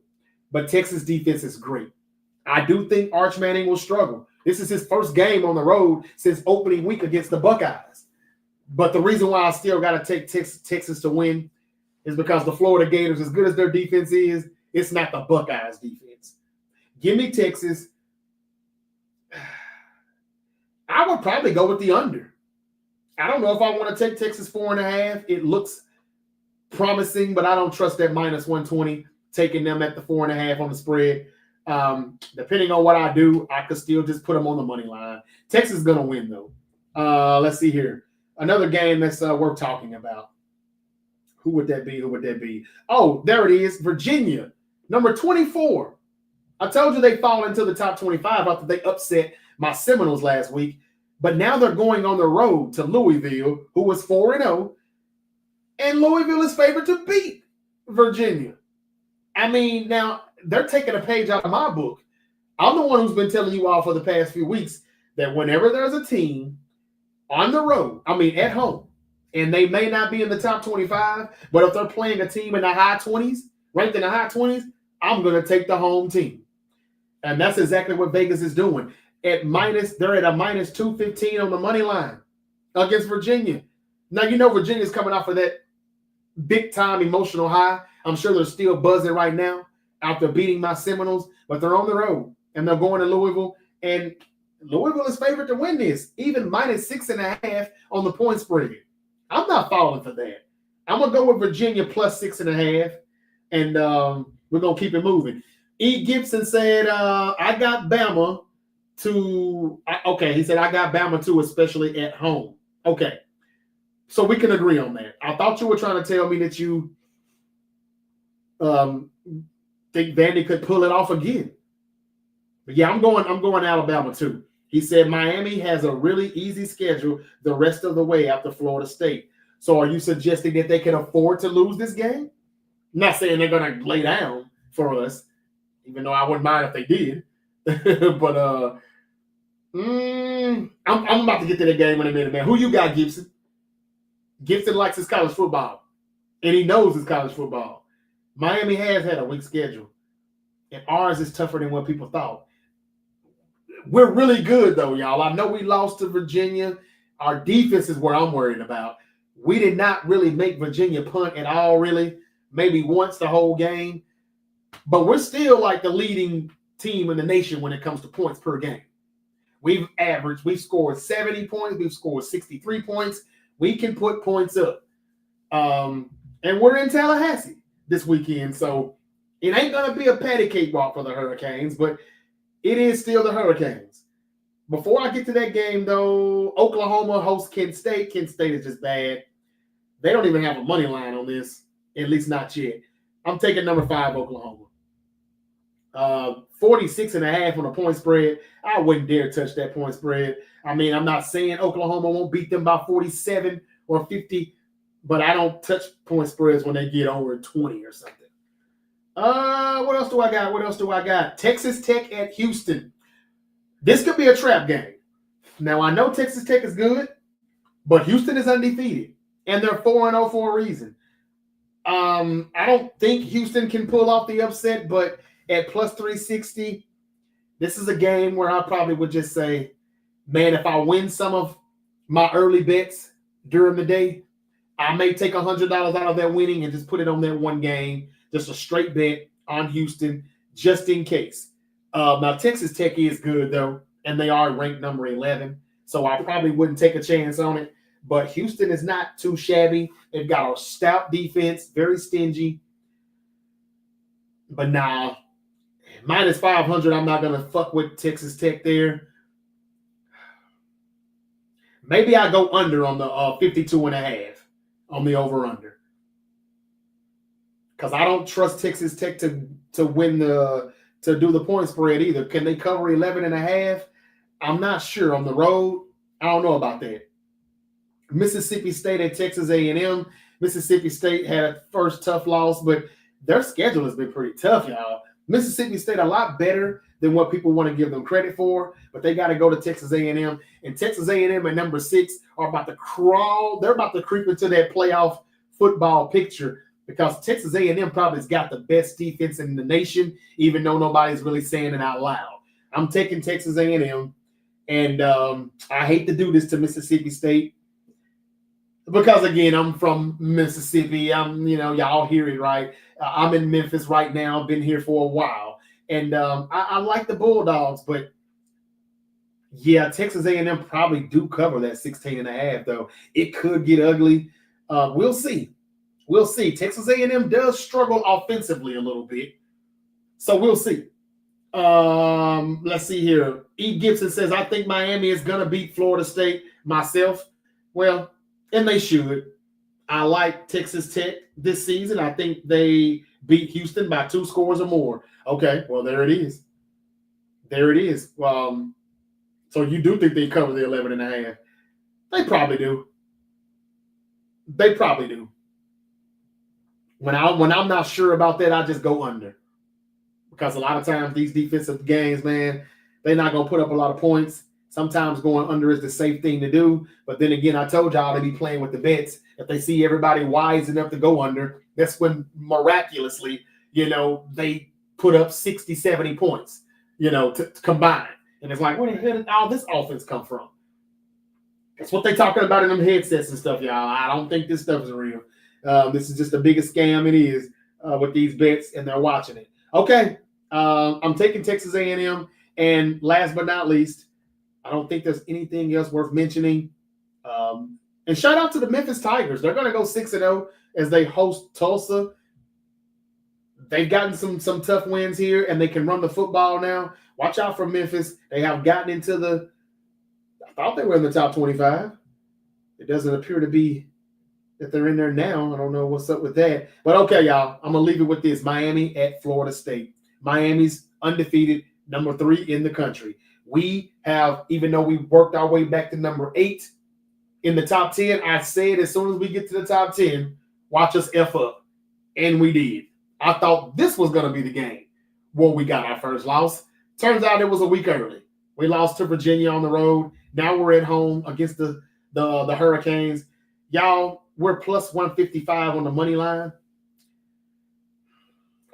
but Texas' defense is great. I do think Arch Manning will struggle. This is his first game on the road since opening week against the Buckeyes. But the reason why I still got to take Texas to win is because the Florida Gators, as good as their defense is, it's not the Buckeyes defense. Give me Texas. I would probably go with the under. I don't know if I want to take Texas 4.5. It looks promising, but I don't trust that minus 120, taking them at the 4.5 on the spread. Depending on what I do, I could still just put them on the money line. Texas is going to win, though. Let's see here. Another game that's worth talking about. Who would that be? Oh, there it is. Virginia, number 24. I told you they fall into the top 25 after they upset my Seminoles last week. But now they're going on the road to Louisville, who was 4-0. And Louisville is favored to beat Virginia. I mean, now they're taking a page out of my book. I'm the one who's been telling you all for the past few weeks that whenever there's a team on the road, at home, and they may not be in the top 25, but if they're playing a team in the high 20s ranked in the high 20s, I'm going to take the home team. And that's exactly what Vegas is doing. They're at a minus 215 on the money line against Virginia. Now, you know Virginia's coming off of that big-time emotional high. I'm sure they're still buzzing right now after beating my Seminoles, but they're on the road, and they're going to Louisville, and Louisville is favored to win this, even minus 6.5 on the point spread. I'm not falling for that. I'm going to go with Virginia plus 6.5, and we're going to keep it moving. E. Gibson said, I got Bama to – okay, he said, I got Bama too, especially at home. Okay, so we can agree on that. I thought you were trying to tell me that you think Vandy could pull it off again. But yeah, I'm going Alabama too. He said Miami has a really easy schedule the rest of the way after Florida State. So are you suggesting that they can afford to lose this game? I'm not saying they're going to lay down for us, even though I wouldn't mind if they did. But I'm about to get to the game in a minute, man. Who you got, Gibson? Gibson likes his college football, and he knows his college football. Miami has had a weak schedule, and ours is tougher than what people thought. We're really good, though, y'all. I know we lost to Virginia. Our defense is where I'm worried about. We did not really make Virginia punt at all, really. Maybe once the whole game. But we're still like the leading team in the nation when it comes to points per game. We've scored 70 points. We've scored 63 points. We can put points up. And we're in Tallahassee this weekend. So it ain't going to be a patty cake walk for the Hurricanes, but it is still the Hurricanes. Before I get to that game, though, Oklahoma hosts Kent State. Kent State is just bad. They don't even have a money line on this, at least not yet. I'm taking number 5, Oklahoma. 46.5 on a point spread. I wouldn't dare touch that point spread. I mean, I'm not saying Oklahoma won't beat them by 47 or 50, but I don't touch point spreads when they get over 20 or something. What else do I got? Texas Tech at Houston. This could be a trap game. Now, I know Texas Tech is good, but Houston is undefeated, and they're 4-0 for a reason. I don't think Houston can pull off the upset, but at plus 360, this is a game where I probably would just say, man, if I win some of my early bets during the day, I may take $100 out of that winning and just put it on that one game, just a straight bet on Houston, just in case. Now, Texas Tech is good, though, and they are ranked number 11, so I probably wouldn't take a chance on it. But Houston is not too shabby. They've got a stout defense, very stingy. But now, minus 500, I'm not going to fuck with Texas Tech there. Maybe I go under on the 52.5 on the over-under. Because I don't trust Texas Tech to win to do the point spread either. Can they cover 11.5? I'm not sure. On the road, I don't know about that. Mississippi State at Texas A&M. Mississippi State had a first tough loss, but their schedule has been pretty tough, y'all. Mississippi State a lot better than what people want to give them credit for, but they got to go to Texas A&M. And Texas A&M at number 6 are about to crawl. They're about to creep into that playoff football picture because Texas A&M probably has got the best defense in the nation, even though nobody's really saying it out loud. I'm taking Texas A&M, and I hate to do this to Mississippi State. Because, again, I'm from Mississippi. Y'all hear it, right? I'm in Memphis right now. Been here for a while. And I like the Bulldogs. But, yeah, Texas A&M probably do cover that 16.5, though. It could get ugly. We'll see. We'll see. Texas A&M does struggle offensively a little bit. So we'll see. Let's see here. E. Gibson says, I think Miami is going to beat Florida State myself. Well, and they should. I like Texas Tech this season. I think they beat Houston by 2 scores or more. Okay, well, there it is. There it is. So you do think they cover the 11.5? They probably do. They probably do. When I'm not sure about that, I just go under. Because a lot of times these defensive games, man, they're not going to put up a lot of points. Sometimes going under is the safe thing to do. But then again, I told y'all to be playing with the bets. If they see everybody wise enough to go under, that's when miraculously they put up 60, 70 points, to combine. And it's like, where the hell did all this offense come from? That's what they talking about in them headsets and stuff, y'all. I don't think this stuff is real. This is just the biggest scam it is with these bets, and they're watching it. Okay, I'm taking Texas A&M. And last but not least, I don't think there's anything else worth mentioning. And shout out to the Memphis Tigers. They're going to go 6-0 as they host Tulsa. They've gotten some tough wins here, and they can run the football now. Watch out for Memphis. They have gotten into I thought they were in the top 25. It doesn't appear to be that they're in there now. I don't know what's up with that. But okay, y'all, I'm going to leave it with this. Miami at Florida State. Miami's undefeated, number 3 in the country. We have, even though we worked our way back to number 8 in the top 10, I said as soon as we get to the top 10, watch us F up. And we did. I thought this was going to be the game where we got our first loss. Turns out it was a week early. We lost to Virginia on the road. Now we're at home against the Hurricanes. Y'all, we're plus 155 on the money line.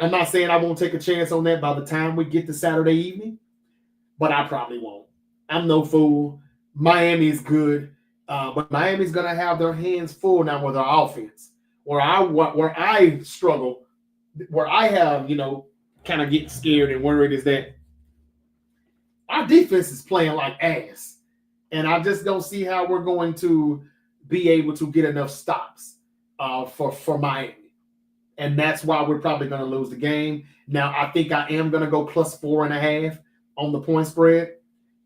I'm not saying I won't take a chance on that by the time we get to Saturday evening, but I probably won't. I'm no fool. Miami's good, but Miami's going to have their hands full now with our offense. Where I struggle, where I have, kind of get scared and worried is that our defense is playing like ass. And I just don't see how we're going to be able to get enough stops for Miami. And that's why we're probably going to lose the game. Now, I think I am going to go plus 4.5 on the point spread.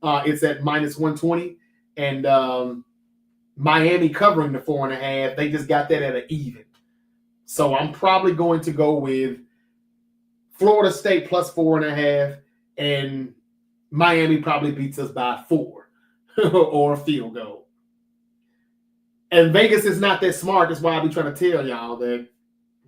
It's at minus 120. And Miami covering the 4.5, they just got that at an even. So I'm probably going to go with Florida State plus 4.5, and Miami probably beats us by 4 or a field goal. And Vegas is not that smart. That's why I be trying to tell y'all that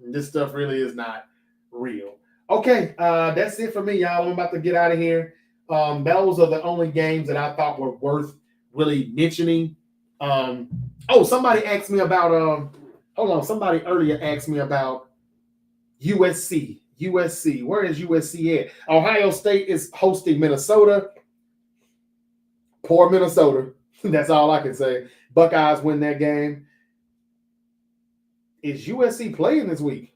this stuff really is not real. Okay, that's it for me, y'all. I'm about to get out of here. Those are the only games that I thought were worth really mentioning. Somebody asked me about somebody earlier asked me about USC. Where is USC at? Ohio State is hosting Minnesota. Poor Minnesota. That's all I can say. Buckeyes win that game. Is USC playing this week?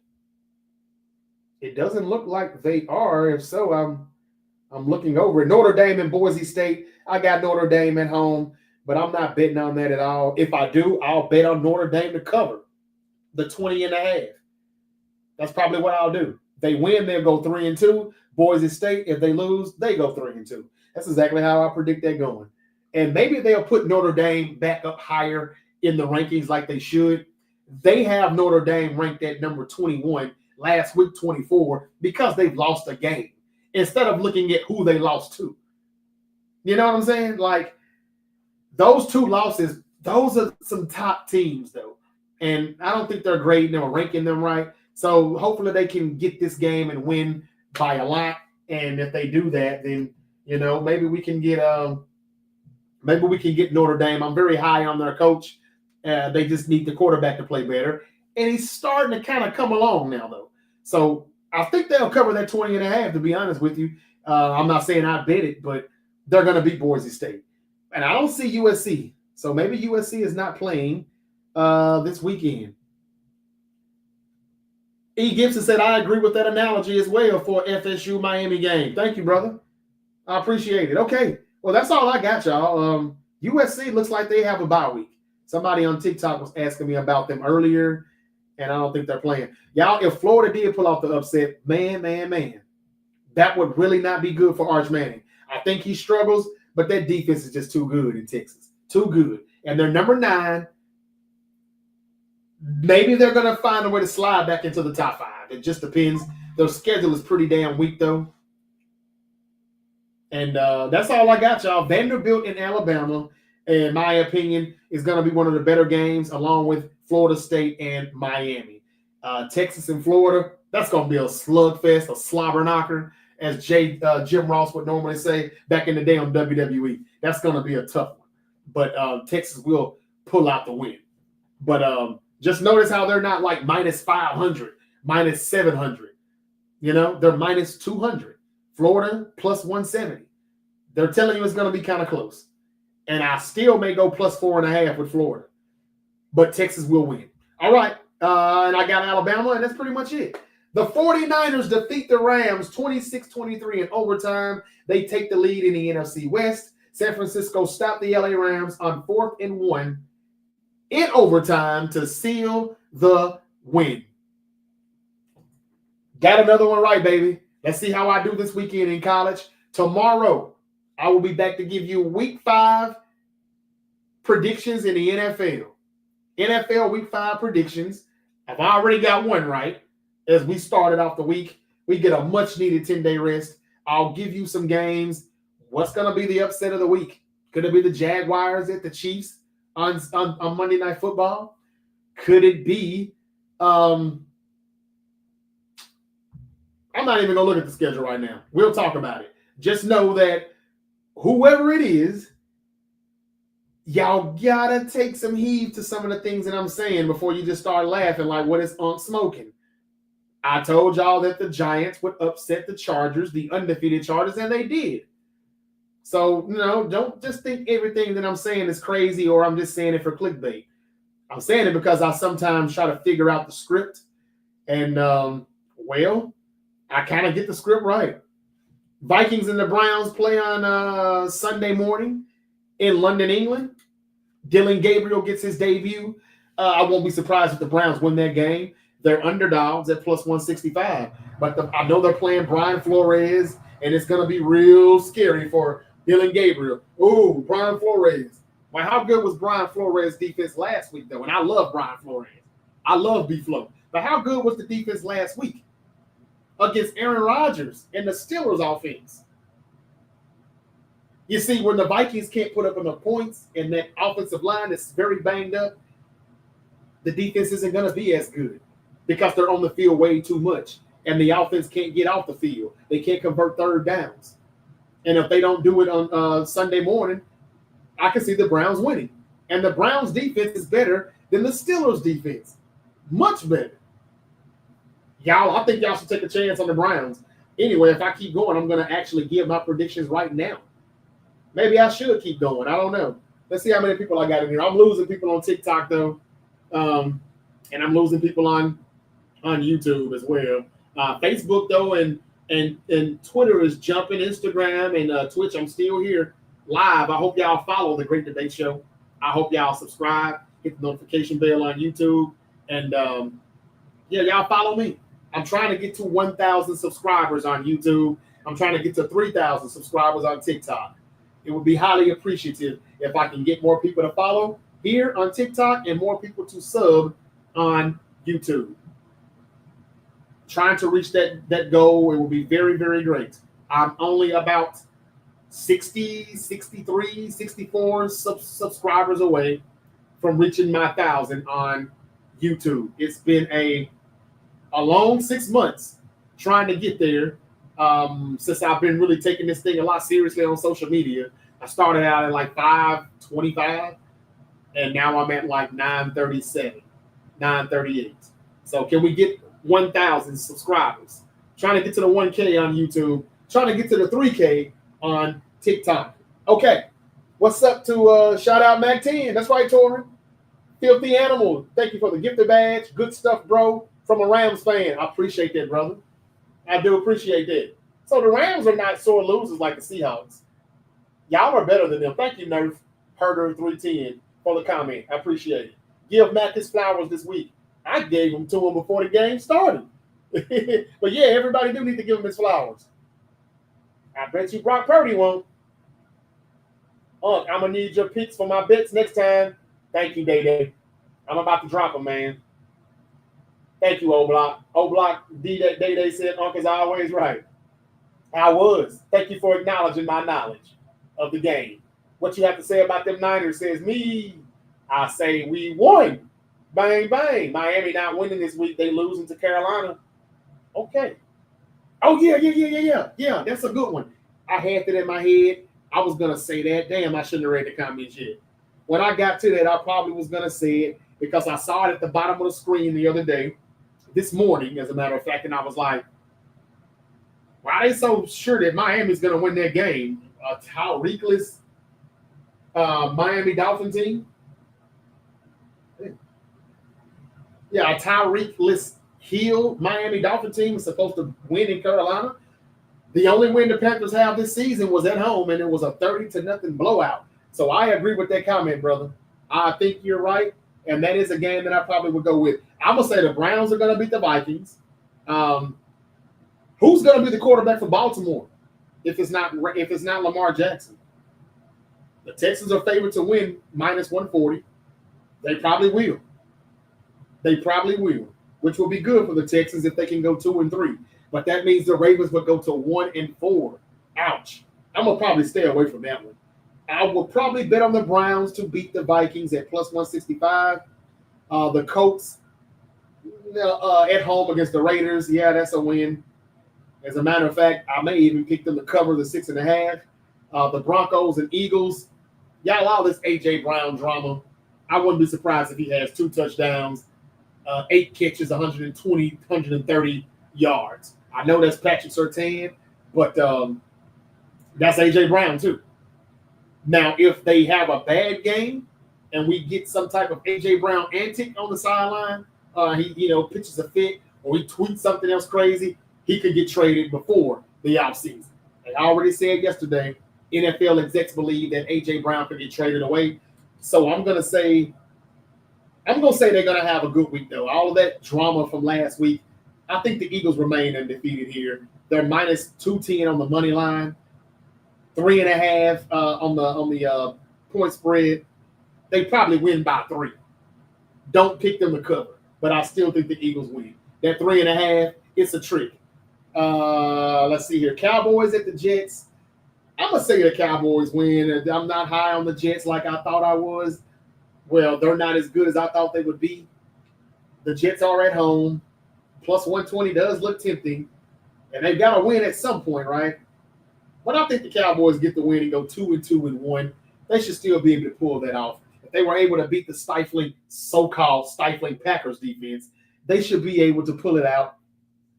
It doesn't look like they are. If so, I'm looking over it. Notre Dame and Boise State. I got Notre Dame at home, but I'm not betting on that at all. If I do, I'll bet on Notre Dame to cover the 20.5. That's probably what I'll do. If they win, they'll go 3-2. Boise State, if they lose, they go 3-2. That's exactly how I predict that going. And maybe they'll put Notre Dame back up higher in the rankings like they should. They have Notre Dame ranked at number 21, last week 24, because they've lost a game instead of looking at who they lost to. You know what I'm saying? Like, those 2 losses, those are some top teams, though. And I don't think they're grading them or ranking them right. So hopefully they can get this game and win by a lot. And if they do that, then, maybe we can get Notre Dame. I'm very high on their coach. They just need the quarterback to play better. And he's starting to kind of come along now, though. So I think they'll cover that 20.5, to be honest with you. I'm not saying I bet it, but they're going to beat Boise State. And I don't see USC. So maybe USC is not playing this weekend. E. Gibson said, I agree with that analogy as well for FSU Miami game. Thank you, brother. I appreciate it. Okay. Well, that's all I got, y'all. USC looks like they have a bye week. Somebody on TikTok was asking me about them earlier, and I don't think they're playing. Y'all, if Florida did pull off the upset, man, that would really not be good for Arch Manning. I think he struggles, but that defense is just too good in Texas. Too good. And they're number 9. Maybe they're going to find a way to slide back into the top 5. It just depends. Their schedule is pretty damn weak, though. And that's all I got, y'all. Vanderbilt in Alabama, in my opinion, is going to be one of the better games, along with Florida State and Miami. Texas and Florida, that's going to be a slugfest, a slobber knocker, as Jim Ross would normally say back in the day on WWE. That's going to be a tough one. But Texas will pull out the win. But just notice how they're not like minus 500, minus 700. You know, they're minus 200. Florida plus 170. They're telling you it's going to be kind of close. And I still may go plus 4.5 with Florida. But Texas will win. All right. And I got Alabama, and that's pretty much it. The 49ers defeat the Rams 26-23 in overtime. They take the lead in the NFC West. San Francisco stopped the LA Rams on 4th and 1 in overtime to seal the win. Got another one right, baby. Let's see how I do this weekend in college. Tomorrow, I will be back to give you Week 5 predictions in the NFL. NFL Week 5 predictions. I've already got one right. As we started off the week, we get a much-needed 10-day rest. I'll give you some games. What's going to be the upset of the week? Could it be the Jaguars at the Chiefs on Monday Night Football? Could it be I'm not even going to look at the schedule right now. We'll talk about it. Just know that whoever it is, y'all got to take some heed to some of the things that I'm saying before you just start laughing like, what is Unc smoking? I told y'all that the Giants would upset the Chargers, the undefeated Chargers, and they did. So, don't just think everything that I'm saying is crazy or I'm just saying it for clickbait. I'm saying it because I sometimes try to figure out the script. And, I kind of get the script right. Vikings and the Browns play on Sunday morning in London, England. Dylan Gabriel gets his debut. I won't be surprised if the Browns win that game. They're underdogs at plus 165. But I know they're playing Brian Flores, and it's going to be real scary for Dylan Gabriel. Ooh, Brian Flores. Well, how good was Brian Flores' defense last week, though? And I love Brian Flores. I love B-Flow. But how good was the defense last week against Aaron Rodgers and the Steelers offense? You see, when the Vikings can't put up enough points and that offensive line is very banged up, the defense isn't going to be as good because they're on the field way too much, and the offense can't get off the field. They can't convert third downs. And if they don't do it on Sunday morning, I can see the Browns winning. And the Browns defense is better than the Steelers defense. Much better. Y'all, I think y'all should take a chance on the Browns. Anyway, if I keep going, I'm going to actually give my predictions right now. Maybe I should keep going. I don't know. Let's see how many people I got in here. I'm losing people on TikTok, though. And I'm losing people on YouTube as well. Facebook, though, and Twitter is jumping. Instagram and Twitch, I'm still here live. I hope y'all follow The Great Debate Show. I hope y'all subscribe. Hit the notification bell on YouTube. And, y'all follow me. I'm trying to get to 1,000 subscribers on YouTube. I'm trying to get to 3,000 subscribers on TikTok. It would be highly appreciative if I can get more people to follow here on TikTok and more people to sub on YouTube. Trying to reach that goal, it will be very, very great. I'm only about 60, 63, 64 subscribers away from reaching my 1,000 on YouTube. It's been a long 6 months trying to get there. Since I've been really taking this thing a lot seriously on social media. I started out at like 525, and now I'm at like 937, 938. So can we get 1,000 subscribers? Trying to get to the 1K on YouTube. Trying to get to the 3K on TikTok. Okay, what's up to shout out Mac 10? That's right, Torrin. Filthy Animal. Thank you for the gifted badge. Good stuff, bro. From a Rams fan. I appreciate that, brother. I do appreciate that. So the Rams are not sore losers like the Seahawks. Y'all are better than them. Thank you, Nerf Herder 310 for the comment. I appreciate it. Give Mac his flowers this week. I gave them to him before the game started. But yeah, everybody do need to give him his flowers. I bet you Brock Purdy won't. I'm going to need your picks for my bets next time. Thank you, Day. I'm about to drop them, man. Thank you, O-Block. O-Block, Day said, Unc is always right. I was. Thank you for acknowledging my knowledge of the game. What you have to say about them Niners says me. I say we won. Bang, bang. Miami not winning this week. They losing to Carolina. Okay. Oh, yeah. Yeah, that's a good one. I had that in my head. I was going to say that. Damn, I shouldn't have read the comments yet. When I got to that, I probably was going to say it because I saw it at the bottom of the screen the other day, this morning, as a matter of fact, and I was like, Why are they so sure that Miami's going to win that game? A Tyreek-less Miami Dolphin team? Yeah, a Tyreek-less Hill Miami Dolphin team is supposed to win in Carolina. The only win the Panthers have this season was at home, and it was a 30-0 blowout. So I agree with that comment, brother. I think you're right, and that is a game that I probably would go with. I'm going to say the Browns are going to beat the Vikings. Who's going to be the quarterback for Baltimore if it's not Lamar Jackson? The Texans are favored to win minus 140. They probably will. Which will be good for the Texans if they can go 2-3. But that means the Ravens would go to 1-4. Ouch. I'm going to probably stay away from that one. I will probably bet on the Browns to beat the Vikings at plus 165. The Colts at home against the Raiders. Yeah, that's a win. As a matter of fact, I may even pick them to cover the 6.5. The Broncos and Eagles. Y'all allow this A.J. Brown drama. I wouldn't be surprised if he has 2 touchdowns, 8 catches, 120, 130 yards. I know that's Patrick Surtain, but that's A.J. Brown too. Now, if they have a bad game and we get some type of A.J. Brown antic on the sideline, he pitches a fit or he tweets something else crazy, he could get traded before the offseason. I already said yesterday, NFL execs believe that A.J. Brown could get traded away. So I'm gonna say they're gonna have a good week though. All of that drama from last week, I think the Eagles remain undefeated here. They're minus 210 on the money line, 3.5 on the point spread. They probably win by 3. Don't pick them to cover, but I still think the Eagles win. That 3.5, it's a trick. Let's see here. Cowboys at the Jets. I'm going to say the Cowboys win. I'm not high on the Jets like I thought I was. Well, they're not as good as I thought they would be. The Jets are at home. Plus 120 does look tempting. And they've got to win at some point, right? But I think the Cowboys get the win and go 2-2-1. They should still be able to pull that off. If they were able to beat the so-called stifling Packers defense, they should be able to pull it out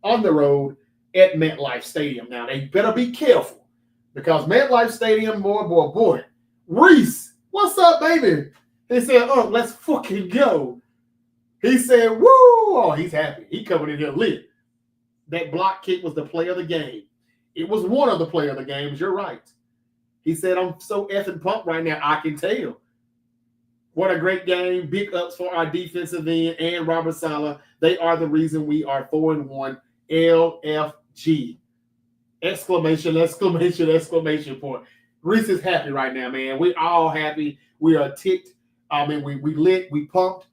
on the road at MetLife Stadium. Now, they better be careful because MetLife Stadium, boy. Reese, what's up, baby? He said, let's fucking go. He said, woo! Oh, he's happy. He coming in here lit. That block kick was the play of the game. It was one of the play of the games. You're right. He said, I'm so effing pumped right now. I can tell. What a great game. Big ups for our defensive end and Robert Saleh. They are the reason we are 4-1. LFG. Exclamation point. Reese is happy right now, man. We're all happy. We are ticked. I mean, we lit. We pumped.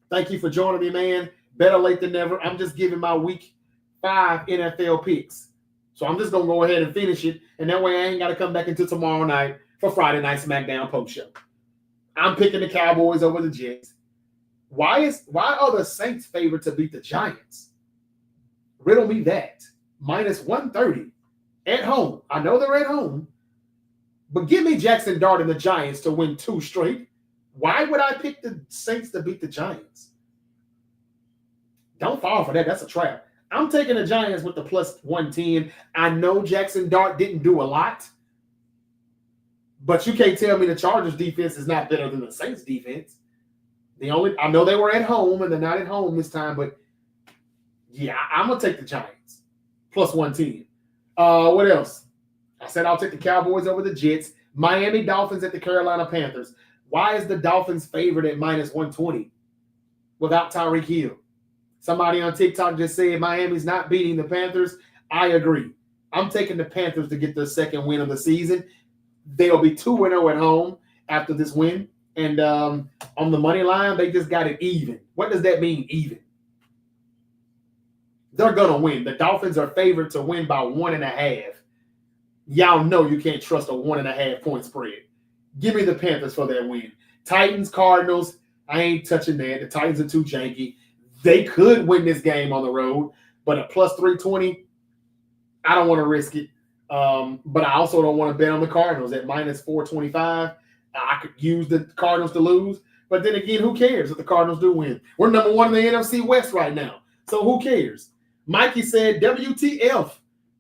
Thank you for joining me, man. Better late than never. I'm just giving my week 5 NFL picks. So I'm just going to go ahead and finish it. And that way I ain't got to come back until tomorrow night for Friday Night SmackDown post show. I'm picking the Cowboys over the Jets. Why are the Saints favored to beat the Giants? Riddle me that. Minus 130 at home. I know they're at home. But give me Jackson Dart and the Giants to win 2 straight. Why would I pick the Saints to beat the Giants? Don't fall for that. That's a trap. I'm taking the Giants with the plus 110. I know Jackson Dart didn't do a lot. But you can't tell me the Chargers defense is not better than the Saints defense. I know they were at home and they're not at home this time, but yeah, I'm going to take the Giants. Plus 110. What else? I said I'll take the Cowboys over the Jets. Miami Dolphins at the Carolina Panthers. Why is the Dolphins favored at minus 120 without Tyreek Hill? Somebody on TikTok just said Miami's not beating the Panthers. I agree. I'm taking the Panthers to get their second win of the season. They'll be 2-0 at home after this win. And on the money line, they just got it even. What does that mean, even? They're going to win. The Dolphins are favored to win by 1.5. Y'all know you can't trust a 1.5 point spread. Give me the Panthers for that win. Titans, Cardinals, I ain't touching that. The Titans are too janky. They could win this game on the road, but a plus 320, I don't want to risk it. But I also don't want to bet on the Cardinals at minus 425. I could use the Cardinals to lose. But then again, who cares if the Cardinals do win? We're number 1 in the NFC West right now. So who cares? Mikey said, WTF.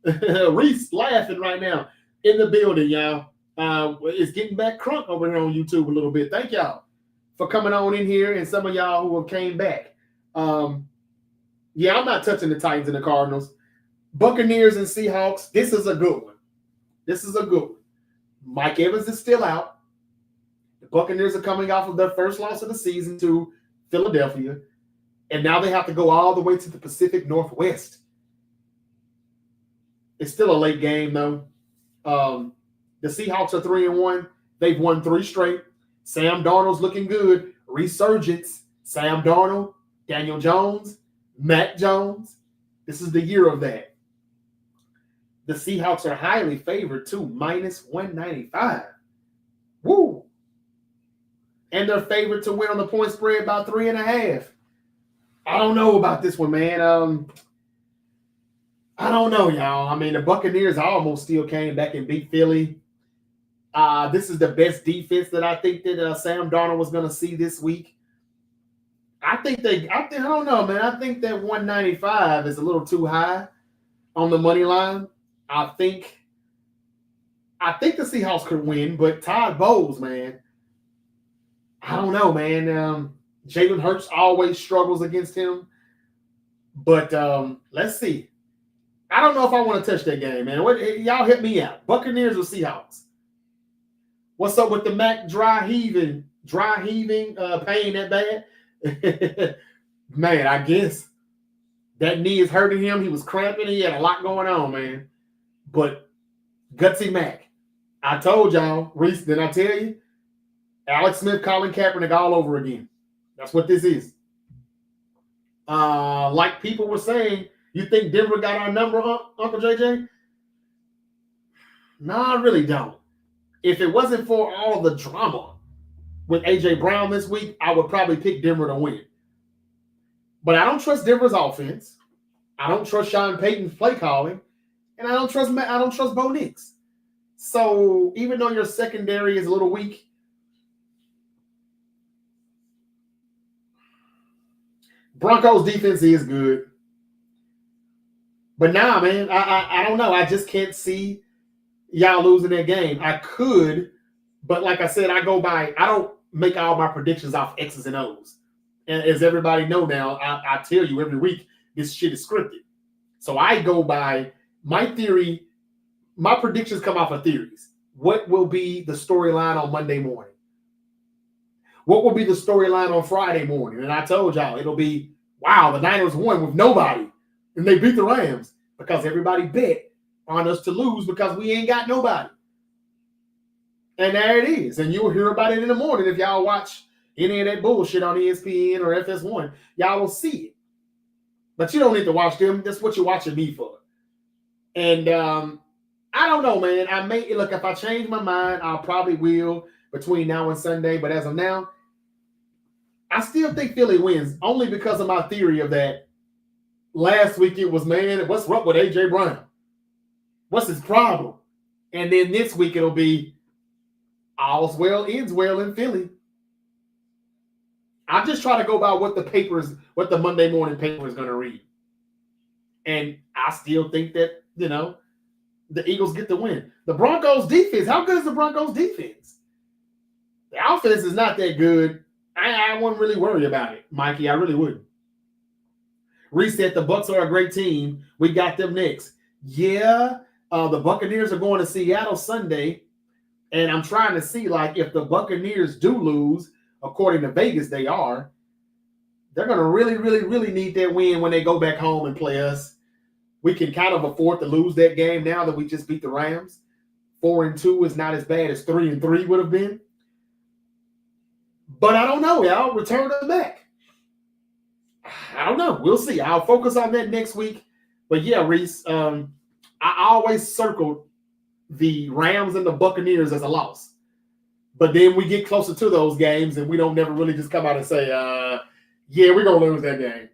Reese laughing right now in the building, y'all. It's getting back crunk over here on YouTube a little bit. Thank y'all for coming on in here, and some of y'all who have came back. Yeah, I'm not touching the Titans and the Cardinals. Buccaneers and Seahawks. This is a good one. This is a good one. Mike Evans is still out. The Buccaneers are coming off of their first loss of the season to Philadelphia, and now they have to go all the way to the Pacific Northwest. It's still a late game, though. The Seahawks are 3-1. They've won 3 straight. Sam Darnold's looking good. Resurgence. Sam Darnold, Daniel Jones, Matt Jones. This is the year of that. The Seahawks are highly favored too, -195. Woo! And they're favored to win on the point spread by 3.5. I don't know about this one, man. I don't know, y'all. I mean, the Buccaneers almost still came back and beat Philly. This is the best defense that I think that Sam Darnold was going to see this week. I don't know, man. I think that 195 is a little too high on the money line. I think the Seahawks could win, but Todd Bowles, man, I don't know, man. Jalen Hurts always struggles against him, but let's see. I don't know if I want to touch that game, man. Y'all hit me out. Buccaneers or Seahawks? What's up with the Mac dry heaving pain that bad? Man, I guess that knee is hurting him. He was cramping. He had a lot going on, man. But Gutsy Mac, I told y'all, Reese, did I tell you? Alex Smith, Colin Kaepernick all over again. That's what this is. Like people were saying, you think Denver got our number, Uncle JJ? No, I really don't. If it wasn't for all the drama with A.J. Brown this week, I would probably pick Denver to win. But I don't trust Denver's offense. I don't trust Sean Payton's play calling. And I don't trust Bo Nix. So even though your secondary is a little weak, Broncos defense is good. But nah, man, I don't know. I just can't see y'all losing that game. I could, but like I said, I don't make all my predictions off X's and O's. And as everybody know now, I tell you every week, this shit is scripted. So I go by my theory. My predictions come off of theories. What will be the storyline on Monday morning? What will be the storyline on Friday morning? And I told y'all, it'll be, wow, the Niners won with nobody. And they beat the Rams because everybody bet on us to lose because we ain't got nobody. And there it is. And you'll hear about it in the morning if y'all watch any of that bullshit on ESPN or FS1. Y'all will see it. But you don't need to watch them. That's what you're watching me for. And I don't know, man. Look, if I change my mind, I'll probably will between now and Sunday. But as of now, I still think Philly wins only because of my theory of that. Last week it was, man, what's up with A.J. Brown? What's his problem? And then this week it'll be all's well, ends well in Philly. I just try to go by what the Monday morning paper is going to read. And I still think that, the Eagles get the win. The Broncos defense, how good is the Broncos defense? The offense is not that good. I wouldn't really worry about it, Mikey. I really wouldn't. Reset, the Bucs are a great team. We got them next. Yeah, the Buccaneers are going to Seattle Sunday. And I'm trying to see, if the Buccaneers do lose, according to Vegas, they are. They're going to really, really, really need that win when they go back home and play us. We can kind of afford to lose that game now that we just beat the Rams. 4-2 is not as bad as 3-3 would have been. But I don't know, y'all. Return them back. I don't know. We'll see. I'll focus on that next week. But yeah, Reese, I always circled the Rams and the Buccaneers as a loss. But then we get closer to those games and we don't never really just come out and say, yeah, we're going to lose that game.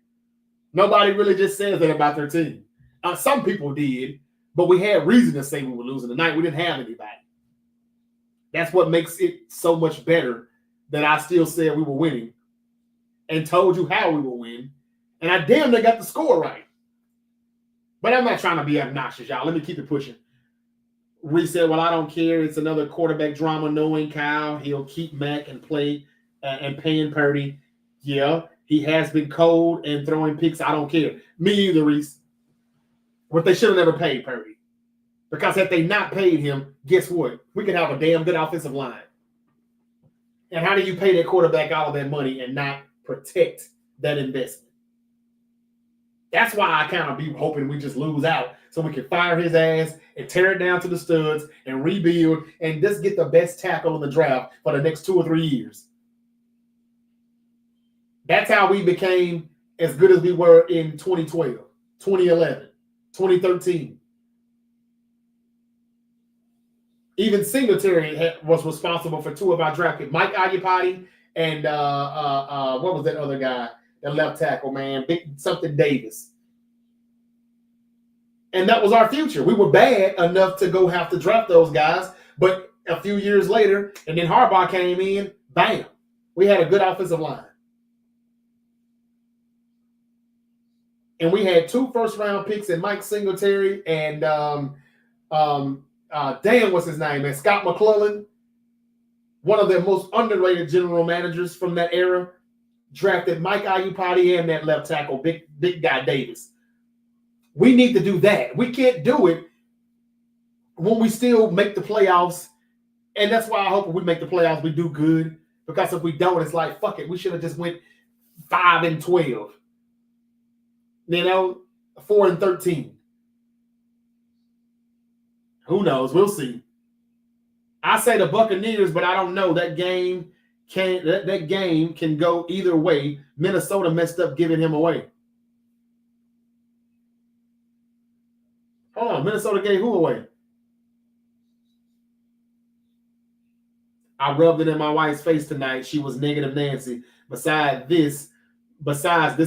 Nobody really just says that about their team. Some people did, but we had reason to say we were losing tonight. We didn't have anybody. That's what makes it so much better that I still said we were winning and told you how we will win. And I damn near got the score right. But I'm not trying to be obnoxious, y'all. Let me keep it pushing. Reese said, well, I don't care. It's another quarterback drama knowing Kyle. He'll keep Mac and play and paying Purdy. Yeah, he has been cold and throwing picks. I don't care. Me either, Reese. But they should have never paid Purdy. Because had they not paid him, guess what? We could have a damn good offensive line. And how do you pay that quarterback all of that money and not protect that investment? That's why I kind of be hoping we just lose out so we can fire his ass and tear it down to the studs and rebuild and just get the best tackle in the draft for the next 2 or 3 years. That's how we became as good as we were in 2012, 2011, 2013. Even Singletary was responsible for 2 of our draft picks, Mike Ayupati and what was that other guy? The left tackle, man, Big something Davis. And that was our future. We were bad enough to go have to draft those guys, but a few years later, and then Harbaugh came in, bam, we had a good offensive line. And we had 2 first-round picks in Mike Singletary and damn, what's his name, man? Scott McClellan, one of the most underrated general managers from that era, drafted Mike Ayupati and that left tackle, big guy Davis. We need to do that. We can't do it when we still make the playoffs. And that's why I hope if we make the playoffs, we do good. Because if we don't, it's like, fuck it. We should have just went 5-12. 4-13. Who knows? We'll see. I say the Buccaneers, but I don't know. That game can go either way. Minnesota messed up giving him away. Hold on. Minnesota gave who away? I rubbed it in my wife's face tonight. She was negative Nancy. Besides this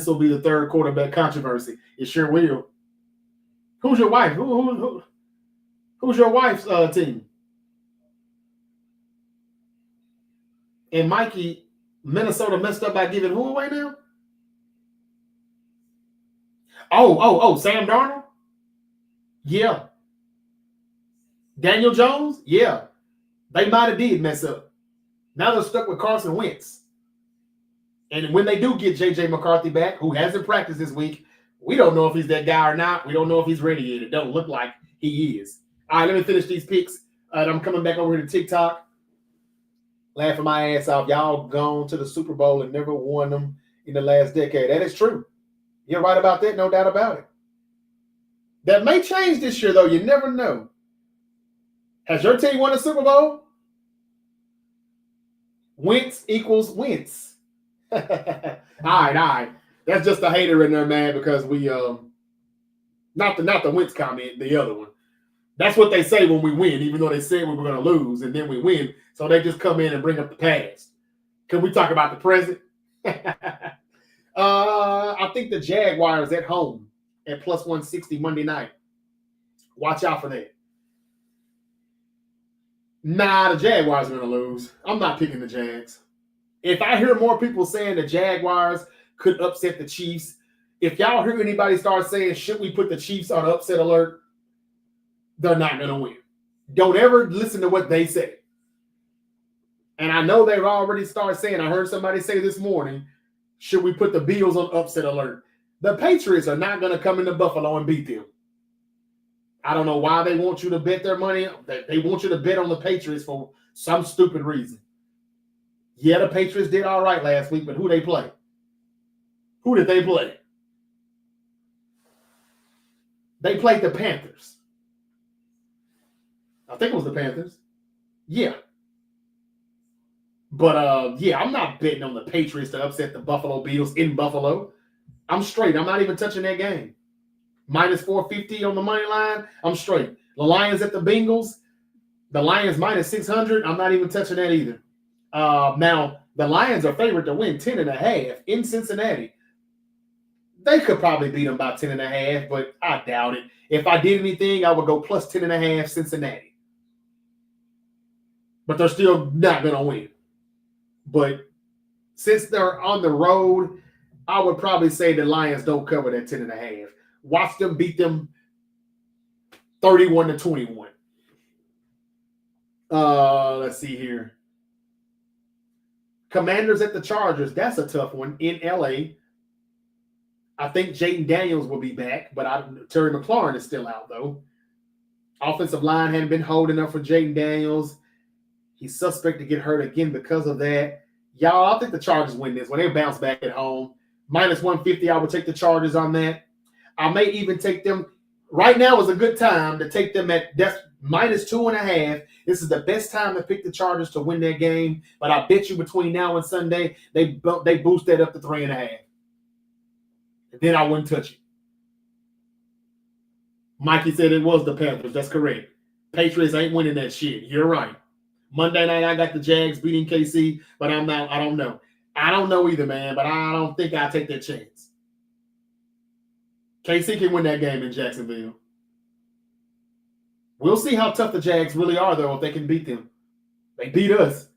will be the 3rd quarterback controversy. It sure will. Who's your wife? Who's your wife's team? And Mikey, Minnesota messed up by giving who away now? Oh, Sam Darnold? Yeah. Daniel Jones? Yeah. They might have did mess up. Now they're stuck with Carson Wentz. And when they do get J.J. McCarthy back, who hasn't practiced this week, we don't know if he's that guy or not. We don't know if he's ready yet. It don't look like he is. All right, let me finish these picks. I'm coming back over here to TikTok. Laughing my ass off. Y'all gone to the Super Bowl and never won them in the last decade. That is true. You're right about that. No doubt about it. That may change this year, though. You never know. Has your team won a Super Bowl? Wentz equals Wentz. All right. That's just a hater in there, man, because we not the Wentz comment, the other one. That's what they say when we win, even though they said we were going to lose, and then we win. So they just come in and bring up the past. Can we talk about the present? I think the Jaguars at home at plus 160 Monday night. Watch out for that. Nah, the Jaguars are going to lose. I'm not picking the Jags. If I hear more people saying the Jaguars could upset the Chiefs, if y'all hear anybody start saying, should we put the Chiefs on upset alert, they're not going to win. Don't ever listen to what they say. And I know they've already started saying, I heard somebody say this morning, should we put the Bills on upset alert? The Patriots are not going to come into Buffalo and beat them. I don't know why they want you to bet their money. They want you to bet on the Patriots for some stupid reason. Yeah, the Patriots did all right last week, but who they play? Who did they play? They played the Panthers. I think it was the Panthers. Yeah. But, I'm not betting on the Patriots to upset the Buffalo Bills in Buffalo. I'm straight. I'm not even touching that game. Minus 450 on the money line, I'm straight. The Lions at the Bengals, the Lions minus 600, I'm not even touching that either. Now, the Lions are favored to win 10.5 in Cincinnati. They could probably beat them by 10.5, but I doubt it. If I did anything, I would go plus 10.5 Cincinnati. But they're still not going to win. But since they're on the road, I would probably say the Lions don't cover that 10.5. Watch them beat them 31-21. Let's see here. Commanders at the Chargers. That's a tough one in LA. I think Jaden Daniels will be back, but Terry McLaurin is still out, though. Offensive line hadn't been holding up for Jaden Daniels. He's suspect to get hurt again because of that. Y'all, I think the Chargers win this when they bounce back at home. -150, I would take the Chargers on that. I may even take them. Right now is a good time to take them at -2.5. This is the best time to pick the Chargers to win that game. But I bet you between now and Sunday, they boost that up to 3.5. And then I wouldn't touch it. Mikey said it was the Panthers. That's correct. Patriots ain't winning that shit. You're right. Monday night, I got the Jags beating KC, but I don't know. I don't know either, man, but I don't think I'll take that chance. KC can win that game in Jacksonville. We'll see how tough the Jags really are, though, if they can beat them. They beat us.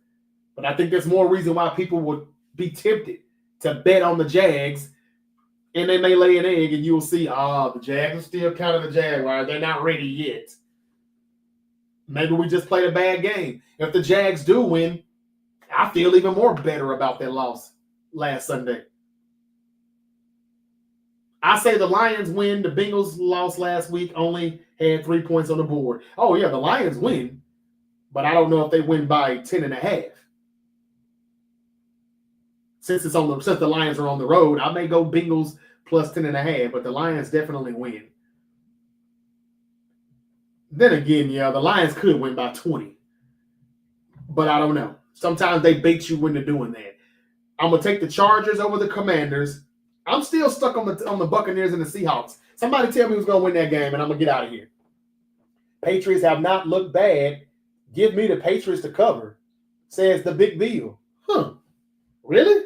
But I think there's more reason why people would be tempted to bet on the Jags, and they may lay an egg, and you'll see, the Jags are still kind of the Jaguars. They're not ready yet. Maybe we just played a bad game. If the Jags do win, I feel even more better about that loss last Sunday. I say the Lions win. The Bengals lost last week, only had 3 points on the board. Oh, yeah, the Lions win, but I don't know if they win by 10.5. Since the Lions are on the road, I may go Bengals plus 10.5, but the Lions definitely win. Then again, yeah, the Lions could win by 20. But I don't know. Sometimes they bait you when they're doing that. I'm going to take the Chargers over the Commanders. I'm still stuck on the Buccaneers and the Seahawks. Somebody tell me who's going to win that game, and I'm going to get out of here. Patriots have not looked bad. Give me the Patriots to cover, says the Big Bill. Huh. Really?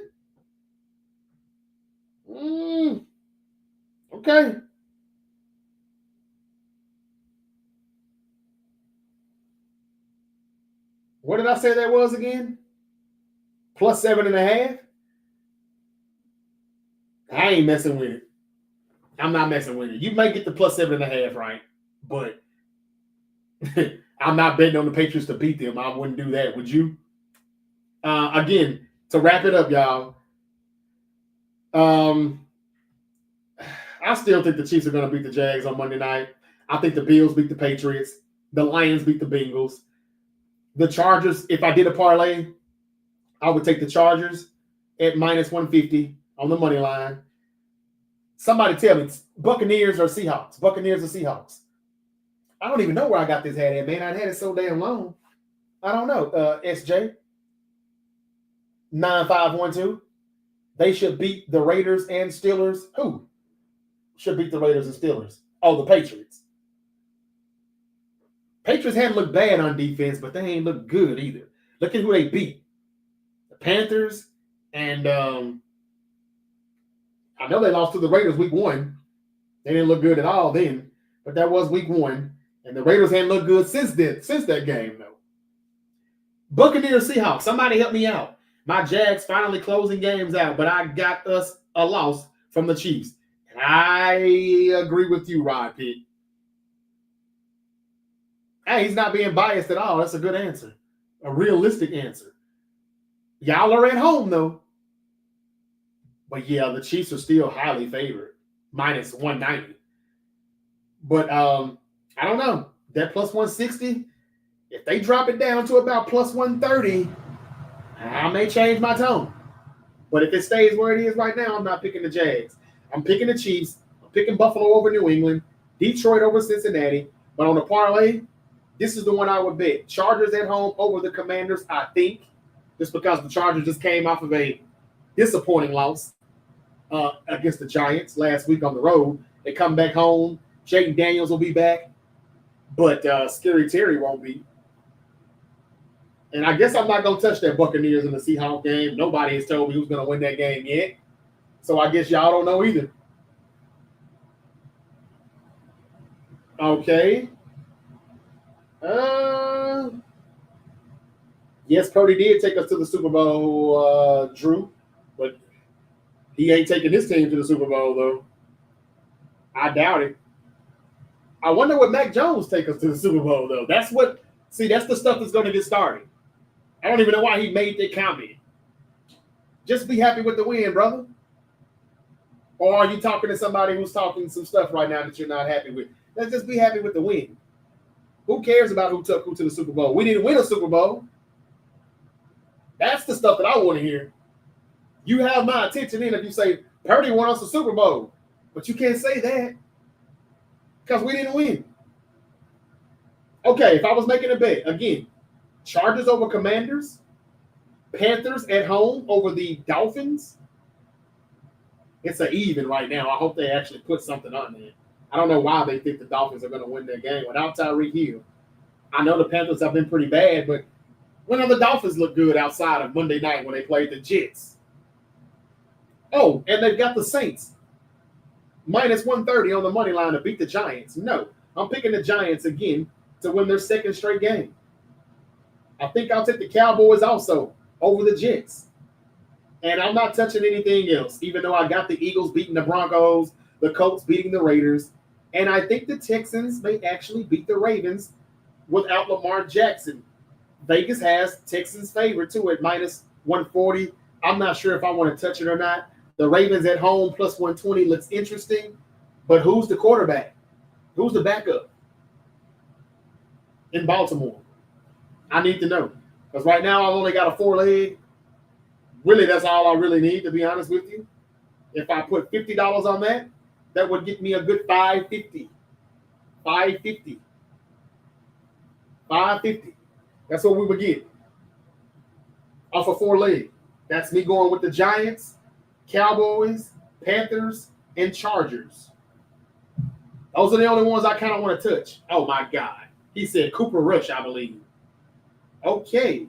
Okay. What did I say that was again? Plus 7.5? I ain't messing with it. I'm not messing with it. You may get the plus 7.5 right, but I'm not betting on the Patriots to beat them. I wouldn't do that. Would you? Again, to wrap it up, y'all, I still think the Chiefs are going to beat the Jags on Monday night. I think the Bills beat the Patriots. The Lions beat the Bengals. The Chargers, if I did a parlay, I would take the Chargers at -150 on the money line. Somebody tell me, Buccaneers or Seahawks? Buccaneers or Seahawks? I don't even know where I got this hat at, man. I had it so damn long. I don't know. SJ 9512. They should beat the Raiders and Steelers. Who should beat the Raiders and Steelers? Oh, the Patriots. Patriots hadn't looked bad on defense, but they ain't looked good either. Look at who they beat. The Panthers and I know they lost to the Raiders week 1. They didn't look good at all then, but that was week 1. And the Raiders hadn't looked good since that game, though. Buccaneers, Seahawks. Somebody help me out. My Jags finally closing games out, but I got us a loss from the Chiefs. And I agree with you, Rod Pitt. Hey, he's not being biased at all. That's a good answer. A realistic answer. Y'all are at home, though. But, yeah, the Chiefs are still highly favored. -190. But I don't know. That plus 160, if they drop it down to about plus 130, I may change my tone. But if it stays where it is right now, I'm not picking the Jags. I'm picking the Chiefs. I'm picking Buffalo over New England. Detroit over Cincinnati. But on the parlay, this is the one I would bet. Chargers at home over the Commanders, I think. Just because the Chargers just came off of a disappointing loss against the Giants last week on the road. They come back home. Jaden Daniels will be back. But Scary Terry won't be. And I guess I'm not going to touch that Buccaneers in the Seahawks game. Nobody has told me who's going to win that game yet. So I guess y'all don't know either. Okay. Yes, Purdy did take us to the Super Bowl, Drew. But he ain't taking his team to the Super Bowl, though. I doubt it. I wonder what Mac Jones take us to the Super Bowl, though. That's the stuff that's going to get started. I don't even know why he made that comment. Just be happy with the win, brother. Or are you talking to somebody who's talking some stuff right now that you're not happy with? Let's just be happy with the win. Who cares about who took who to the Super Bowl? We didn't win a Super Bowl. That's the stuff that I want to hear. You have my attention in if you say Purdy won us a Super Bowl. But you can't say that because we didn't win. Okay, if I was making a bet, again, Chargers over Commanders, Panthers at home over the Dolphins. It's an even right now. I hope they actually put something on there. I don't know why they think the Dolphins are going to win their game without Tyreek Hill. I know the Panthers have been pretty bad, but when have the Dolphins look good outside of Monday night when they played the Jets? Oh, and they've got the Saints. Minus 130 on the money line to beat the Giants. No, I'm picking the Giants again to win their second straight game. I think I'll take the Cowboys also over the Jets. And I'm not touching anything else, even though I got the Eagles beating the Broncos, the Colts beating the Raiders. And I think the Texans may actually beat the Ravens without Lamar Jackson. Vegas has Texans favored too at minus 140. I'm not sure if I want to touch it or not. The Ravens at home plus 120 looks interesting. But who's the quarterback? Who's the backup in Baltimore? I need to know. Because right now I've only got a 4-leg. Really, that's all I really need, to be honest with you. If I put $50 on that, that would get me a good $550. $550. That's what we would get off a 4-leg. That's me going with the Giants, Cowboys, Panthers, and Chargers. Those are the only ones I kind of want to touch. Oh, my God. He said Cooper Rush, I believe. Okay.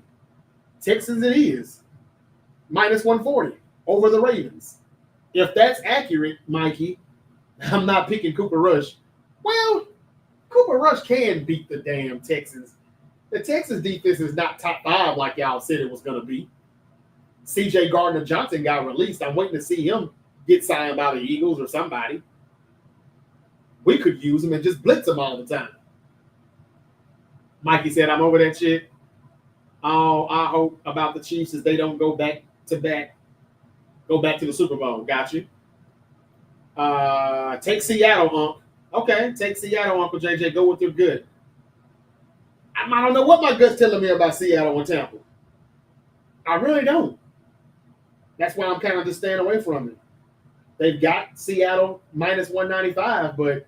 Texans it is. Minus 140 over the Ravens. If that's accurate, Mikey, I'm not picking Cooper Rush. Well, Cooper Rush can beat the damn Texans. The Texans defense is not top 5 like y'all said it was going to be. C.J. Gardner-Johnson got released. I'm waiting to see him get signed by the Eagles or somebody. We could use him and just blitz him all the time. Mikey said, I'm over that shit. Oh, I hope about the Chiefs is they don't go back to the Super Bowl. Got you. Take Seattle, Unc. Okay, take Seattle, Uncle JJ. Go with your good. I don't know what my gut's telling me about Seattle and Tampa. I really don't. That's why I'm kind of just staying away from it. They've got Seattle minus 195, but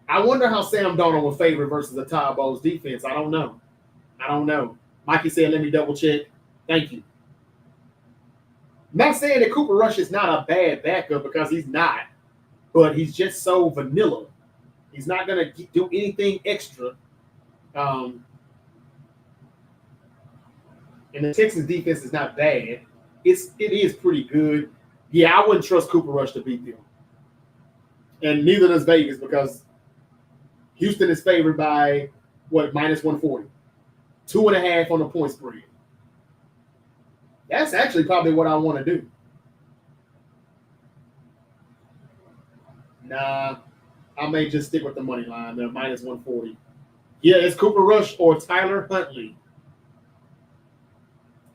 I wonder how Sam Darnold will favor versus the Todd Bowles defense. I don't know. Mikey said, let me double check. Thank you. Not saying that Cooper Rush is not a bad backup because he's not, but he's just so vanilla. He's not going to do anything extra. And the Texans defense is not bad. It is pretty good. Yeah, I wouldn't trust Cooper Rush to beat them. And neither does Vegas because Houston is favored by, minus 140. 2.5 on the point spread. That's actually probably what I want to do. Nah, I may just stick with the money line. They're minus 140. Yeah, it's Cooper Rush or Tyler Huntley.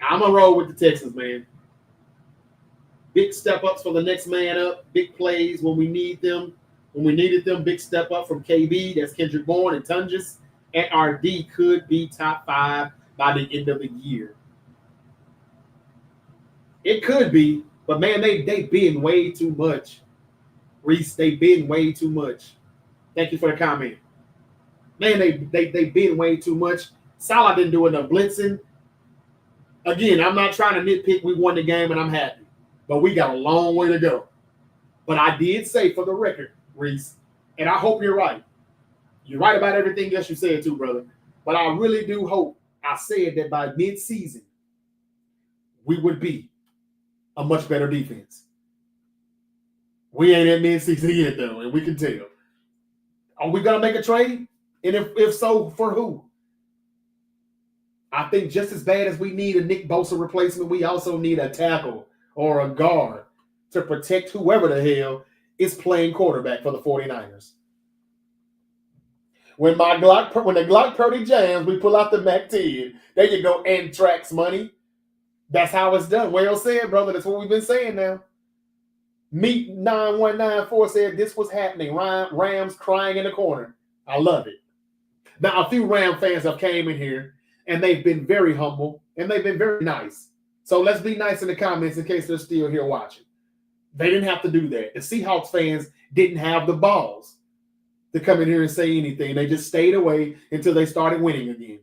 I'm going to roll with the Texans, man. Big step-ups for the next man up. Big plays when we need them. When we needed them, big step up from KB. That's Kendrick Bourne and Tunges. And our D could be top 5 by the end of the year. It could be, but man, they been way too much. Reese, they been way too much. Thank you for the comment. Man, they been way too much. Salah didn't do enough blitzing. Again, I'm not trying to nitpick. We won the game and I'm happy. But we got a long way to go. But I did say for the record, Reese, and I hope you're right. You're right about everything else you said too, brother. But I really do hope I said that by mid-season, we would be a much better defense. We ain't at mid-season yet, though, and we can tell. Are we going to make a trade? And if so, for who? I think just as bad as we need a Nick Bosa replacement, we also need a tackle or a guard. to protect whoever the hell is playing quarterback for the 49ers. When the Glock Purdy jams, we pull out the Mac 10. There you go, Antrax money. That's how it's done. Well said, brother. That's what we've been saying now. Meet 9194 said this was happening. Rams crying in the corner. I love it. Now, a few Ram fans have came in here, and they've been very humble, and they've been very nice. So let's be nice in the comments in case they're still here watching. They didn't have to do that. The Seahawks fans didn't have the balls to come in here and say anything. They just stayed away until they started winning again.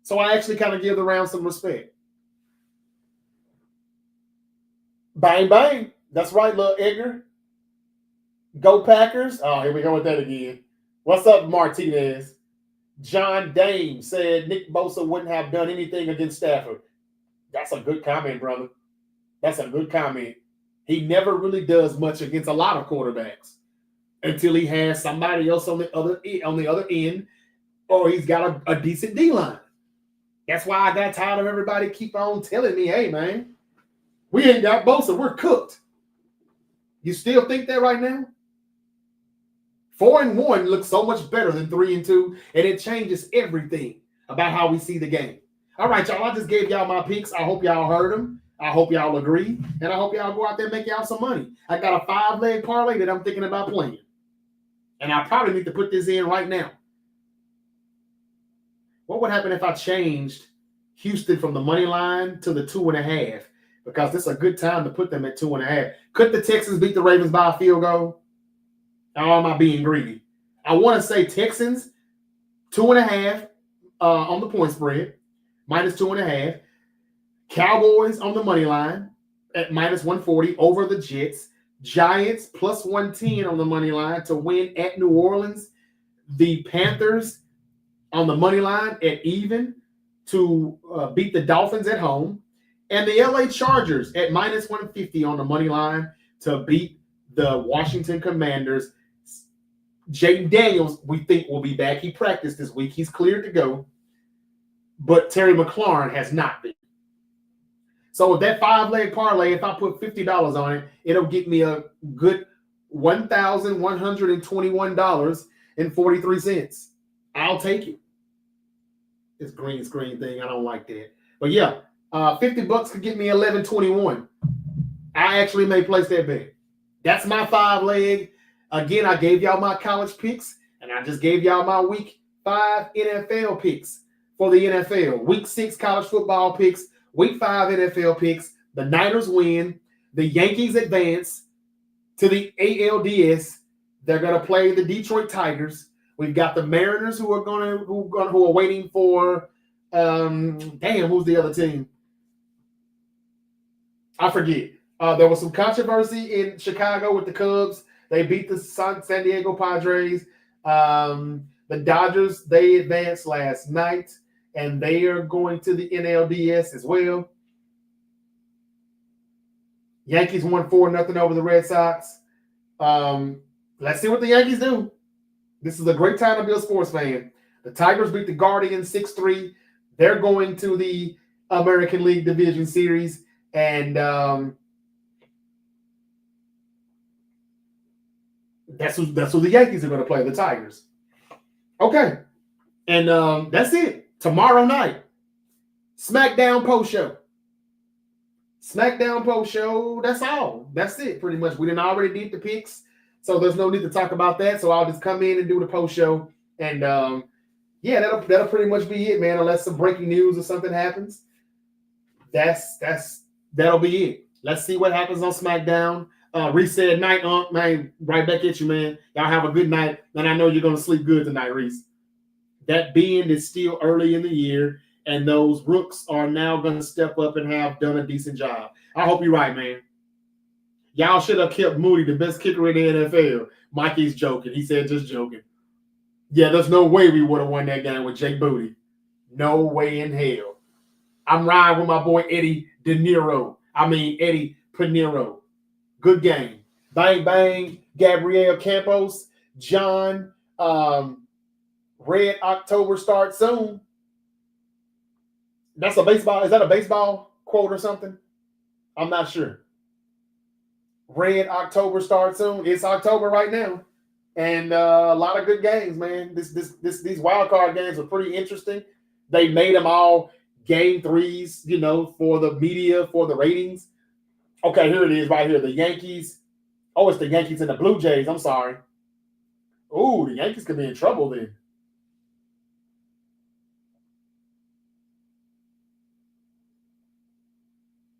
So I actually kind of give the Rams some respect. Bang, bang. That's right, little Edgar. Go Packers. Oh, here we go with that again. What's up, Martinez? John Dame said Nick Bosa wouldn't have done anything against Stafford. That's a good comment, brother. That's a good comment. He never really does much against a lot of quarterbacks until he has somebody else on the other end, or he's got a decent D-line. That's why I got tired of everybody keep on telling me, hey, man, we ain't got Bosa. We're cooked. You still think that right now? 4-1 looks so much better than 3-2, and it changes everything about how we see the game. All right, y'all, I just gave y'all my picks. I hope y'all heard them. I hope y'all agree, and I hope y'all go out there and make y'all some money. I got a 5-leg parlay that I'm thinking about playing, and I probably need to put this in right now. What would happen if I changed Houston from the money line to the 2.5? Because this is a good time to put them at 2.5. Could the Texans beat the Ravens by a field goal? Or am I being greedy? I want to say Texans 2.5 on the point spread, minus 2.5. Cowboys on the money line at minus 140 over the Jets. Giants plus 110 on the money line to win at New Orleans. The Panthers on the money line at even to beat the Dolphins at home. And the LA Chargers at minus 150 on the money line to beat the Washington Commanders. Jaden Daniels, we think, will be back. He practiced this week. He's cleared to go. But Terry McLaurin has not been. So with that 5-leg parlay, if I put $50 on it, it'll get me a good $1,121.43. I'll take it. This green screen thing, I don't like that. But yeah, $50 could get me $11.21. I actually may place that bet. That's my 5-leg. Again, I gave y'all my college picks, and I just gave y'all my week 5 NFL picks for the NFL. Week 6 college football picks, week 5 NFL picks. The Niners win. The Yankees advance to the ALDS. They're gonna play the Detroit Tigers. We've got the Mariners who are waiting for who's the other team? I forget. There was some controversy in Chicago with the Cubs. They beat the San Diego Padres. The Dodgers, they advanced last night, and they are going to the NLDS as well. Yankees won 4-0 over the Red Sox. Let's see what the Yankees do. This is a great time to be a sports fan. The Tigers beat the Guardians 6-3. They're going to the American League Division Series, and that's who the Yankees are going to play, the Tigers. Okay. And that's it. Tomorrow night, SmackDown post show. SmackDown post show. That's all. That's it, pretty much. We didn't already did the picks, so there's no need to talk about that. So I'll just come in and do the post show. And yeah, that'll pretty much be it, man. Unless some breaking news or something happens. That'll be it. Let's see what happens on SmackDown. Reese said, night, man, right back at you, man. Y'all have a good night. And I know you're going to sleep good tonight, Reese. That being is still early in the year, and those rooks are now going to step up and have done a decent job. I hope you're right, man. Y'all should have kept Moody the best kicker in the NFL. Mikey's joking. He said just joking. Yeah, there's no way we would have won that game with Jake Booty. No way in hell. I'm riding with my boy Eddie Pinero. Good game. Bang, bang. Gabriel Campos. John. Red October starts soon. That's a baseball. Is that a baseball quote or something? I'm not sure. Red October starts soon. It's October right now. And a lot of good games, man. These wild card games are pretty interesting. They made them all game threes, for the media, for the ratings. Okay, here it is right here. The Yankees. Oh, it's the Yankees and the Blue Jays. I'm sorry. Ooh, the Yankees could be in trouble then.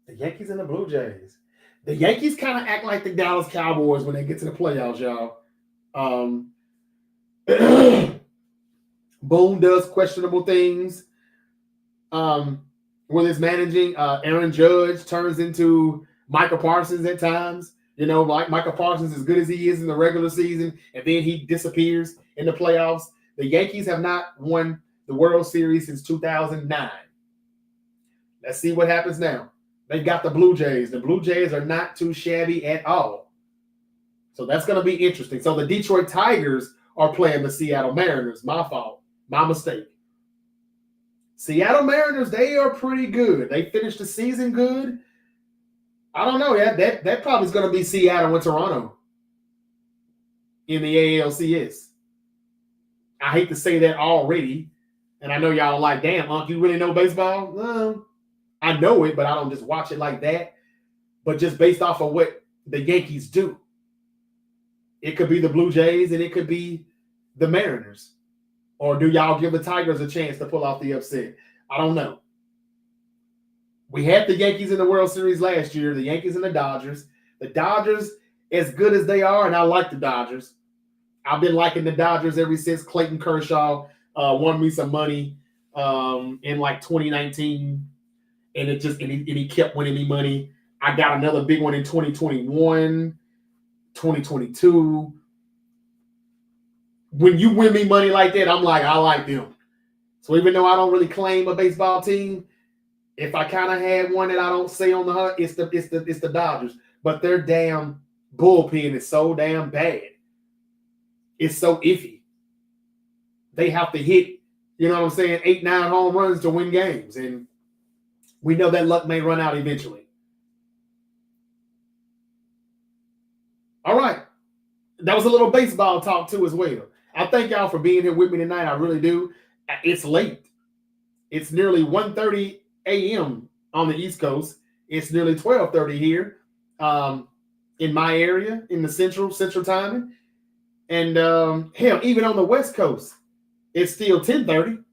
The Yankees and the Blue Jays. The Yankees kind of act like the Dallas Cowboys when they get to the playoffs, y'all. Boone does questionable things. When it's managing, Aaron Judge turns into Michael Parsons at times. Like Michael Parsons, as good as he is in the regular season, and then he disappears in the playoffs. The Yankees have not won the World Series since 2009. Let's see what happens now. They've got the Blue Jays. The Blue Jays are not too shabby at all. So that's going to be interesting. So the Detroit Tigers are playing the Seattle Mariners. My fault. My mistake. Seattle Mariners, they are pretty good. They finished the season good. I don't know. That probably is going to be Seattle and Toronto in the ALCS. I hate to say that already. And I know y'all are like, damn, Unc, you really know baseball? No. I know it, but I don't just watch it like that. But just based off of what the Yankees do. It could be the Blue Jays and it could be the Mariners. Or do y'all give the Tigers a chance to pull off the upset? I don't know. We had the Yankees in the World Series last year, the Yankees and the Dodgers. The Dodgers, as good as they are, and I like the Dodgers. I've been liking the Dodgers ever since Clayton Kershaw won me some money in like 2019. And he kept winning me money. I got another big one in 2021, 2022. When you win me money like that, I'm like, I like them. So even though I don't really claim a baseball team, if I kind of had one that I don't say on the hunt, it's the Dodgers. But their damn bullpen is so damn bad. It's so iffy. They have to hit, 8, 9 home runs to win games. And we know that luck may run out eventually. All right. That was a little baseball talk too as well. I thank y'all for being here with me tonight. I really do. It's late. It's nearly 1:30 a.m. on the East Coast. It's nearly 12:30 here in my area, in the central timing. And hell, even on the West Coast, it's still 10:30.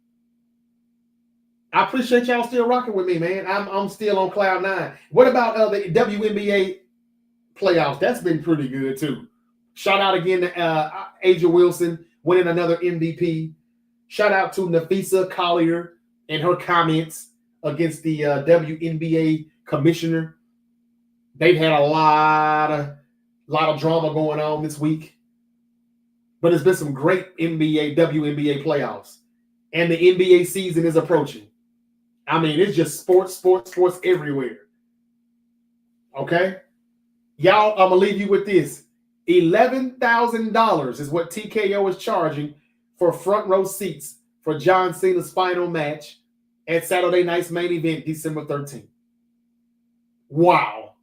I appreciate y'all still rocking with me, man. I'm still on cloud 9. What about the WNBA playoffs? That's been pretty good too. Shout out again to Aja Wilson winning another MVP. Shout out to Nafisa Collier and her comments against the WNBA commissioner. They've had a lot of drama going on this week, but it's been some great WNBA playoffs, and the NBA season is approaching. I mean, it's just sports everywhere. Okay? Y'all, I'm going to leave you with this. $11,000 is what TKO is charging for front row seats for John Cena's final match at Saturday night's main event, December 13th. Wow.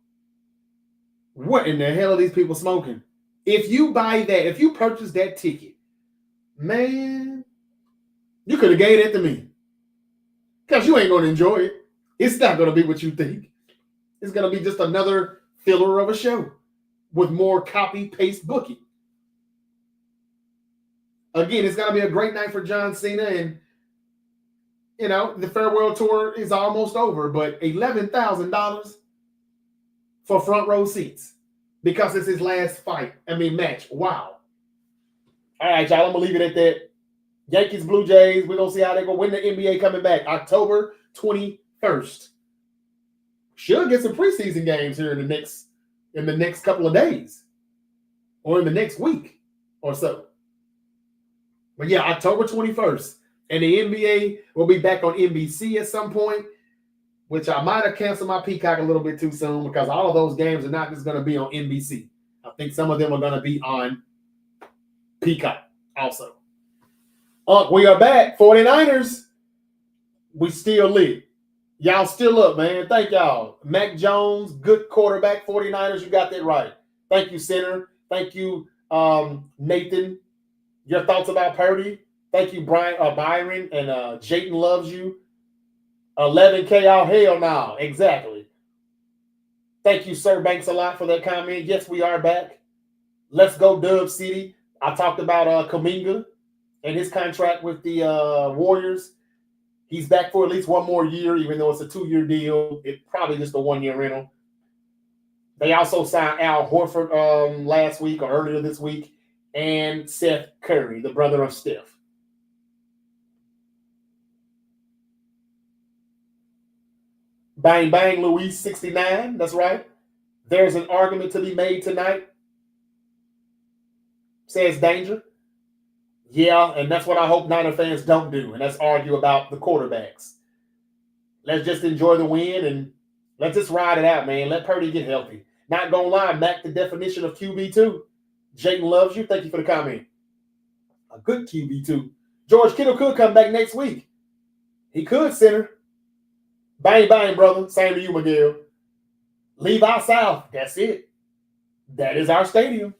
What in the hell are these people smoking? If you buy that, if you purchase that ticket, man, you could have gave it to me. Because you ain't going to enjoy it. It's not going to be what you think. It's going to be just another filler of a show with more copy-paste booking. Again, it's going to be a great night for John Cena. And, the farewell tour is almost over. But $11,000 for front row seats because it's his last match. Wow. All right, y'all, I'm going to leave it at that. Yankees, Blue Jays, we're going to see how they're going to win the NBA coming back October 21st. Should get some preseason games here in the next couple of days or in the next week or so. But yeah, October 21st. And the NBA will be back on NBC at some point, which I might have canceled my Peacock a little bit too soon because all of those games are not just going to be on NBC. I think some of them are going to be on Peacock also. We are back. 49ers. We still lit. Y'all still up, man. Thank y'all. Mac Jones, good quarterback. 49ers, you got that right. Thank you, Center. Thank you, Nathan. Your thoughts about Purdy? Thank you, Byron, and Jayden loves you. 11K out, hell no. Exactly. Thank you, Sir Banks, a lot for that comment. Yes, we are back. Let's go, Dub City. I talked about Kuminga and his contract with the Warriors. He's back for at least one more year, even though it's a 2-year deal. It's probably just a 1-year rental. They also signed Al Horford last week or earlier this week, and Seth Curry, the brother of Steph. Bang, bang, Luis 69. That's right. There's an argument to be made tonight, says Danger. Yeah, and that's what I hope Niner fans don't do, and that's argue about the quarterbacks. Let's just enjoy the win, and let's just ride it out, man. Let Purdy get healthy. Not gonna lie, Mac, the definition of QB2. Jayden loves you. Thank you for the comment. A good QB2. George Kittle could come back next week. He could, Center. Bang, bang, brother. Same to you, Miguel. Levi South. That's it. That is our stadium.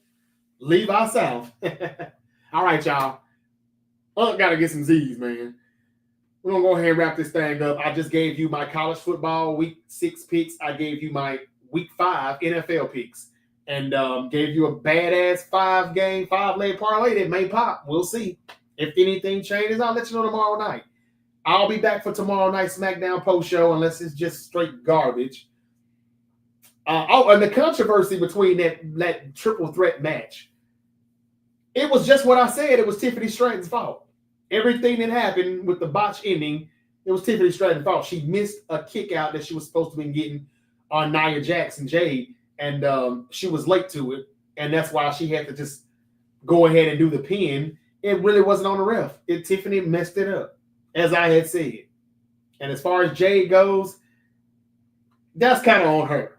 Levi South. All right, y'all. Got to get some Z's, man. We're going to go ahead and wrap this thing up. I just gave you my college football week 6 picks. I gave you my week 5 NFL picks. And gave you a badass 5-game, 5-leg parlay that may pop. We'll see. If anything changes, I'll let you know tomorrow night. I'll be back for tomorrow night SmackDown post show unless it's just straight garbage. And the controversy between that triple threat match. It was just what I said. It was Tiffany Stratton's fault. Everything that happened with the botch ending, it was Tiffany Stratton's fault. She missed a kick out that she was supposed to be getting on Nia Jax and Jade, and she was late to it, and that's why she had to just go ahead and do the pin. It really wasn't on the ref. Tiffany messed it up, as I had said. And as far as Jade goes, that's kind of on her.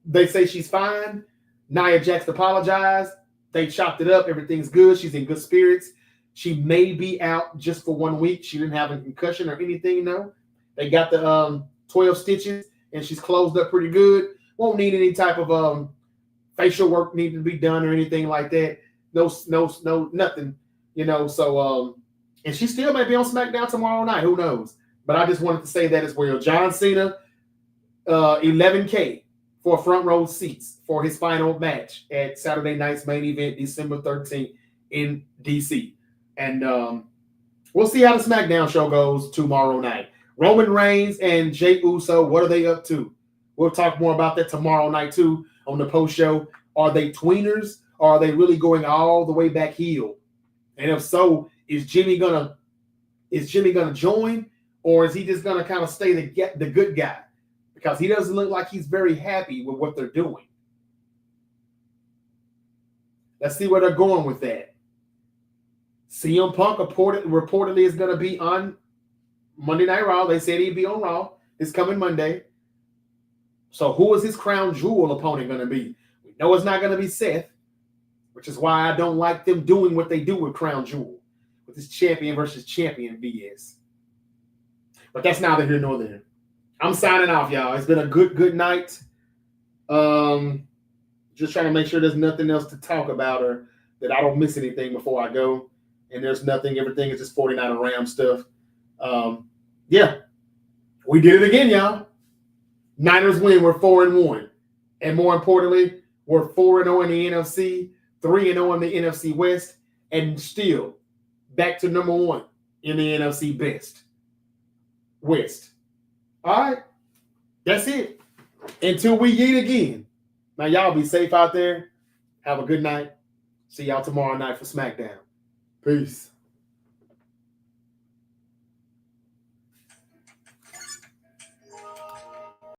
They say she's fine. Nia Jax apologized. They chopped it up. Everything's good. She's in good spirits. She may be out just for 1 week. She didn't have a concussion or anything, no. They got the 12 stitches, and she's closed up pretty good. Won't need any type of facial work needing to be done or anything like that. No, nothing, So, and she still may be on SmackDown tomorrow night. Who knows? But I just wanted to say that as well. John Cena, 11K for front row seats for his final match at Saturday night's main event, December 13th in DC. And we'll see how the SmackDown show goes tomorrow night. Roman Reigns and Jey Uso, what are they up to? We'll talk more about that tomorrow night too on the post show. Are they tweeners or are they really going all the way back heel? And if so, is Jimmy gonna join, or is he just gonna kind of stay the good guy? Because he doesn't look like he's very happy with what they're doing. Let's see where they're going with that. CM Punk reportedly is going to be on Monday Night Raw. They said he'd be on Raw this coming Monday. So who is his crown jewel opponent going to be? We know it's not going to be Seth, which is why I don't like them doing what they do with crown jewel, with this champion versus champion BS. But that's neither here nor there. I'm signing off, y'all. It's been a good night. Just trying to make sure there's nothing else to talk about or that I don't miss anything before I go. And there's nothing. Everything is just 49 Rams stuff. Yeah. We did it again, y'all. Niners win. We're 4-1. And more importantly, we're 4-0 in the NFC, 3-0 in the NFC West, and still back to number 1 in the NFC West. All right. That's it. Until we eat again. Now, y'all be safe out there. Have a good night. See y'all tomorrow night for SmackDown. Peace.